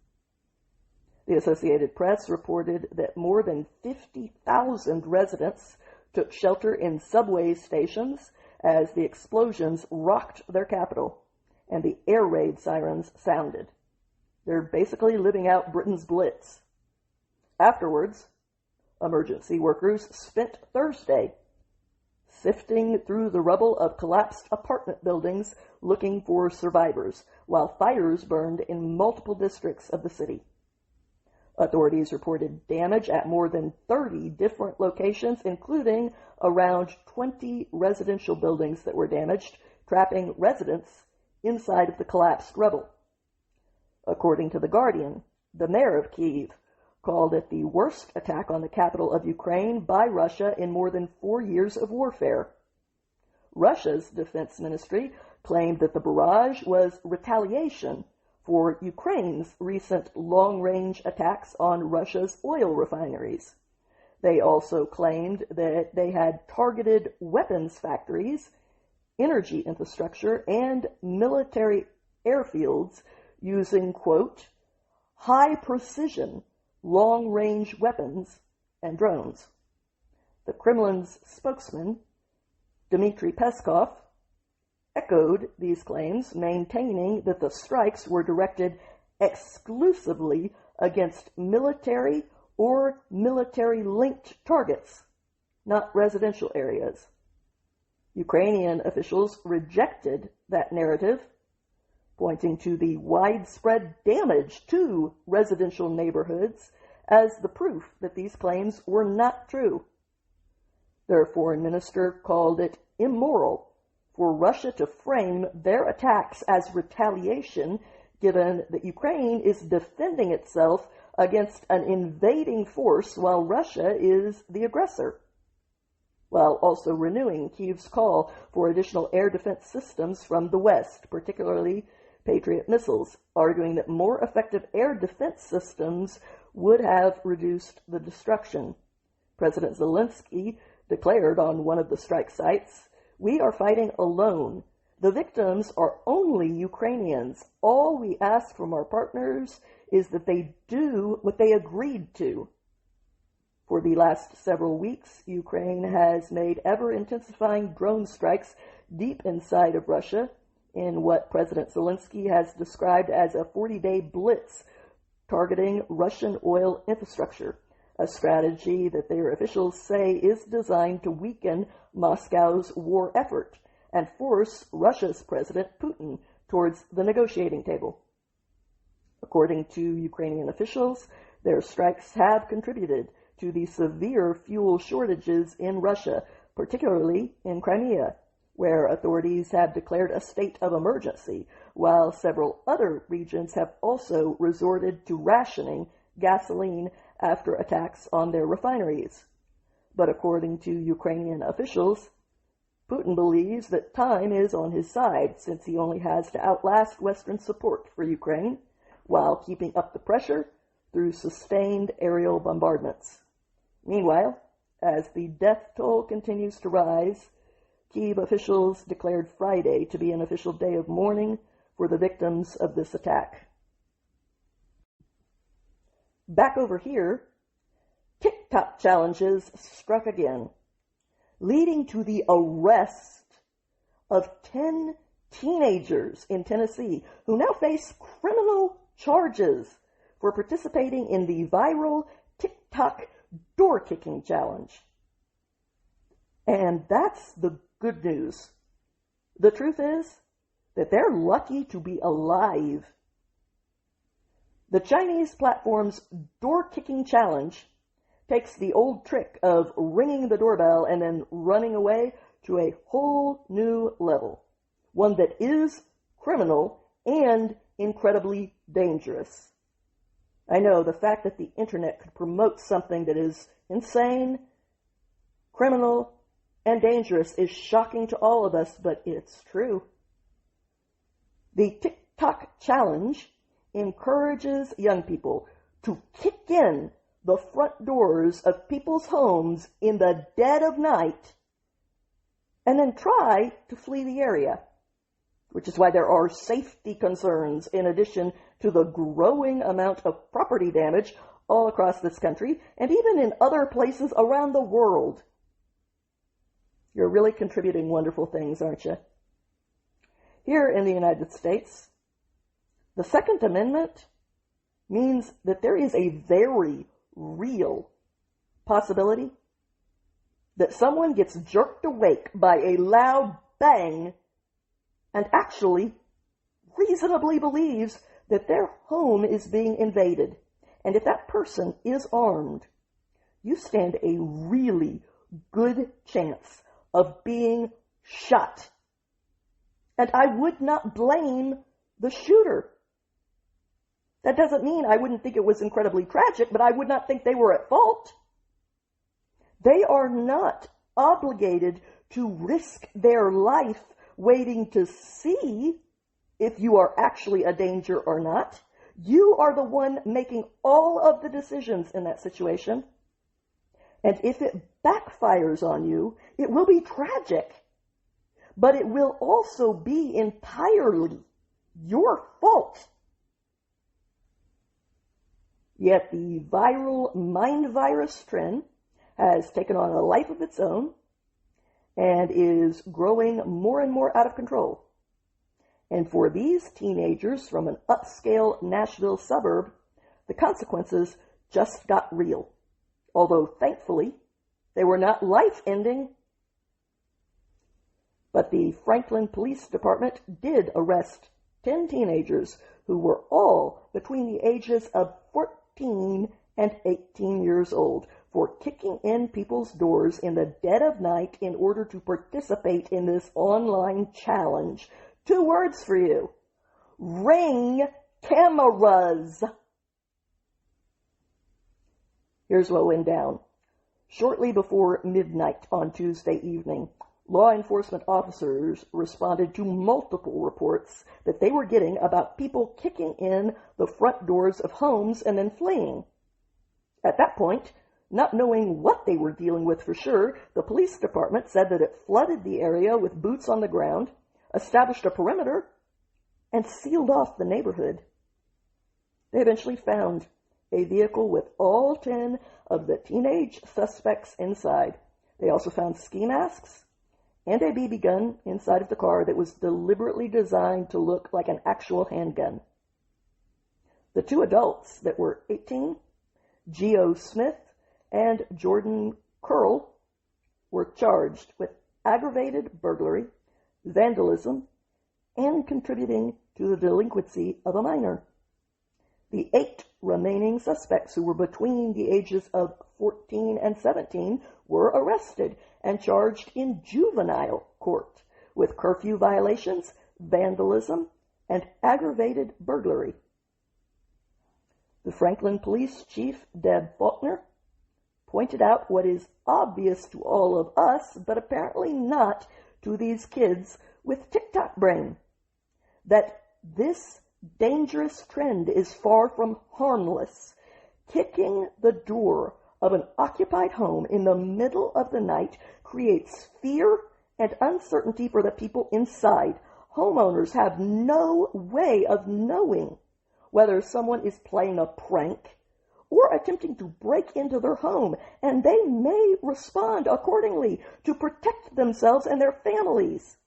The Associated Press reported that more than 50,000 residents took shelter in subway stations as the explosions rocked their capital and the air raid sirens sounded. They're basically living out Britain's Blitz. Afterwards, emergency workers spent Thursday sifting through the rubble of collapsed apartment buildings looking for survivors, while fires burned in multiple districts of the city. Authorities reported damage at more than 30 different locations, including around 20 residential buildings that were damaged, trapping residents inside of the collapsed rubble. According to The Guardian, the mayor of Kyiv called it the worst attack on the capital of Ukraine by Russia in more than 4 years of warfare. Russia's defense ministry claimed that the barrage was retaliation for Ukraine's recent long-range attacks on Russia's oil refineries. They also claimed that they had targeted weapons factories, energy infrastructure, and military airfields using, quote, high-precision, long-range weapons and drones. The Kremlin's spokesman, Dmitry Peskov, echoed these claims, maintaining that the strikes were directed exclusively against military or military-linked targets, not residential areas. Ukrainian officials rejected that narrative, pointing to the widespread damage to residential neighborhoods as the proof that these claims were not true. Their foreign minister called it immoral for Russia to frame their attacks as retaliation, given that Ukraine is defending itself against an invading force while Russia is the aggressor, while also renewing Kyiv's call for additional air defense systems from the West, particularly Patriot missiles, arguing that more effective air defense systems would have reduced the destruction. President Zelensky declared on one of the strike sites, "We are fighting alone. The victims are only Ukrainians. All we ask from our partners is that they do what they agreed to." For the last several weeks, Ukraine has made ever-intensifying drone strikes deep inside of Russia in what President Zelensky has described as a 40-day blitz targeting Russian oil infrastructure, a strategy that their officials say is designed to weaken Moscow's war effort and force Russia's President Putin towards the negotiating table. According to Ukrainian officials, their strikes have contributed to the severe fuel shortages in Russia, particularly in Crimea, where authorities have declared a state of emergency, while several other regions have also resorted to rationing gasoline after attacks on their refineries. But according to Ukrainian officials, Putin believes that time is on his side, since he only has to outlast Western support for Ukraine, while keeping up the pressure through sustained aerial bombardments. Meanwhile, as the death toll continues to rise, Kyiv officials declared Friday to be an official day of mourning for the victims of this attack. Back over here, TikTok challenges struck again, leading to the arrest of 10 teenagers in Tennessee who now face criminal charges for participating in the viral TikTok door-kicking challenge. And that's the good news. The truth is that they're lucky to be alive. The Chinese platform's door-kicking challenge takes the old trick of ringing the doorbell and then running away to a whole new level, one that is criminal and incredibly dangerous. I know the fact that the internet could promote something that is insane, criminal, and dangerous is shocking to all of us, but it's true. The TikTok challenge encourages young people to kick in the front doors of people's homes in the dead of night and then try to flee the area, which is why there are safety concerns in addition to the growing amount of property damage all across this country and even in other places around the world. You're really contributing wonderful things, aren't you? Here in the United States, the Second Amendment means that there is a very real possibility that someone gets jerked awake by a loud bang and actually reasonably believes that their home is being invaded. And if that person is armed, you stand a really good chance of being shot. And I would not blame the shooter. That doesn't mean I wouldn't think it was incredibly tragic, but I would not think they were at fault. They are not obligated to risk their life waiting to see if you are actually a danger or not. You are the one making all of the decisions in that situation. And if it backfires on you, it will be tragic. But it will also be entirely your fault. Yet the viral mind virus trend has taken on a life of its own and is growing more and more out of control. And for these teenagers from an upscale Nashville suburb, the consequences just got real. Although, thankfully, they were not life-ending. But the Franklin Police Department did arrest 10 teenagers who were all between the ages of 14 and 18 years old for kicking in people's doors in the dead of night in order to participate in this online challenge. 2 words for you. Ring cameras. Here's what went down. Shortly before midnight on Tuesday evening, law enforcement officers responded to multiple reports that they were getting about people kicking in the front doors of homes and then fleeing. At that point, not knowing what they were dealing with for sure, the police department said that it flooded the area with boots on the ground, established a perimeter, and sealed off the neighborhood. They eventually found a vehicle with all 10 of the teenage suspects inside. They also found ski masks and a BB gun inside of the car that was deliberately designed to look like an actual handgun. The 2 adults that were 18, Geo Smith and Jordan Curl, were charged with aggravated burglary, vandalism, and contributing to the delinquency of a minor. The 8 remaining suspects who were between the ages of 14 and 17 were arrested and charged in juvenile court with curfew violations, vandalism, and aggravated burglary. The Franklin Police Chief, Deb Faulkner, pointed out what is obvious to all of us, but apparently not to these kids with TikTok brain, that this dangerous trend is far from harmless. Kicking the door of an occupied home in the middle of the night creates fear and uncertainty for the people inside. Homeowners have no way of knowing whether someone is playing a prank or attempting to break into their home, and they may respond accordingly to protect themselves and their families.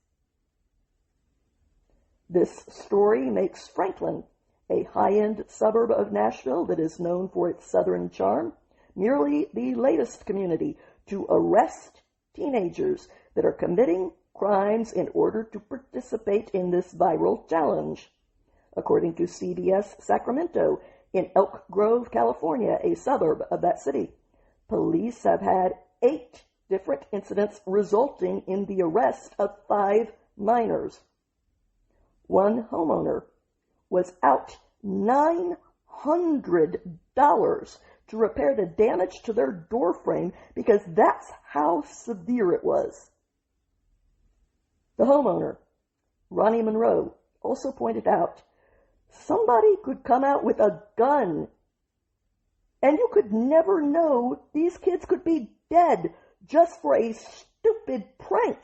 This story makes Franklin, a high-end suburb of Nashville that is known for its southern charm, merely the latest community to arrest teenagers that are committing crimes in order to participate in this viral challenge. According to CBS Sacramento, in Elk Grove, California, a suburb of that city, police have had 8 different incidents resulting in the arrest of 5 minors. One homeowner was out $900 to repair the damage to their door frame because that's how severe it was. The homeowner, Ronnie Monroe, also pointed out, somebody could come out with a gun, and you could never know these kids could be dead just for a stupid prank.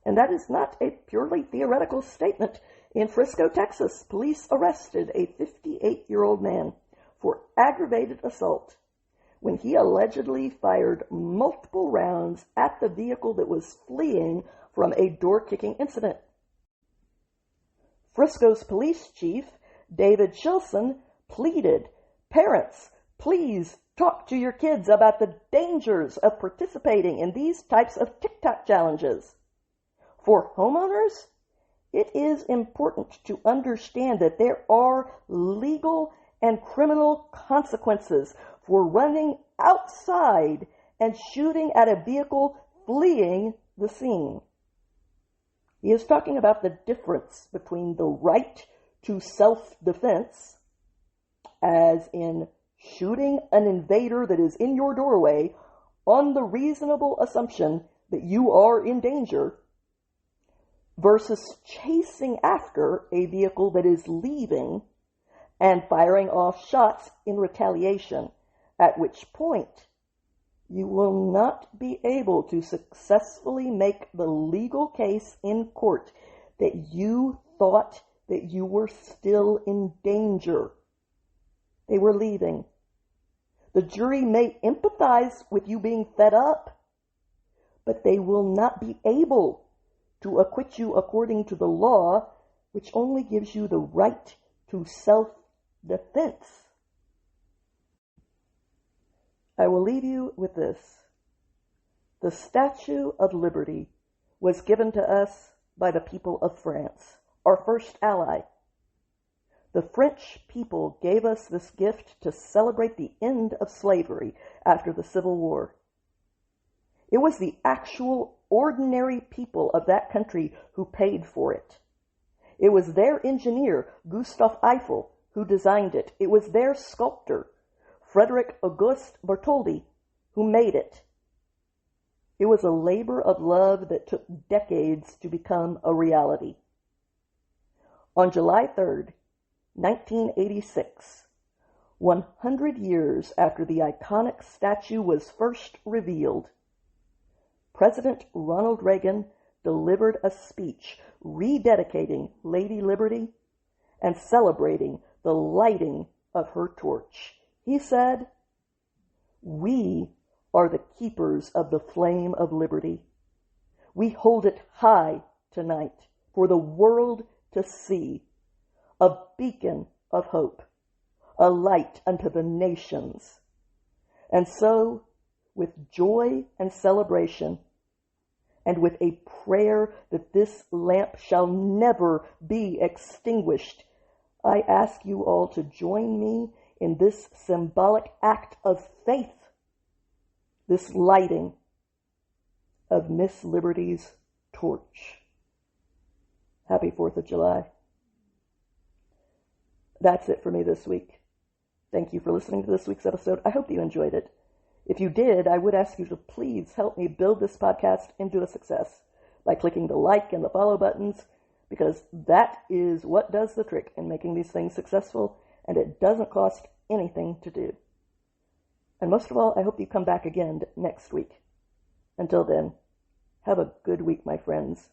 And that is not a purely theoretical statement. In Frisco, Texas, police arrested a 58-year-old man for aggravated assault when he allegedly fired multiple rounds at the vehicle that was fleeing from a door-kicking incident. Frisco's police chief, David Shilson, pleaded, "Parents, please talk to your kids about the dangers of participating in these types of TikTok challenges." For homeowners, it is important to understand that there are legal and criminal consequences for running outside and shooting at a vehicle fleeing the scene. He is talking about the difference between the right to self-defense, as in shooting an invader that is in your doorway on the reasonable assumption that you are in danger, versus chasing after a vehicle that is leaving and firing off shots in retaliation, at which point you will not be able to successfully make the legal case in court that you thought that you were still in danger. They were leaving. The jury may empathize with you being fed up, but they will not be able to acquit you according to the law, which only gives you the right to self-defense. I will leave you with this. The Statue of Liberty was given to us by the people of France, our first ally. The French people gave us this gift to celebrate the end of slavery after the Civil War. It was the actual ordinary people of that country who paid for it. It was their engineer, Gustave Eiffel, who designed it. It was their sculptor, Frederick Auguste Bartholdi, who made it. It was a labor of love that took decades to become a reality. On July 3rd, 1986, 100 years after the iconic statue was first revealed, President Ronald Reagan delivered a speech rededicating Lady Liberty and celebrating the lighting of her torch. He said, "We are the keepers of the flame of liberty. We hold it high tonight for the world to see, a beacon of hope, a light unto the nations." And so, with joy and celebration, and with a prayer that this lamp shall never be extinguished, I ask you all to join me in this symbolic act of faith, this lighting of Miss Liberty's torch. Happy 4th of July. That's it for me this week. Thank you for listening to this week's episode. I hope you enjoyed it. If you did, I would ask you to please help me build this podcast into a success by clicking the like and the follow buttons, because that is what does the trick in making these things successful, and it doesn't cost anything to do. And most of all, I hope you come back again next week. Until then, have a good week, my friends.